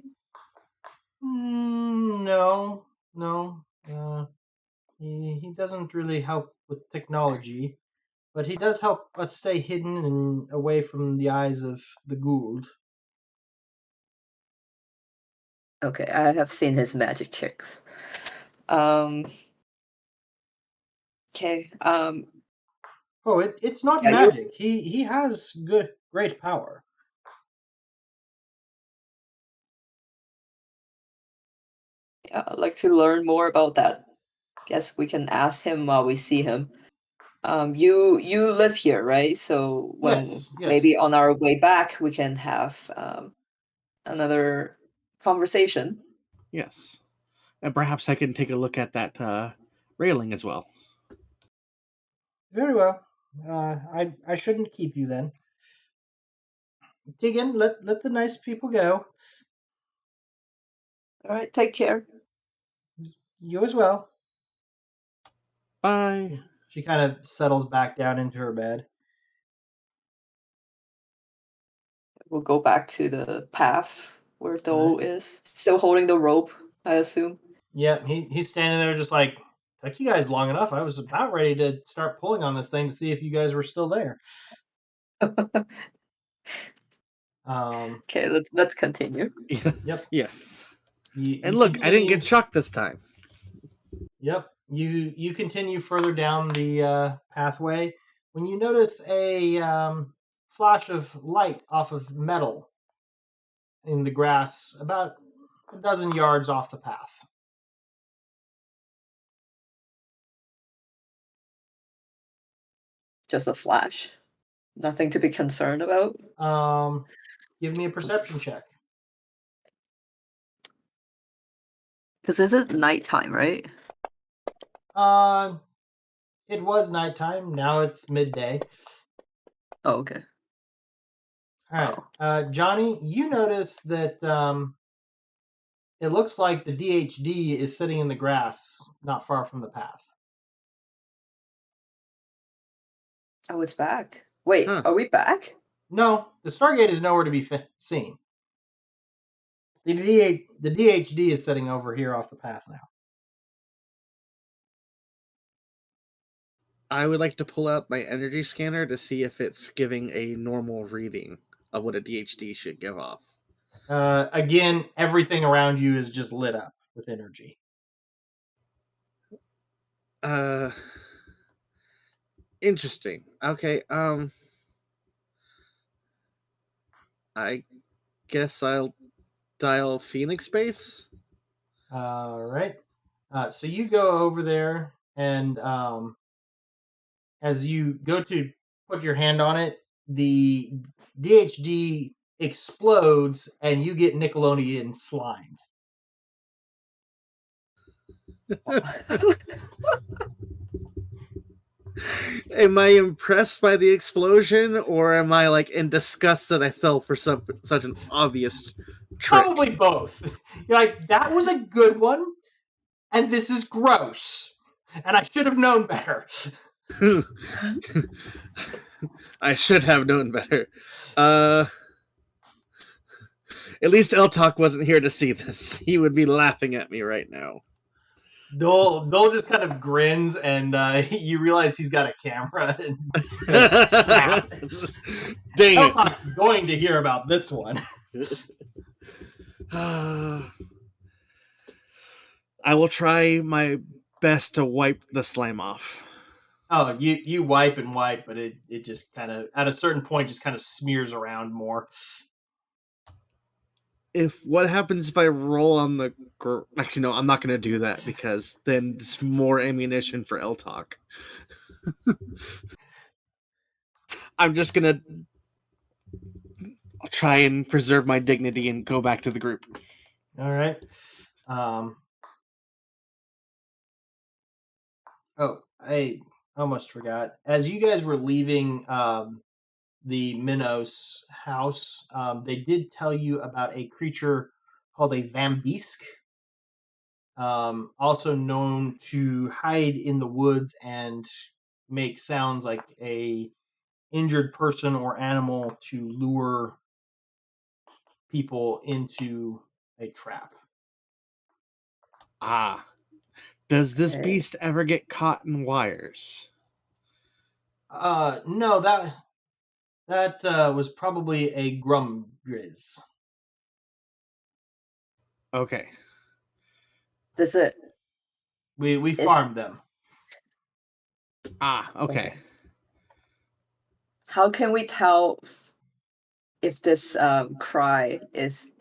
No. He doesn't really help with technology, but he does help us stay hidden and away from the eyes of the Gould. Okay, I have seen his magic tricks. Okay. Oh, it's not Yeah, magic. He has great power. I'd like to learn more about that. Guess we can ask him while we see him. You live here, right? So when Yes. maybe on our way back we can have another conversation. Yes. And perhaps I can take a look at that railing as well. Very well. I shouldn't keep you then. Dig in. Let the nice people go. All right, take care. You as well. Bye. She kind of settles back down into her bed. We'll go back to the path where All Dole right. is, still holding the rope, I assume. Yeah, he's standing there just like, took you guys long enough. I was about ready to start pulling on this thing to see if you guys were still there. Okay, let's continue. Yep. Yes. You And look, I didn't continue- get shocked this time. Yep. You continue further down the pathway when you notice a flash of light off of metal in the grass about a dozen yards off the path. Just a flash. Nothing to be concerned about. Give me a perception check. Because this is nighttime, right? It was nighttime. Now it's midday. Oh, okay. All right. Johnny, you notice that it looks like the DHD is sitting in the grass not far from the path. Oh, it's back. Wait, Huh. are we back? No, the Stargate is nowhere to be seen. The DHD is sitting over here off the path now. I would like to pull out my energy scanner to see if it's giving a normal reading of what a DHD should give off. Again, everything around you is just lit up with energy. Interesting. Okay, I guess I'll dial Pheonix base. All right. So you go over there, and as you go to put your hand on it, the DHD explodes, and you get Nickelodeon slimed. Am I impressed by the explosion, or am I like in disgust that I fell for such an obvious trick? Probably both. You're like, that was a good one, and this is gross, and I should have known better. I should have known better. At least Eltok wasn't here to see this. He would be laughing at me right now. Dole just kind of grins, and you realize he's got a camera. And snap! Dang it! Eltok's going to hear about this one. I will try my best to wipe the slime off. Oh, you wipe and wipe, but it just kind of, at a certain point, just kind of smears around more. What happens if I roll on the... Actually, no, I'm not going to do that, because then it's more ammunition for Eltok. I'm just going to try and preserve my dignity and go back to the group. All right. Oh, I almost forgot. As you guys were leaving the Minos house, they did tell you about a creature called a Vambisk, also known to hide in the woods and make sounds like a injured person or animal to lure people into a trap. Ah. Does this Okay. beast ever get caught in wires? No, that was probably a Grumgriz. Okay. Does it? We Is- farmed them. Ah, okay. How can we tell if this cry is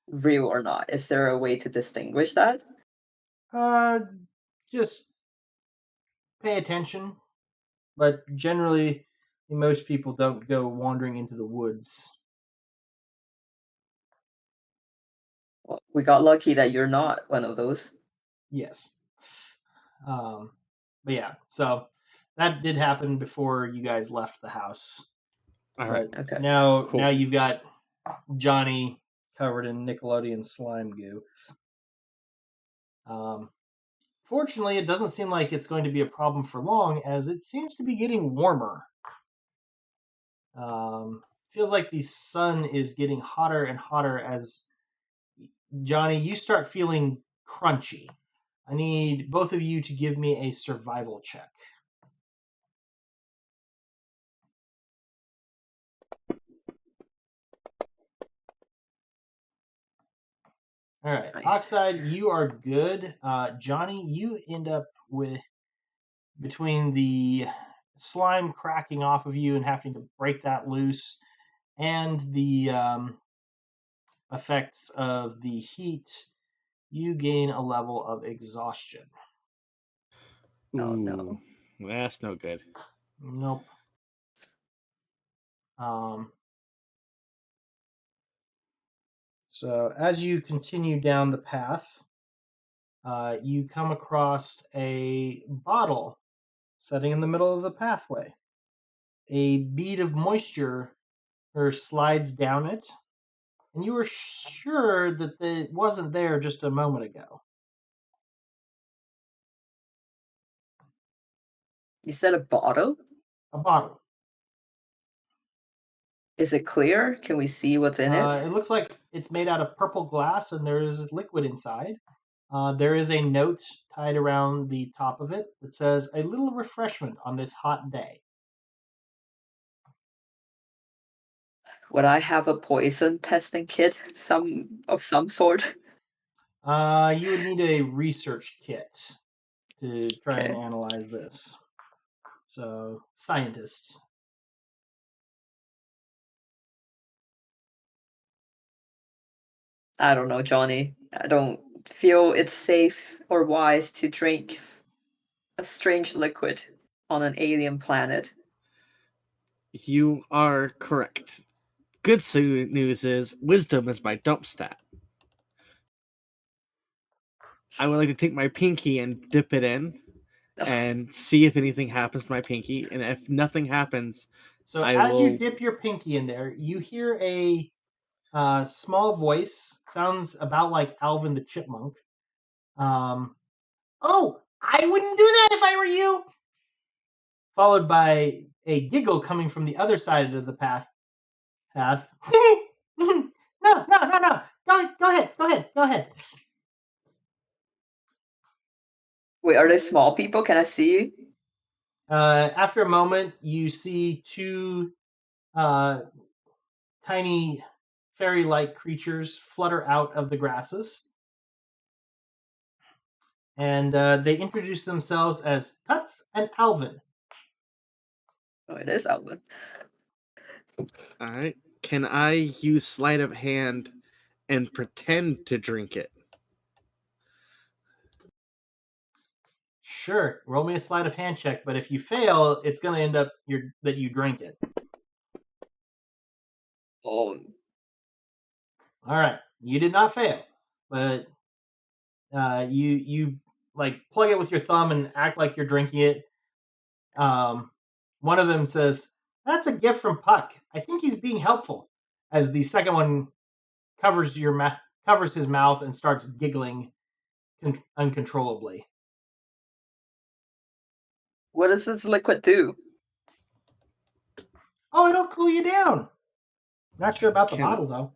real or not? Is there a way to distinguish that? Just pay attention, but generally, most people don't go wandering into the woods. Well, we got lucky that you're not one of those. Yes. But yeah, so that did happen before you guys left the house. All right. But Okay. now Cool. you've got Johnny covered in Nickelodeon slime goo. Fortunately, it doesn't seem like it's going to be a problem for long, as it seems to be getting warmer. Feels like the sun is getting hotter and hotter as, Johnny, you start feeling crunchy. I need both of you to give me a survival check. All right, Nice. Oxide, you are good. Johnny, you end up with, between the slime cracking off of you and having to break that loose, and the effects of the heat, you gain a level of exhaustion. Oh, Ooh, no. That's no good. Nope. So as you continue down the path, you come across a bottle sitting in the middle of the pathway. A bead of moisture slides down it, and you were sure that it wasn't there just a moment ago. You said a bottle? A bottle. Is it clear? Can we see what's in it? It looks like it's made out of purple glass, and there is liquid inside. There is a note tied around the top of it that says, "A little refreshment on this hot day." Would I have a poison testing kit of some sort? You would need a research kit to try and Okay. analyze this. So, scientist. I don't know, Johnny. I don't feel it's safe or wise to drink a strange liquid on an alien planet. You are correct. Good news is wisdom is my dump stat. I would like to take my pinky and dip it in and see if anything happens to my pinky. And if nothing happens, So, I as you will... dip your pinky in there, you hear a small voice. Sounds about like Alvin the Chipmunk. Oh, I wouldn't do that if I were you! Followed by a giggle coming from the other side of the path. No. Go ahead. Wait, are they small people? Can I see you? After a moment, you see two tiny fairy-like creatures flutter out of the grasses, and they introduce themselves as Tuts and Alvin. Oh, it is Alvin. All right. Can I use sleight of hand and pretend to drink it? Sure, roll me a sleight of hand check, but if you fail, it's going to end up that you drink it. Oh, All right, you did not fail, but you like plug it with your thumb and act like you're drinking it. One of them says, "That's a gift from Puck. I think he's being helpful." As the second one covers his mouth and starts giggling uncontrollably. what does this liquid do? Oh, it'll cool you down. Not sure about the Can- bottle though.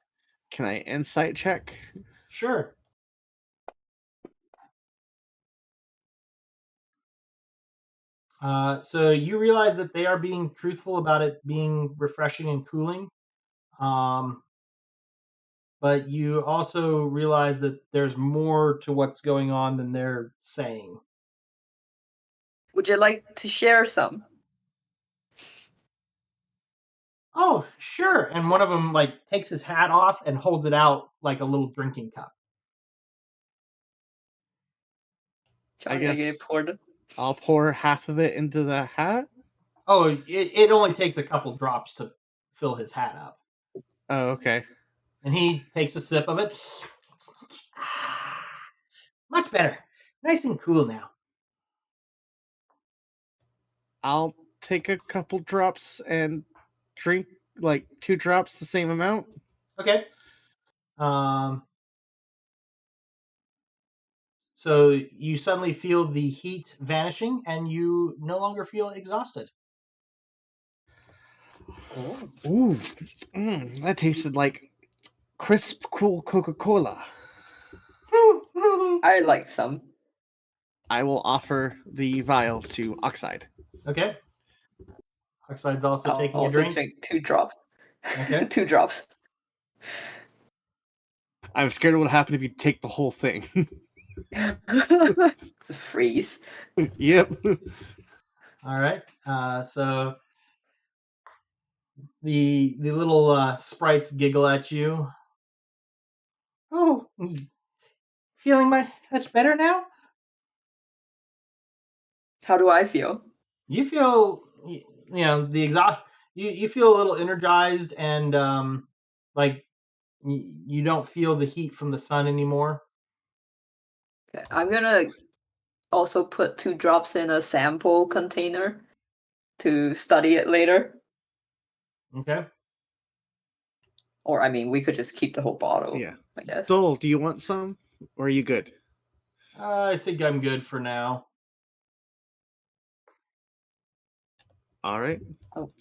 Can I insight check? Sure. So you realize that they are being truthful about it being refreshing and cooling. But you also realize that there's more to what's going on than they're saying. Would you like to share some? Oh, sure. And one of them like takes his hat off and holds it out like a little drinking cup. Johnny, I get poured. I'll pour half of it into the hat. Oh, it only takes a couple drops to fill his hat up. Oh, okay. And he takes a sip of it. Much better. Nice and cool now. I'll take a couple drops and drink like 2 drops, the same amount. Okay. So you suddenly feel the heat vanishing and you no longer feel exhausted. Ooh, that tasted like crisp, cool Coca-Cola. I like some. I will offer the vial to Oxide. Okay. Oxide's also I'll taking also a drink. drink 2 drops. Okay. 2 drops. I'm scared what would happen if you take the whole thing. Just freeze. Yep. All right. So the little sprites giggle at you. Oh, feeling much better now? How do I feel? You feel the exhaust. You feel a little energized and like you don't feel the heat from the sun anymore. Okay, I'm gonna also put 2 drops in a sample container to study it later. Okay. Or, I mean, we could just keep the whole bottle, Yeah. I guess. Dole, do you want some? Or are you good? I think I'm good for now. All right. Oh.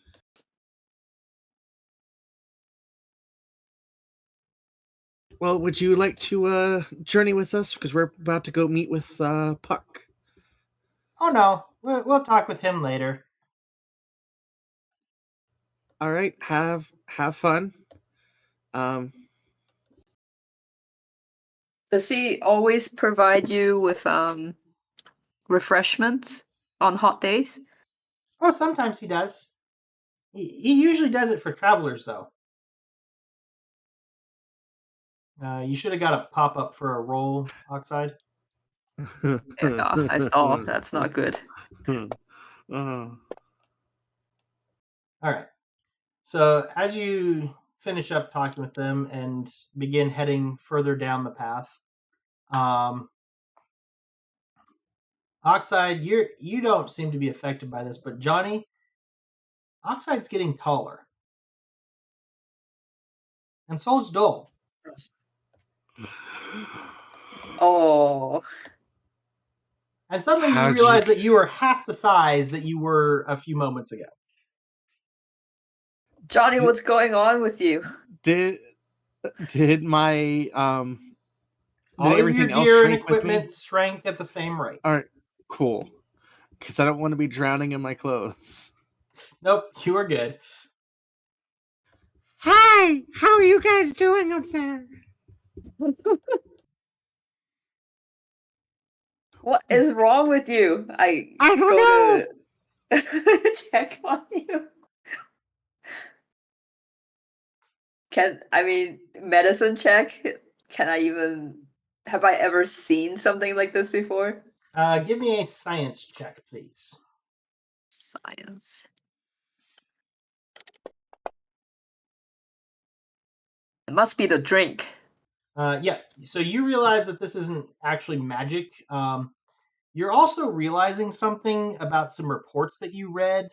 Well, would you like to journey with us? Because we're about to go meet with Puck. Oh no, we'll talk with him later. All right. Have fun. Does he always provide you with refreshments on hot days? Oh, sometimes he does. He usually does it for travelers, though. You should have got a pop up for a roll, Oxide. Yeah, I saw. That's not good. Oh. All right. So as you finish up talking with them and begin heading further down the path, Oxide, you don't seem to be affected by this, but Johnny, Oxide's getting taller, and so's Dole. Oh, And suddenly you How'd realize you- that you are half the size that you were a few moments ago. Johnny, what's going on with you? Did Did my did All of your everything else gear and shrink with me? equipment shrank at the same rate. All right, cool. Because I don't want to be drowning in my clothes. Nope, you are good. Hi, how are you guys doing up there? What is wrong with you? I don't go know. to check on you. Medicine check? Can I even have I ever seen something like this before? Give me a science check, please. Science. It must be the drink. Yeah, so you realize that this isn't actually magic. You're also realizing something about some reports that you read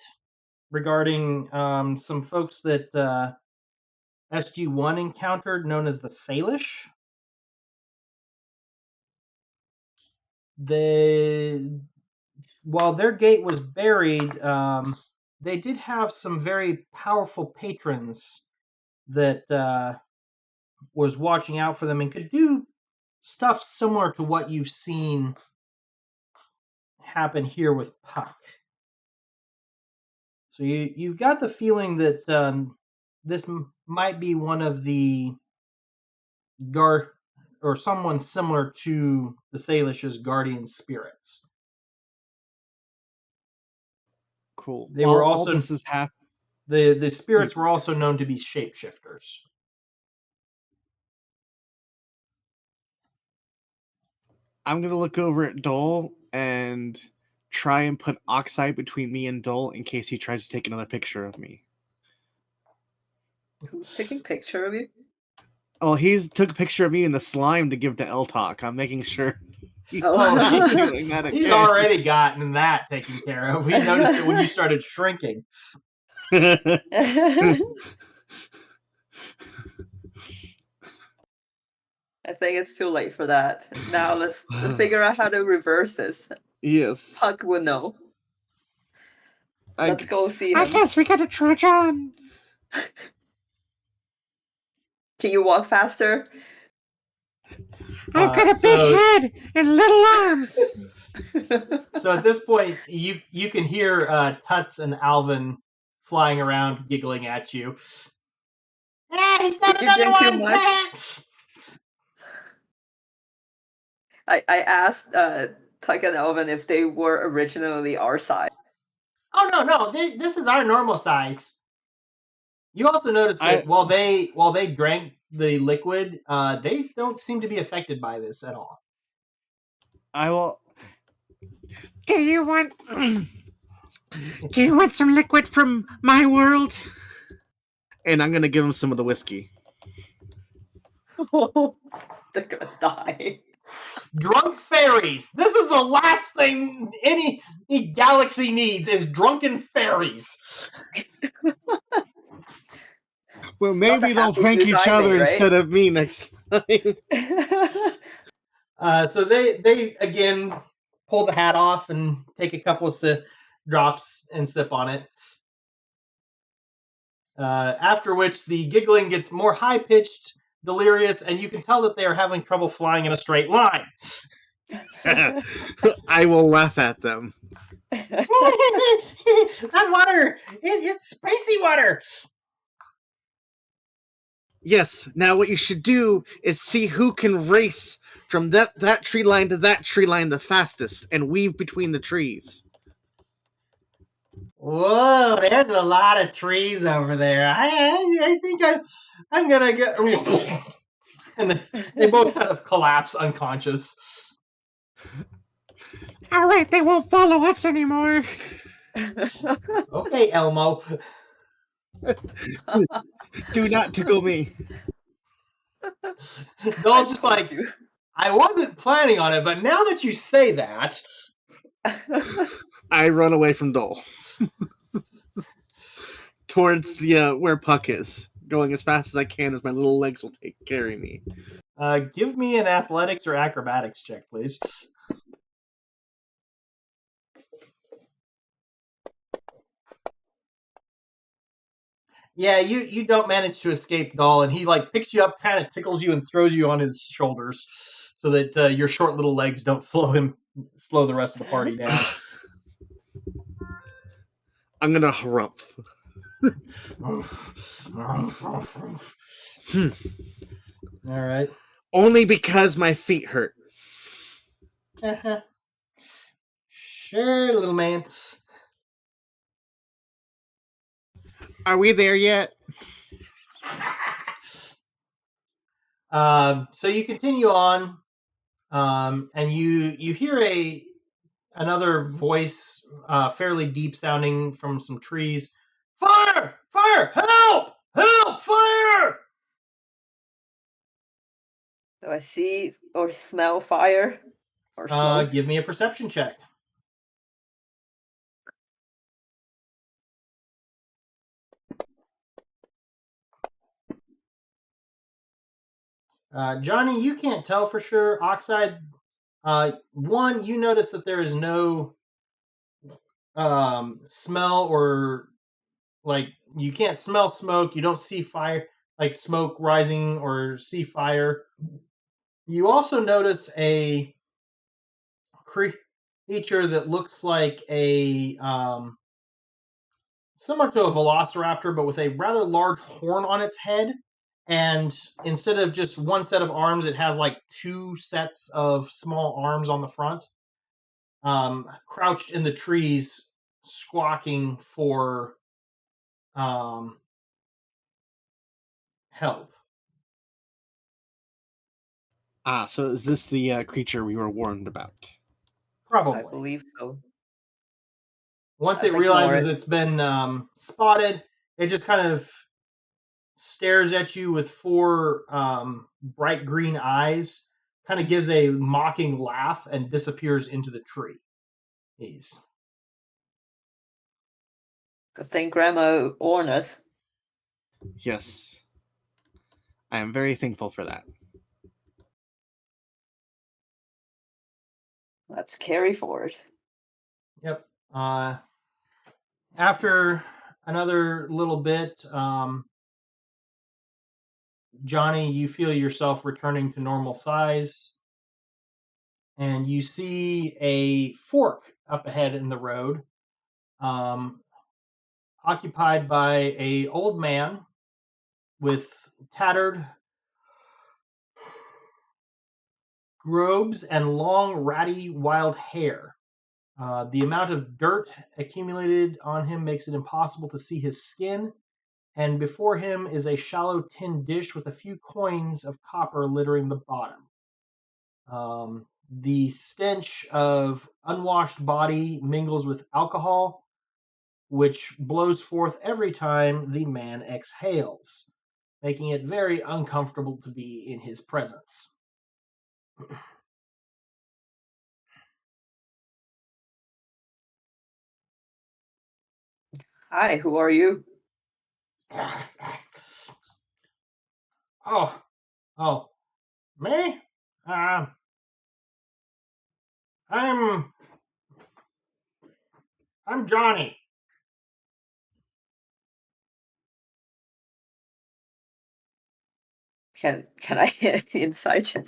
regarding some folks that SG-1 encountered known as the Salish. While their gate was buried, they did have some very powerful patrons that was watching out for them and could do stuff similar to what you've seen happen here with Puck. So you've got the feeling that this might be one of the or someone similar to the Salish's guardian spirits. Cool. They were While all also this is happening, the spirits were also known to be shapeshifters. I'm gonna look over at Dole and try and put oxide between me and Dole in case he tries to take another picture of me. Who's taking picture of you? Oh, he took a picture of me in the slime to give to L-Talk. I'm making sure he's Oh. not doing that again. He's already gotten that taken care of. We noticed it when you started shrinking. I think it's too late for that. Now let's figure out how to reverse this. Yes. Puck would know. Let's go see him. I guess we gotta trudge on. Can you walk faster? I've got a big head and little arms. So at this point, you can hear Tuts and Alvin flying around, giggling at you. He's got Did you drink too much? I asked Tuck and Elvin if they were originally our size. Oh no, this is our normal size. You also notice that while they drank the liquid, they don't seem to be affected by this at all. I will. Do you want some liquid from my world? And I'm gonna give him some of the whiskey. They're gonna die. Drunk fairies. This is the last thing any galaxy needs is drunken fairies. Well, maybe they'll prank each other instead of me next time. So they again pull the hat off and take a couple of drops and sip on it. After which the giggling gets more high-pitched, delirious, and you can tell that they are having trouble flying in a straight line. I will laugh at them. That water! It's spicy water! Yes, now what you should do is see who can race from that tree line to that tree line the fastest and weave between the trees. Whoa, there's a lot of trees over there. I think I'm gonna get... And they both kind of collapse unconscious. All right, they won't follow us anymore. Okay, Elmo. Do not tickle me. Dole's just like, I wasn't planning on it, but now that you say that... I run away from Dole. Towards the where Puck is. Going as fast as I can as my little legs will carry me. Give me an athletics or acrobatics check, please. Yeah, you don't manage to escape at all, and he like picks you up, kind of tickles you, and throws you on his shoulders, so that your short little legs don't slow the rest of the party down. I'm gonna harumph. All right. Only because my feet hurt. Sure, little man. Are we there yet? So you continue on, and you hear another voice, fairly deep sounding from some trees. Fire! Fire! Help! Help! Fire! Do I see or smell fire or smoke? Give me a perception check. Johnny, you can't tell for sure. Oxide, one, you notice that there is no smell or like you can't smell smoke. You don't see fire, like smoke rising or see fire. You also notice a creature that looks like a similar to a velociraptor, but with a rather large horn on its head. And instead of just one set of arms, it has like two sets of small arms on the front, crouched in the trees, squawking for help. So is this the creature we were warned about? Probably. I believe so. Once Let's it ignore realizes it. it's been spotted, it just kind of stares at you with four bright green eyes, kind of gives a mocking laugh, and disappears into the tree. Good thing Grandma warned us. Yes. I am very thankful for that. Let's carry forward. Yep. After another little bit, Johnny, you feel yourself returning to normal size, and you see a fork up ahead in the road, occupied by a old man with tattered robes and long, ratty, wild hair. The amount of dirt accumulated on him makes it impossible to see his skin, and before him is a shallow tin dish with a few coins of copper littering the bottom. The stench of unwashed body mingles with alcohol, which blows forth every time the man exhales, making it very uncomfortable to be in his presence. Hi, who are you? Oh, me? Uh, I'm Johnny. Can I get an inside check?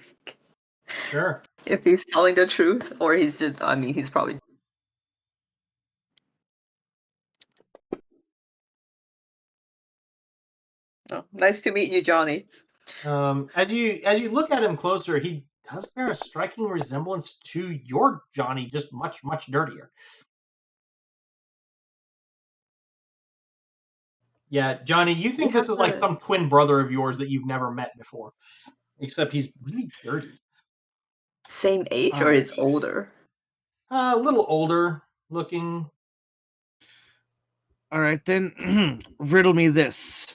Sure. If he's telling the truth, or he's just, I mean, he's probably. Oh, nice to meet you, Johnny. As you look at him closer, he does bear a striking resemblance to your Johnny, just much dirtier. Yeah, Johnny, you think You this have is like the some twin brother of yours that you've never met before, except he's really dirty. same age, or he's older? A little older looking. All right, then, riddle me this.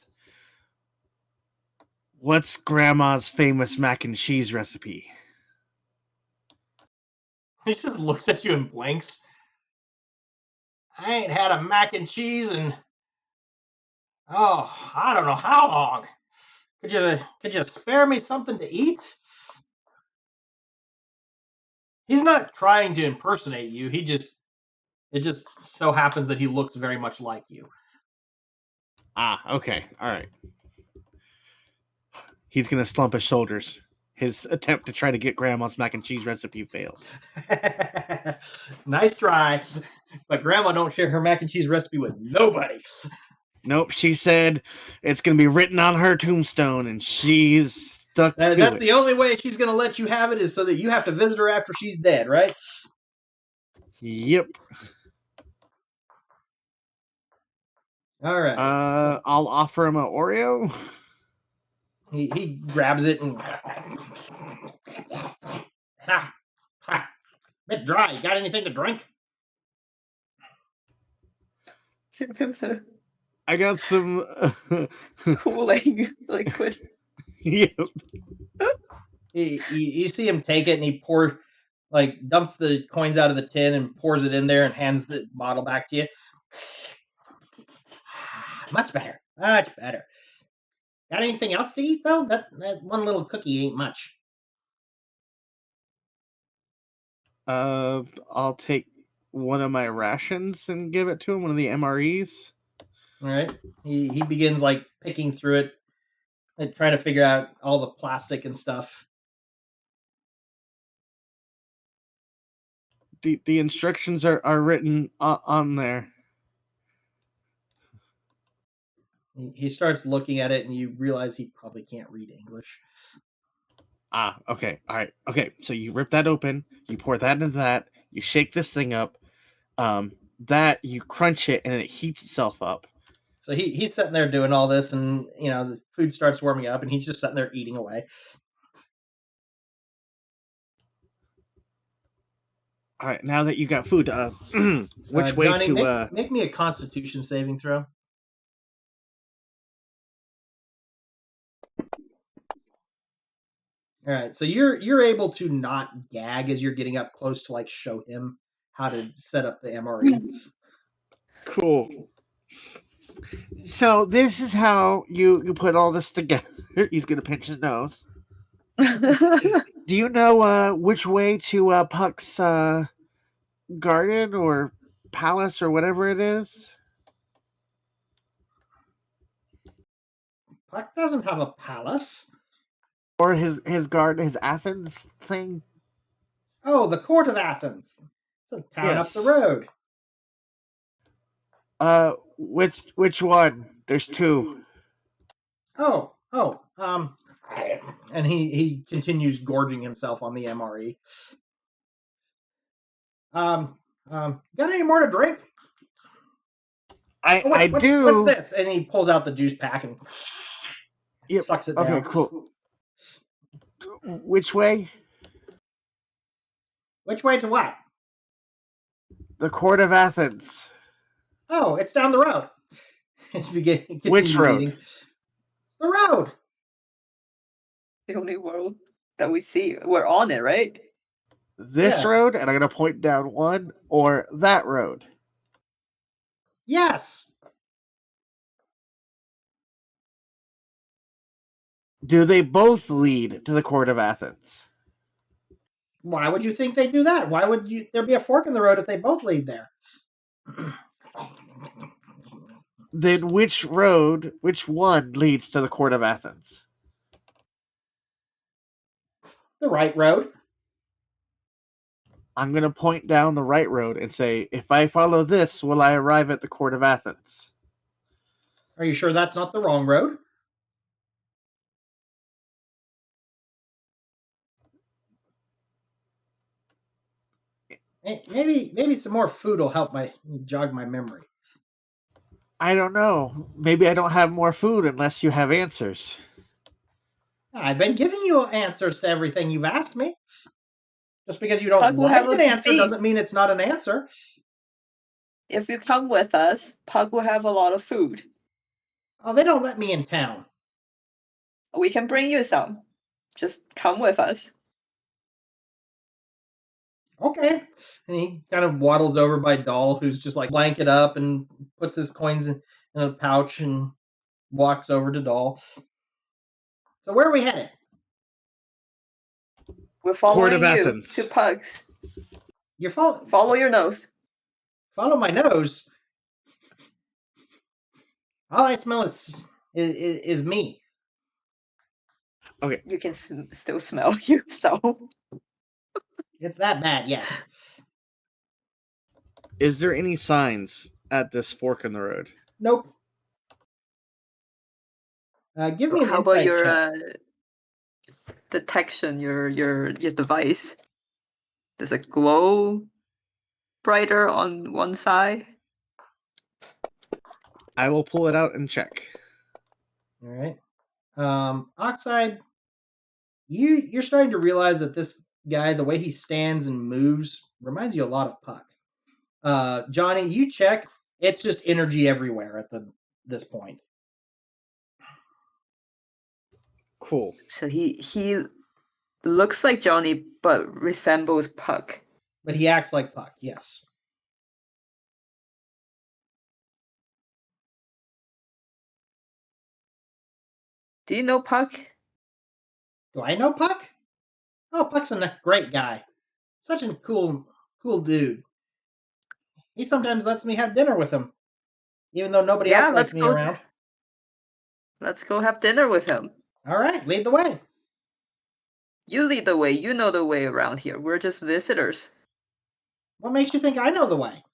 What's Grandma's famous mac and cheese recipe? He just looks at you and blinks. I ain't had a mac and cheese in I don't know how long. Could you spare me something to eat? He's not trying to impersonate you. It just so happens that he looks very much like you. Okay. All right. He's going to slump his shoulders. His attempt to try to get Grandma's mac and cheese recipe failed. Nice try. But Grandma don't share her mac and cheese recipe with nobody. Nope, she said it's going to be written on her tombstone, and she's stuck to That's it. the only way she's going to let you have it is so that you have to visit her after she's dead, right? Yep. All right. I'll offer him an Oreo. He grabs it and ha, ha, bit dry. You got anything to drink? Give him the I got some. cooling liquid. Yep. You see him take it and he dumps the coins out of the tin and pours it in there and hands the bottle back to you. Much better. Much better. Got anything else to eat, though? That one little cookie ain't much. I'll take one of my rations and give it to him, one of the MREs. All right. He begins, picking through it and trying to figure out all the plastic and stuff. The instructions are written on there. He starts looking at it, and you realize he probably can't read English. Okay. All right. Okay, so you rip that open, you pour that into that, you shake this thing up, that you crunch it, and it heats itself up. So he's sitting there doing all this, and, the food starts warming up, and he's just sitting there eating away. All right, now that you got food, which way Johnny, to... Make me a Constitution saving throw. All right, so you're able to not gag as you're getting up close to show him how to set up the MRE. Cool. So this is how you put all this together. He's gonna pinch his nose. Do you know which way to Puck's garden or palace or whatever it is? Puck doesn't have a palace. Or his garden, his Athens thing? Oh, the Court of Athens. It's a town Yes. up the road. Which one? There's two. And he continues gorging himself on the MRE. Got any more to drink? I do. What's this? And he pulls out the juice pack and sucks it down. Okay, cool. Which way? Which way to what? The Court of Athens. Oh, it's down the road. Which road? Eating. The road. The only world that we see. We're on it, right? This road, and I'm going to point down one, or that road? Yes. Do they both lead to the Court of Athens? Why would you think they do that? Why would there be a fork in the road if they both lead there? Then which one leads to the Court of Athens? The right road. I'm going to point down the right road and say, if I follow this, will I arrive at the Court of Athens? Are you sure that's not the wrong road? Maybe some more food will help jog my memory. I don't know. Maybe I don't have more food unless you have answers. I've been giving you answers to everything you've asked me. Just because you don't Pug will like have an a answer feast. doesn't mean it's not an answer. If you come with us, Pug will have a lot of food. Oh, they don't let me in town. We can bring you some. Just come with us. Okay. And he kind of waddles over by Doll, who's just blanket up and puts his coins in a pouch and walks over to Doll. So where are we headed? We're following Court of you Athens. to Pugs. You're Follow your nose. Follow my nose. All I smell is me. Okay. You can still smell yourself. It's that bad, yes. Is there any signs at this fork in the road? Nope. Give me an How about insight your check. detection, your device? Does it glow brighter on one side? I will pull it out and check. All right. Oxide, you're starting to realize that this guy, the way he stands and moves, reminds you a lot of Puck. Johnny, you check. It's just energy everywhere at this point. Cool. So he looks like Johnny, but resembles Puck. But he acts like Puck, yes. Do you know Puck? Do I know Puck? Oh, Puck's a great guy. Such a cool dude. He sometimes lets me have dinner with him, even though nobody Yeah, else likes me around. Let's go have dinner with him. All right, lead the way. You lead the way. You know the way around here. We're just visitors. What makes you think I know the way?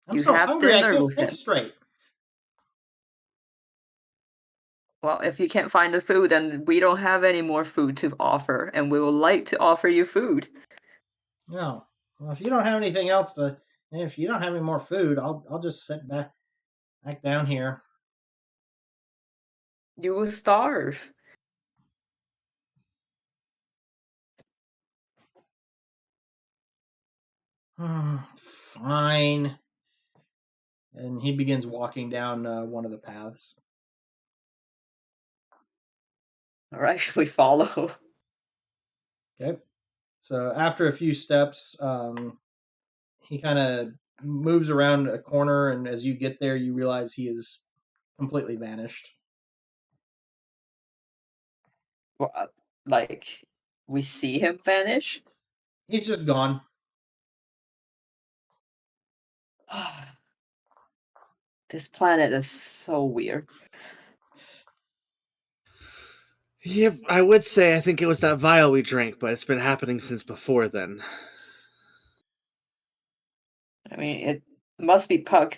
I'm You so have hungry I dinner can't with think him. straight. Well, if you can't find the food, then we don't have any more food to offer, and we would like to offer you food. No. Well, if you don't have anything else to, if you don't have any more food, I'll just sit back down here. You will starve. Fine. And he begins walking down one of the paths. All right, we follow. Okay. So after a few steps, he kind of moves around a corner, and as you get there, you realize he is completely vanished. What? Like, we see him vanish? He's just gone. This planet is so weird. Yeah, I would say I think it was that vial we drank, but it's been happening since before then. I mean, it must be Puck.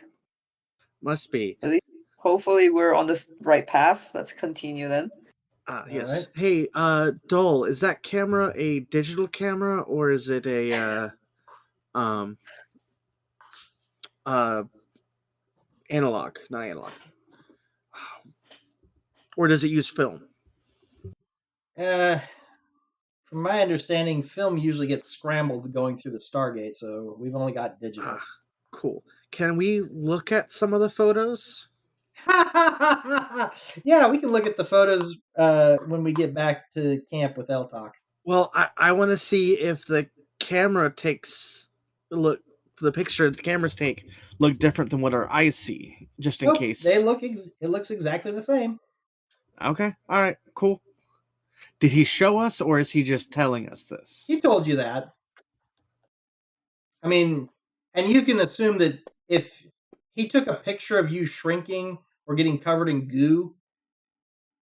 Must be. At least, hopefully, we're on the right path. Let's continue then. Yes. Right. Hey, Dole, is that camera a digital camera or is it a analog? Not analog. Or does it use film? From my understanding, film usually gets scrambled going through the Stargate, so we've only got digital. Cool. Can we look at some of the photos? Yeah, we can look at the photos when we get back to camp with Eltok. Well, I want to see if the camera takes look the picture the cameras take look different than what our eyes see, just in case. They look. It looks exactly the same. Okay. All right. Cool. Did he show us, or is he just telling us this? He told you that. I mean, and you can assume that if he took a picture of you shrinking or getting covered in goo,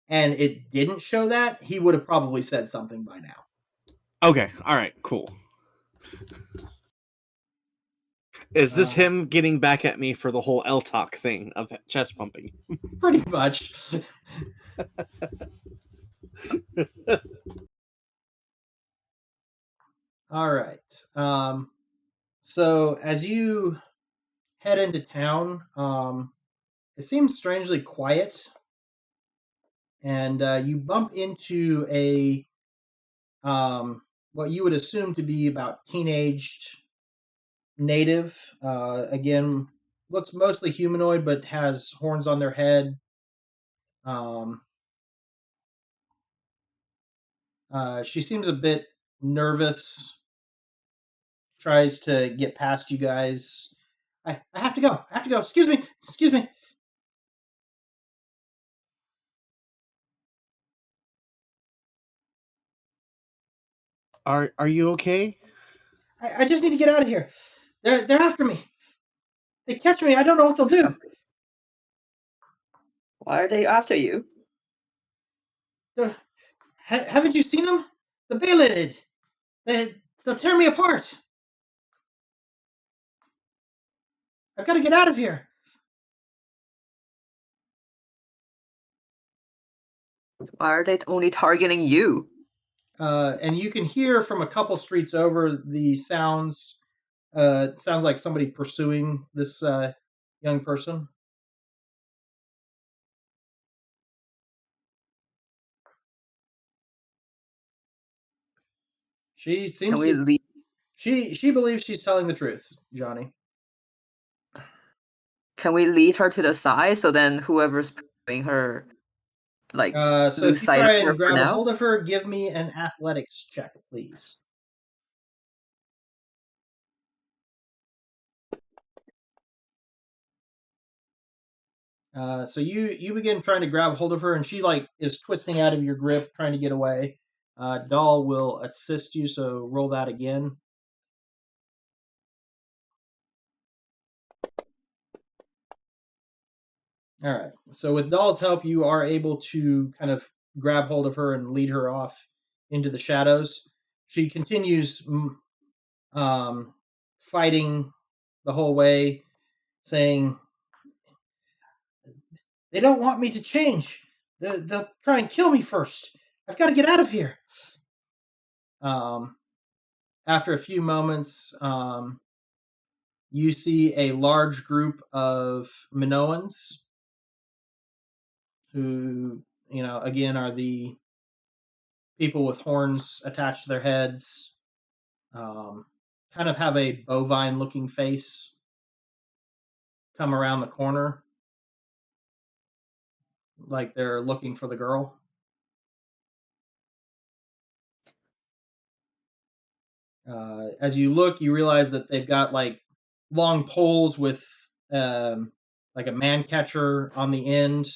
and it didn't show that, he would have probably said something by now. Okay. All right. Cool. Is this him getting back at me for the whole L-talk thing of chest pumping? Pretty much. All right. So as you head into town, it seems strangely quiet, and you bump into a what you would assume to be about teenaged native. Again, looks mostly humanoid, but has horns on their head. She seems a bit nervous. Tries to get past you guys. I have to go. I have to go. Excuse me. Excuse me. Are you okay? I just need to get out of here. They're after me. They catch me. I don't know what they'll do. Why are they after you? Haven't you seen them? The Baelid! They'll tear me apart! I've got to get out of here! Why are they only targeting you? And you can hear from a couple streets over the sounds. It sounds like somebody pursuing this young person. She Can seems we to. leave? She believes she's telling the truth, Johnny. Can we lead her to the side so then whoever's pursuing her, like, So lose if you sight try of her and for grab a now? hold of her, give me an athletics check, please. So you begin trying to grab hold of her, and she like is twisting out of your grip, trying to get away. Doll will assist you, so roll that again. All right. So with Doll's help, you are able to kind of grab hold of her and lead her off into the shadows. She continues fighting the whole way, saying, "They don't want me to change. They'll try and kill me first. I've got to get out of here." Um, After a few moments, you see a large group of Minoans who, again, are the people with horns attached to their heads, kind of have a bovine looking face, come around the corner like they're looking for the girl. As you look, you realize that they've got like long poles with like a man catcher on the end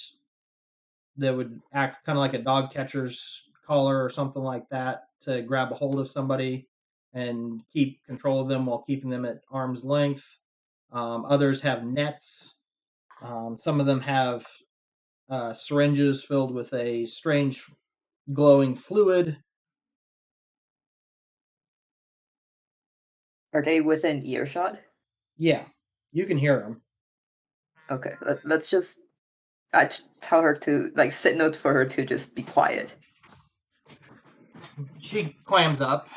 that would act kind of like a dog catcher's collar or something like that to grab a hold of somebody and keep control of them while keeping them at arm's length. Others have nets. Some of them have syringes filled with a strange glowing fluid. Are they within earshot? Yeah, you can hear them. Okay, let's just. I tell her to, like, signal for her to just be quiet. She clams up.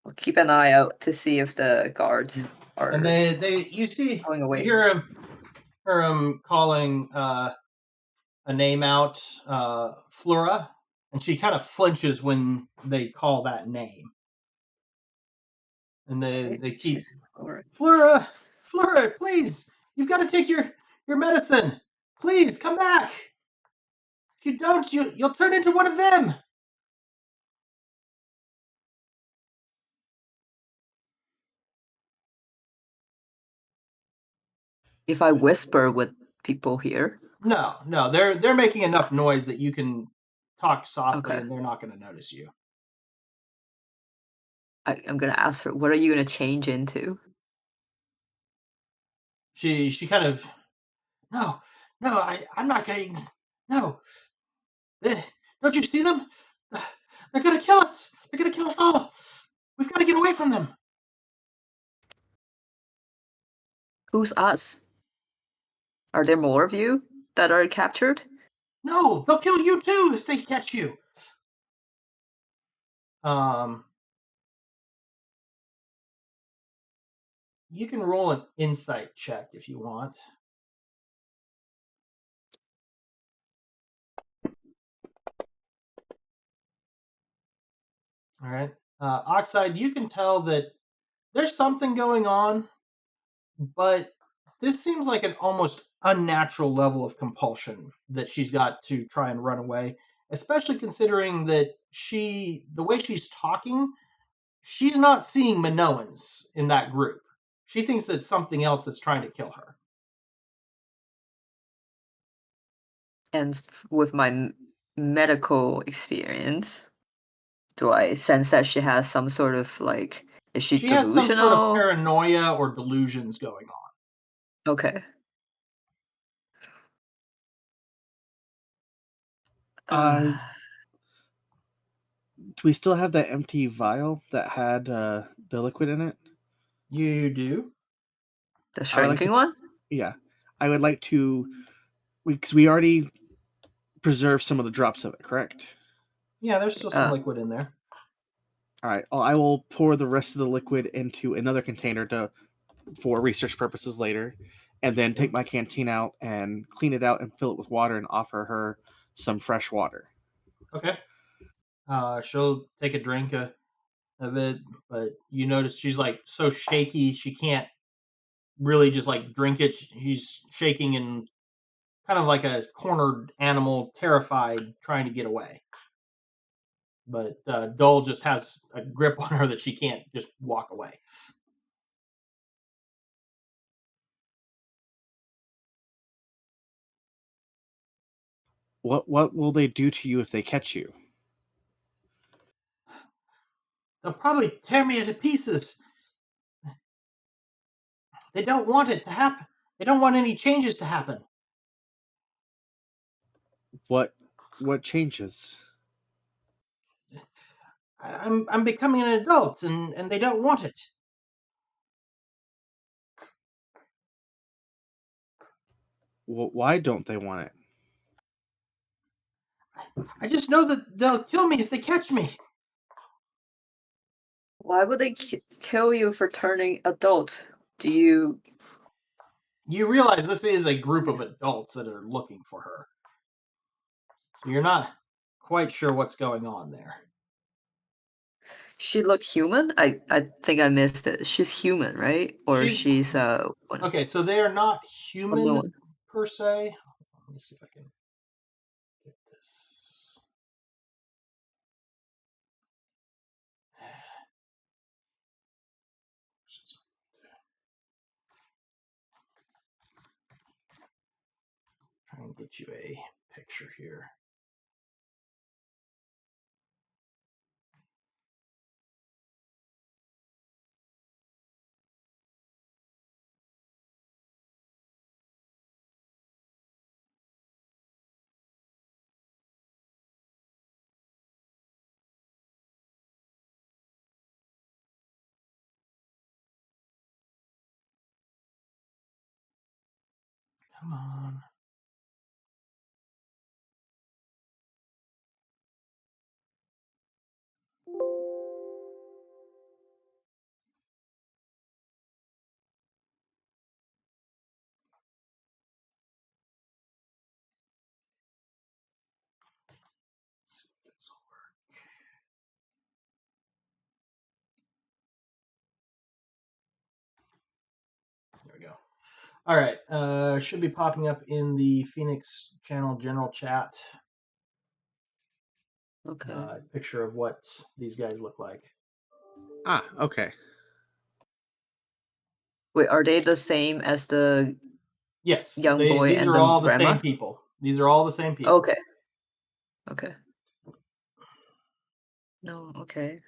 We'll keep an eye out to see if the guards are And you going away. hear him calling a name out, Flora, and she kind of flinches when they call that name. And they keep, Flora, please, you've got to take your medicine. Please come back. If you don't, you'll turn into one of them. If I whisper, would people hear? No, they're making enough noise that you can talk softly, Okay. and they're not going to notice you. I'm gonna ask her, what are you gonna change into? She kind of, no, I'm not getting, no. Don't you see them? They're gonna kill us. They're gonna kill us all. We've got to get away from them. Who's us? Are there more of you that are captured? No, they'll kill you too if they catch you. You can roll an insight check if you want. All right. Oxide, you can tell that there's something going on, but this seems like an almost unnatural level of compulsion that she's got to try and run away, especially considering that the way she's talking, she's not seeing Minoans in that group. She thinks it's something else that's trying to kill her. And with my medical experience, do I sense that she has some sort of, like, is she She has some sort of delusional? paranoia or delusions going on. Okay. Do we still have that empty vial that had the liquid in it? You do. The I would like to. shrinking one? Yeah, I would like to. Because we already preserved some of the drops of it, correct? Yeah, there's still some liquid in there. All right. I will pour the rest of the liquid into another container for research purposes later, and then take my canteen out and clean it out and fill it with water and offer her some fresh water. Okay. She'll take a drink of it, but you notice she's like so shaky she can't really just like drink it. She's shaking and kind of like a cornered animal, terrified, trying to get away. But Dole just has a grip on her that she can't just walk away. What will they do to you if they catch you? They'll probably tear me to pieces. They don't want it to happen. They don't want any changes to happen. What changes? I'm becoming an adult, and they don't want it. Why don't they want it? I just know that they'll kill me if they catch me. Why would they kill you for turning adult? Do you... You realize this is a group of adults that are looking for her. So you're not quite sure what's going on there. She look human? I think I missed it. She's human, right? Or she's Okay, so they are not human per se. Let me see if I can get this. Try and get you a picture here. Come on. Let's see if this will work. There we go. All right. Should be popping up in the Pheonix channel general chat. Okay. Picture of what these guys look like. Ah, okay. Wait, are they the same as the Yes, young boy these and are the all the grandma? same people. These are all the same people. Okay. Okay. No, okay.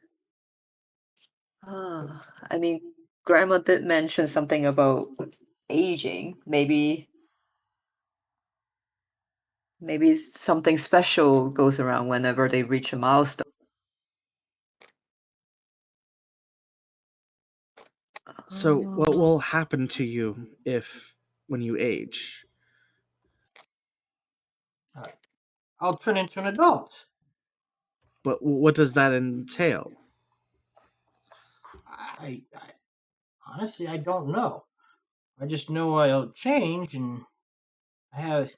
I mean, grandma did mention something about aging. Maybe something special goes around whenever they reach a milestone. So, what will happen to you when you age? I'll turn into an adult. But what does that entail? I honestly, I don't know. I just know I'll change, and I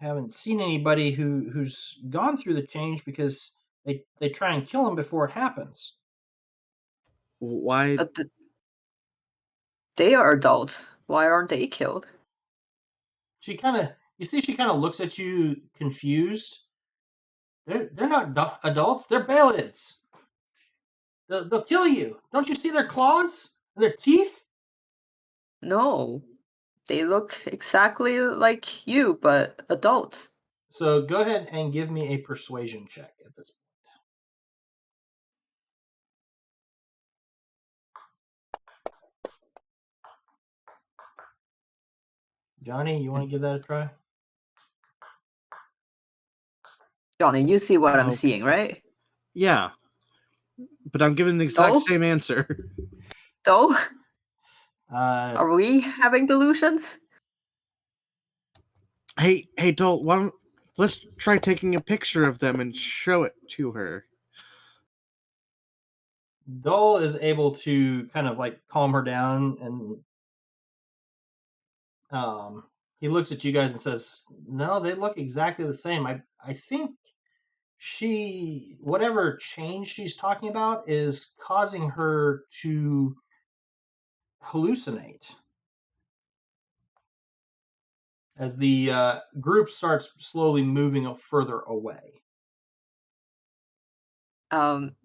haven't seen anybody who's gone through the change because they try and kill him before it happens. Why? But they are adults. Why aren't they killed? She kind of looks at you confused. They're not adults. They're Baelids. They'll kill you. Don't you see their claws and their teeth? No. They look exactly like you, but adults. So go ahead and give me a persuasion check at this point. Johnny, you want to give that a try? Johnny, you see what I'm Okay. seeing, right? Yeah, but I'm giving the exact same answer. Though? Uh, Are we having delusions? Hey, Dol, let's try taking a picture of them and show it to her. Dole is able to kind of like calm her down, and he looks at you guys and says, "No, they look exactly the same. I think whatever change she's talking about is causing her to hallucinate." As the group starts slowly moving further away. Um,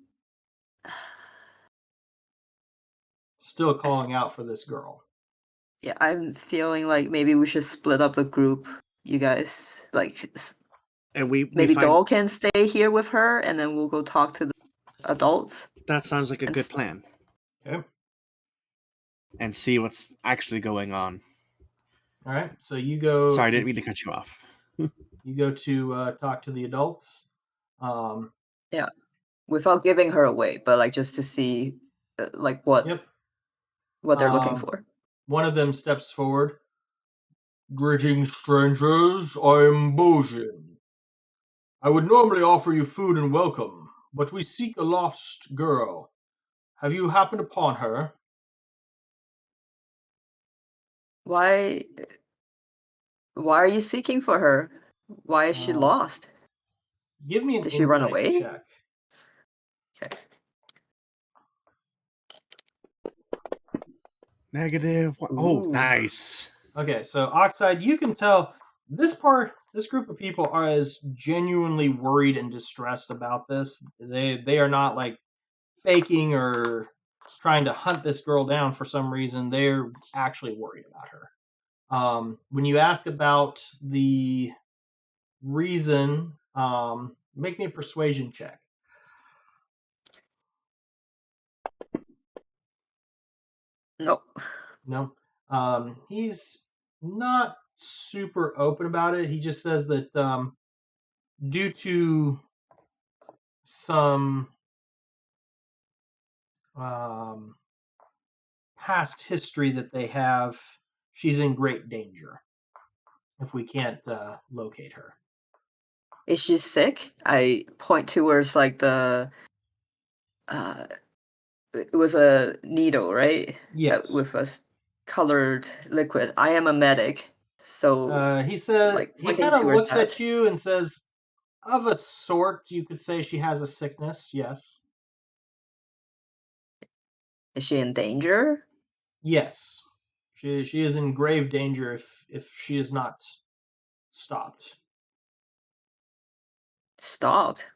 Still calling out for this girl. yeah, I'm feeling like maybe we should split up the group. You guys, like, And we maybe find Doll can stay here with her, and then we'll go talk to the adults. that sounds like a good plan. Okay. And see what's actually going on. All right. So you go. Sorry, I didn't mean to cut you off. You go to talk to the adults. Yeah, without giving her away, but like just to see, like what Yep. they're looking for. One of them steps forward. Greetings, strangers. I'm Bojin. I would normally offer you food and welcome, but we seek a lost girl. Have you happened upon her? Why are you seeking for her? Why is she lost? Give me an Did she run insight away? check. Okay. -1. Oh, nice. Okay, so Oxide, you can tell this group of people are as genuinely worried and distressed about this. They are not like faking or trying to hunt this girl down for some reason. They're actually worried about her. When you ask about the reason, make me a persuasion check. Nope. No. He's not super open about it. He just says that due to some past history that they have, she's in great danger if we can't locate her. Is she sick? I point towards like the it was a needle, right? Yes. With a colored liquid. I am a medic, so He said like he pointing kind of towards looks that. at you and says, "Of a sort, you could say she has a sickness. Yes." Is she in danger? Yes. She is in grave danger if she is not stopped. Stopped.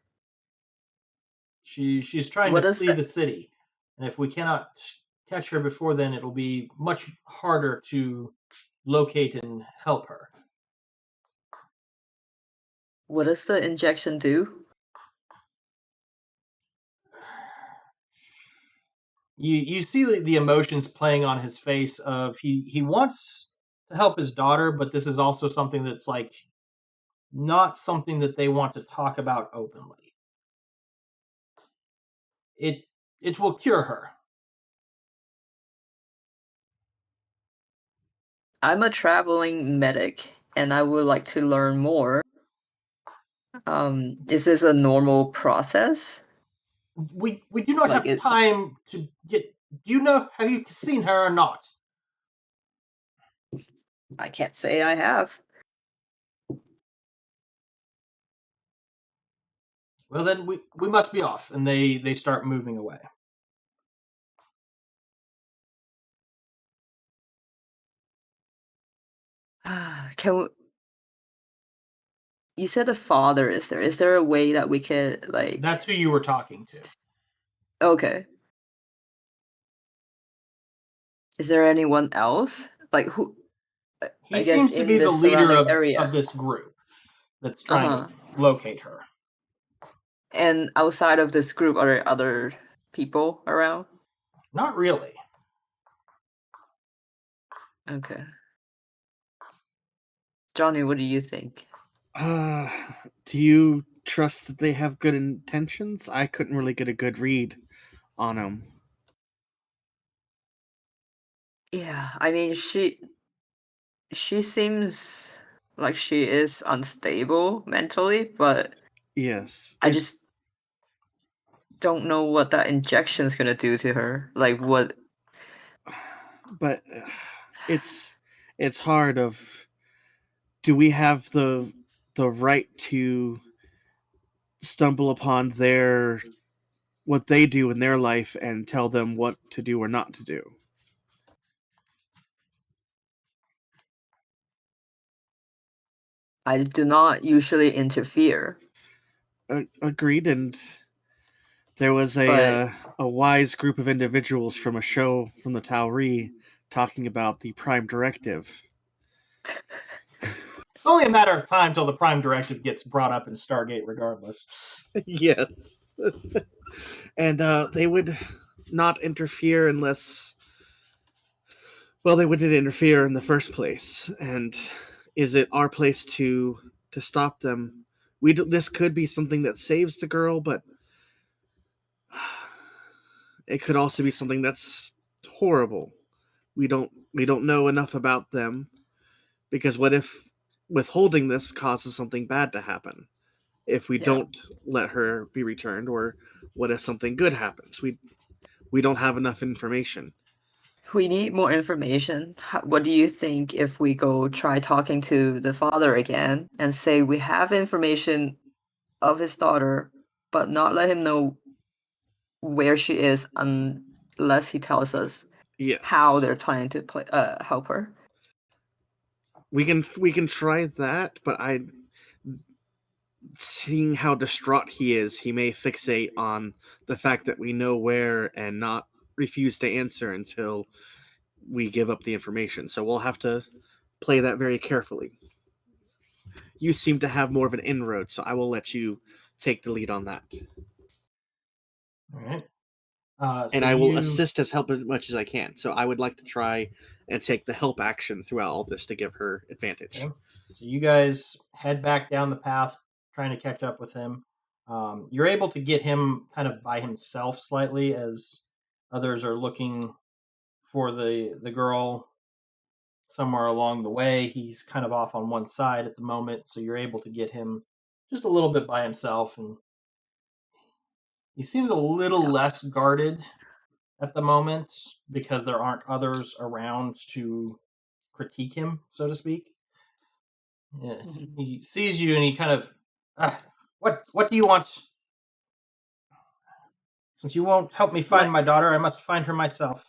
She's trying What to is flee that? the city, and if we cannot catch her before then, it'll be much harder to locate and help her. What does the injection do? You see the emotions playing on his face of he wants to help his daughter, but this is also something that's like not something that they want to talk about openly. It will cure her. I'm a traveling medic, and I would like to learn more. Is this a normal process? We do not Like have time to get. Do you know? Have you seen her or not? I can't say I have. Well, then we must be off, and they start moving away. Can we, you said the father is there? Is there a way that we could like? That's who you were talking to. Okay. Is there anyone else? Like who? He I guess seems to in be the this leader surrounding of area. this group that's trying to locate her. And outside of this group, are there other people around? Not really. Okay. Johnny, what do you think? Do you trust that they have good intentions? I couldn't really get a good read on them. Yeah, I mean, she seems like she is unstable mentally, but Yes, I just don't know what that injection's gonna do to her. Like what? but it's hard. Do we have the right to stumble upon their what they do in their life and tell them what to do or not to do? I do not usually interfere, Agreed. And there was but a wise group of individuals from a show from the Tawret talking about the Prime Directive. It's only a matter of time till the Prime Directive gets brought up in Stargate, regardless. Yes, and they would not interfere unless, well, they wouldn't interfere in the first place. And is it our place to stop them? This could be something that saves the girl, but it could also be something that's horrible. We don't know enough about them, because what if withholding this causes something bad to happen if we yeah, don't let her be returned, or what if something good happens? We don't have enough information. we need more information. What do you think if we go try talking to the father again and say we have information of his daughter, but not let him know where she is unless he tells us how Yes, they're planning to help her? we can try that, but I seeing how distraught he is, he may fixate on the fact that we know where and not refuse to answer until we give up the information. So we'll have to play that very carefully. You seem to have more of an inroad, so I will let you take the lead on that. All right. And So I will you assist as much as I can. So I would like to try and take the help action throughout all this to give her advantage. okay. So you guys head back down the path, trying to catch up with him. You're able to get him kind of by himself slightly, as others are looking for the girl somewhere along the way. He's kind of off on one side at the moment, so you're able to get him just a little bit by himself, and he seems a little Yeah. less guarded at the moment because there aren't others around to critique him, so to speak. Yeah. Mhm. He sees you and he kind of, what do you want? Since you won't help me find Like my daughter, I must find her myself.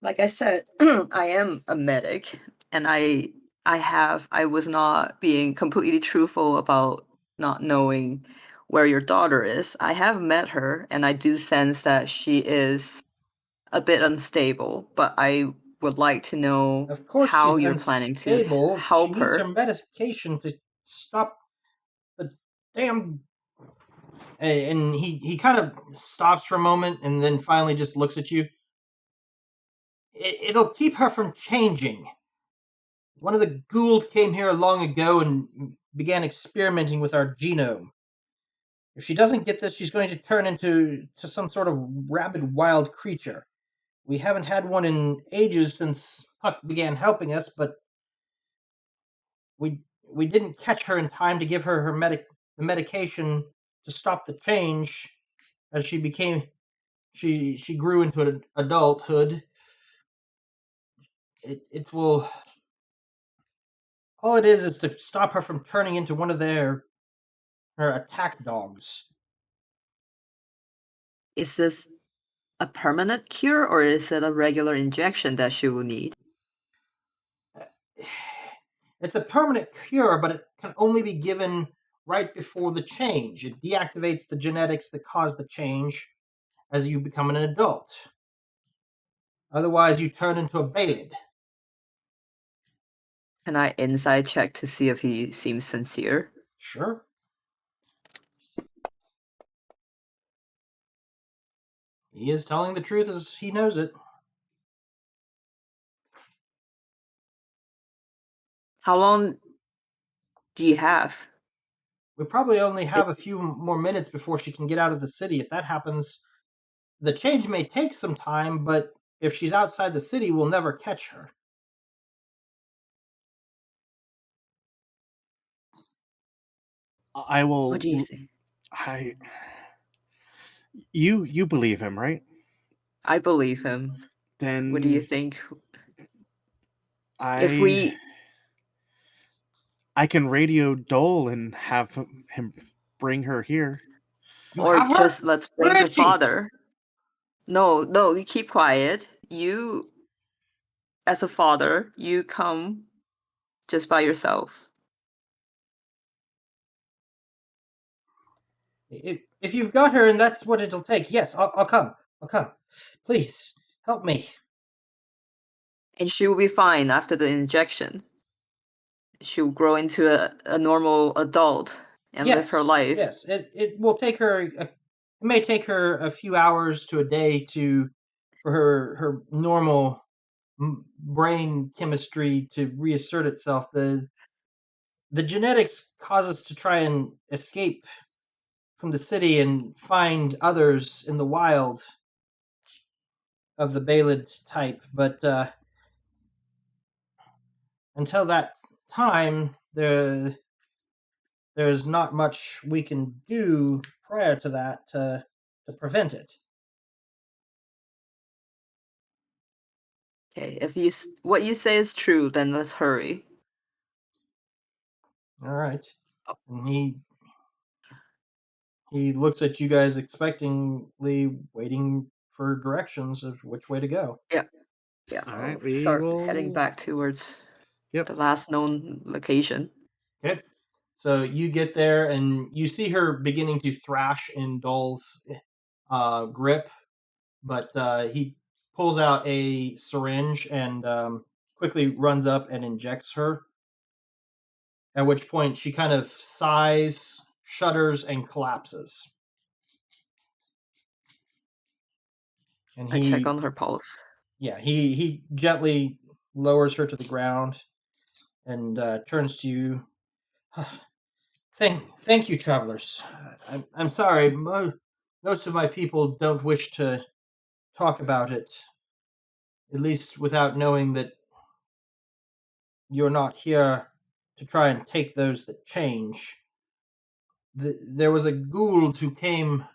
like I said, I am a medic, and I was not being completely truthful about not knowing where your daughter is. I have met her, and I do sense that she is a bit unstable, but I would like to know Of course, how she's you're planning to unstable. She help needs her her. medication to stop the damn. And he kind of stops for a moment and then finally just looks at you. It'll keep her from changing. One of the Gould came here long ago and began experimenting with our genome. If she doesn't get this, she's going to turn into some sort of rabid wild creature. We haven't had one in ages since Huck began helping us, but we didn't catch her in time to give her the medication to stop the change as she grew into an adulthood. It will all it is to stop her from turning into one of her attack dogs. Is this a permanent cure, or is it a regular injection that she will need? It's a permanent cure, but it can only be given right before the change. It deactivates the genetics that cause the change as you become an adult. Otherwise, you turn into a Baelid. Can I inside check to see if he seems sincere? Sure. He is telling the truth as he knows it. How long do you have? We probably only have a few more minutes before she can get out of the city. If that happens, the change may take some time, but if she's outside the city, we'll never catch her. I will. What do you think? I. You believe him, right? I believe him. What do you Then think? If I we I can radio Dole and have him bring her here. You or have her? just let's Where bring the is she? father. No, you keep quiet. You, as a father, you come just by yourself. If you've got her and that's what it'll take, yes, I'll come. I'll come. Please, help me. And she will be fine after the injection. She'll grow into a normal adult and live her Yes, life. yes. It will take her. It may take her a few hours to a day for her normal brain chemistry to reassert itself. The genetics cause us to try and escape from the city and find others in the wild of the Balid type, but until that time, there's not much we can do prior to that to prevent it. Okay, if what you say is true, then let's hurry. All right. Oh. And he looks at you guys expectingly, waiting for directions of which way to go. Yeah, All I'll right, we start heading will. back towards Yep. the last known location. Okay. So you get there and you see her beginning to thrash in Dole's grip, but he pulls out a syringe and quickly runs up and injects her. At which point she kind of sighs, shudders, and collapses. And I check on her pulse. he gently lowers her to the ground and turns to you. Thank you, travelers. I'm sorry. Most of my people don't wish to talk about it, at least without knowing that you're not here to try and take those that change. There was a Gould who came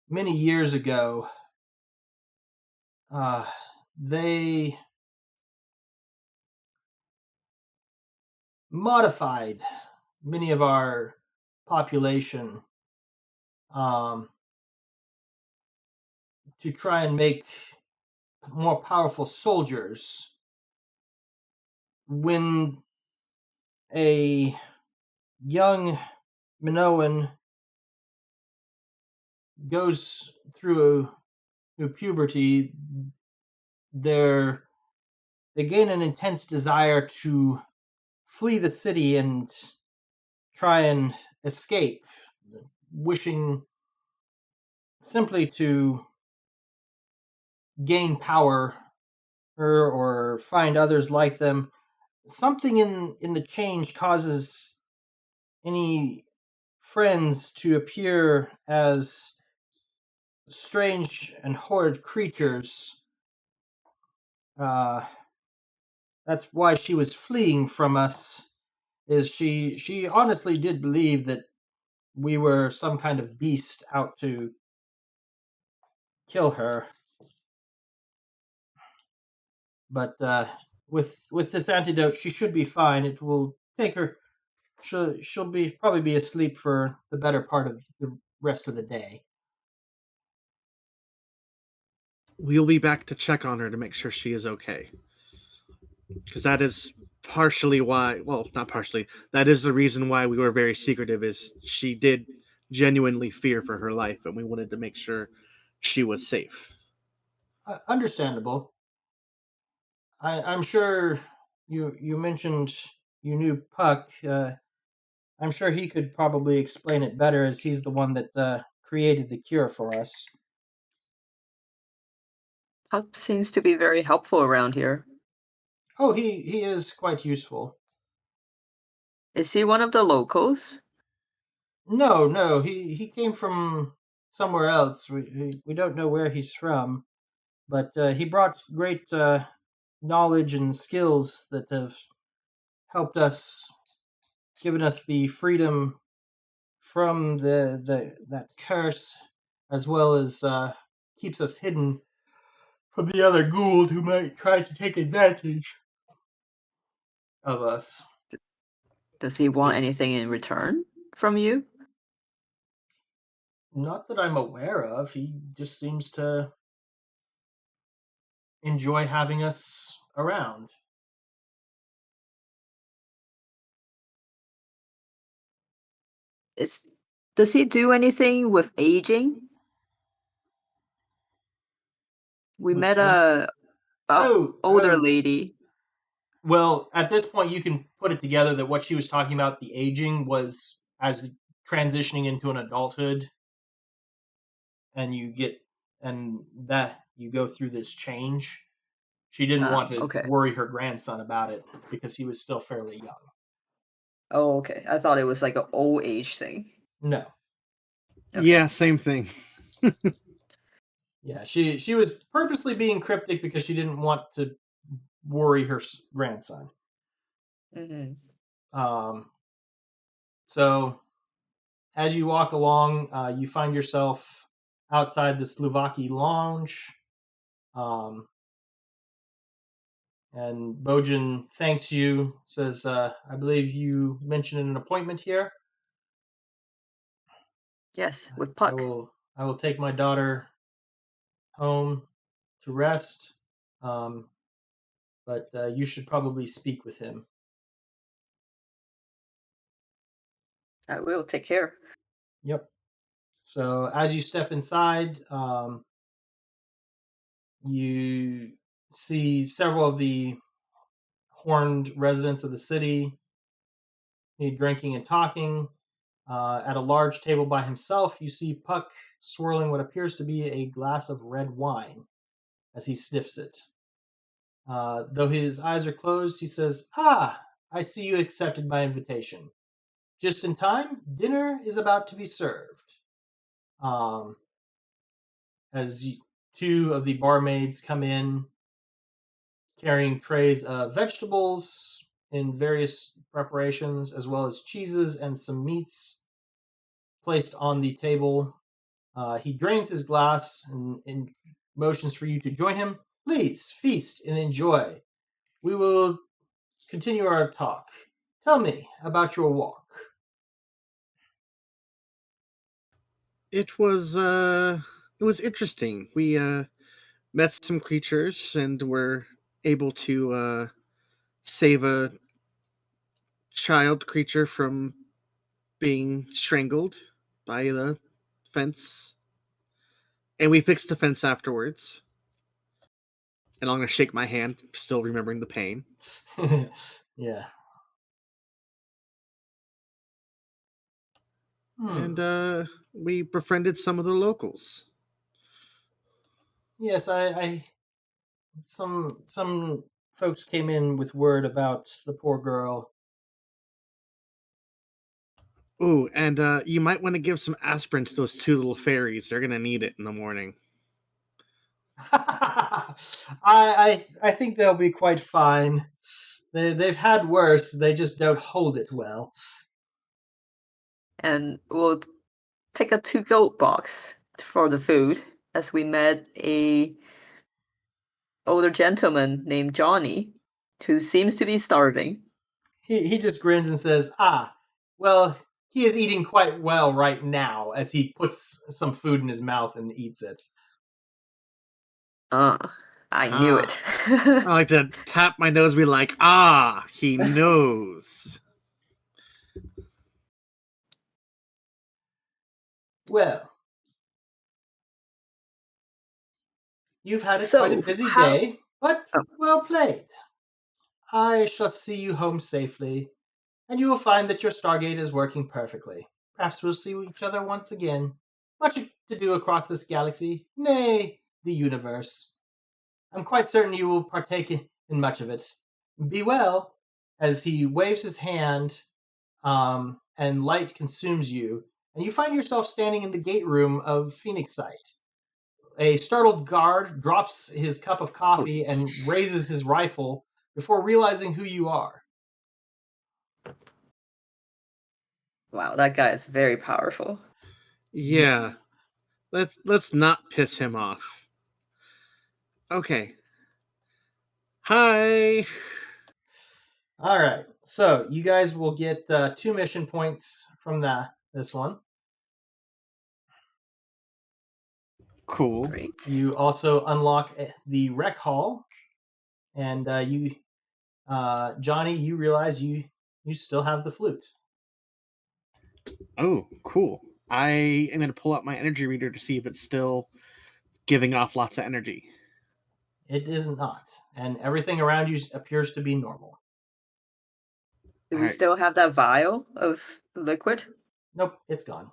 many years ago. They modified many of our population um, to try and make more powerful soldiers. When a young Minoan goes through puberty, they gain an intense desire to flee the city and try and escape, wishing simply to gain power or find others like them. Something in the change causes any friends to appear as strange and horrid creatures. Uh, that's why she was fleeing from us. Is she honestly did believe that we were some kind of beast out to kill her. But with this antidote, she should be fine. It will take her. She'll be probably be asleep for the better part of the rest of the day. We'll be back to check on her to make sure she is okay. Because that is partially why. Well, not partially. That is the reason why we were very secretive. Is she did genuinely fear for her life, and we wanted to make sure she was safe. Understandable. I'm sure you mentioned you knew Puck. I'm sure he could probably explain it better, as he's the one that created the cure for us. Pup seems to be very helpful around here. Oh, he is quite useful. Is he one of the locals? No, he came from somewhere else. We don't know where he's from, but he brought great knowledge and skills that have helped us, given us the freedom from the that curse, as well as keeps us hidden from the other Gould who might try to take advantage of us. Does he want He, anything in return from you? not that I'm aware of. He just seems to enjoy having us around. Is Does he do anything with aging? We With met a a older oh, lady. well, at this point you can put it together that what she was talking about, the aging, was as transitioning into an adulthood, and that you go through this change. She didn't want to Okay. worry her grandson about it because he was still fairly young. Oh, okay. I thought it was like an old age thing. No. Okay. Yeah, same thing. Yeah, she was purposely being cryptic because she didn't want to worry her grandson. Hmm. Um, so as you walk along, you find yourself outside the Slovaki lounge, um, and Bojan thanks you. Says, "I believe you mentioned an appointment here. Yes, with I Puck. will. I will take my daughter home to rest, um, but you should probably speak with him." I will take care. Yep. So as you step inside, you see several of the horned residents of the city, he drinking and talking. At a large table by himself, you see Puck swirling what appears to be a glass of red wine as he sniffs it. Though his eyes are closed, he says, "Ah, I see you accepted my invitation. Just in time, dinner is about to be served." Um, as two of the barmaids come in carrying trays of vegetables in various preparations, as well as cheeses and some meats placed on the table. He drains his glass and motions for you to join him. "Please feast and enjoy. We will continue our talk. Tell me about your walk." It was interesting. We met some creatures and were able to save a child creature from being strangled by the fence, and we fixed the fence afterwards. And I'm gonna shake my hand, still remembering the pain. Yeah. And Hmm. we befriended some of the locals. Yes, some folks came in with word about the poor girl. Ooh, and you might want to give some aspirin to those two little fairies. They're gonna need it in the morning. I think they'll be quite fine. They've had worse. They just don't hold it well. And we'll take a to-go box for the food as we met a older gentleman named Johnny who seems to be starving. He just grins and says, "Ah, well, he is eating quite well right now," as he puts some food in his mouth and eats it. I knew Ah, it. I like to tap my nose, and be like, ah, he knows. Well, you've had quite a So, busy how? day, but Oh, well played. I shall see you home safely, and you will find that your Stargate is working perfectly. Perhaps we'll see each other once again. Much to do across this galaxy, nay, the universe. I'm quite certain you will partake in much of it. Be well." As he waves his hand, and light consumes you, and you find yourself standing in the gate room of Pheonixite. A startled guard drops his cup of Oh, coffee and raises his rifle before realizing who you are. wow, that guy is very powerful. Yeah, Yes. let's not piss him off. Okay. Hi. All right. So you guys will get 2 mission points from this one. Cool. Great. You also unlock the rec hall, and Johnny, you realize you still have the flute. Oh, cool. I am going to pull out my energy reader to see if it's still giving off lots of energy. It is not, and everything around you appears to be normal. Do All we right. still have that vial of liquid? Nope, it's gone.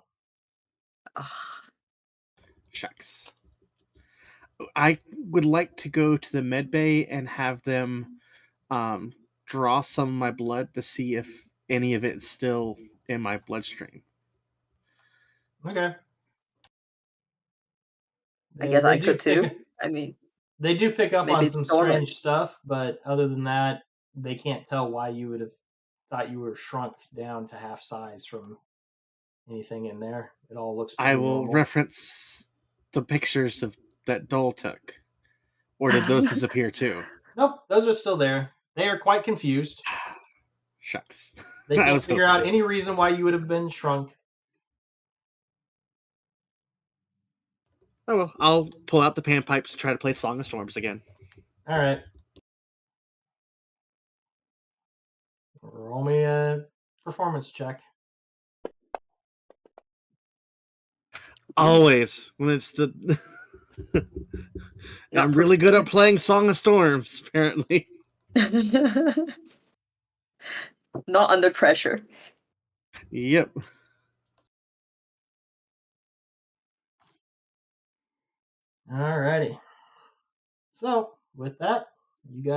Ugh. Shucks. I would like to go to the med bay and have them draw some of my blood to see if any of it's still in my bloodstream. Okay. I guess They I do could pick too. I mean, they do pick up maybe on it's some dormant. strange stuff, but other than that, they can't tell why you would have thought you were shrunk down to half size from anything in there. It all looks I pretty will normal. reference the pictures of that Dole took. Or did those disappear too? Nope, those are still there. They are quite confused. Shucks. They I can't was figure hoping. out any reason why you would have been shrunk. Oh well, I'll pull out the panpipes and try to play Song of Storms again. All right. Roll me a performance check. Always when it's the. Not I'm really good at playing Song of Storms, apparently. Not under pressure. Yep. All righty. So, with that, you guys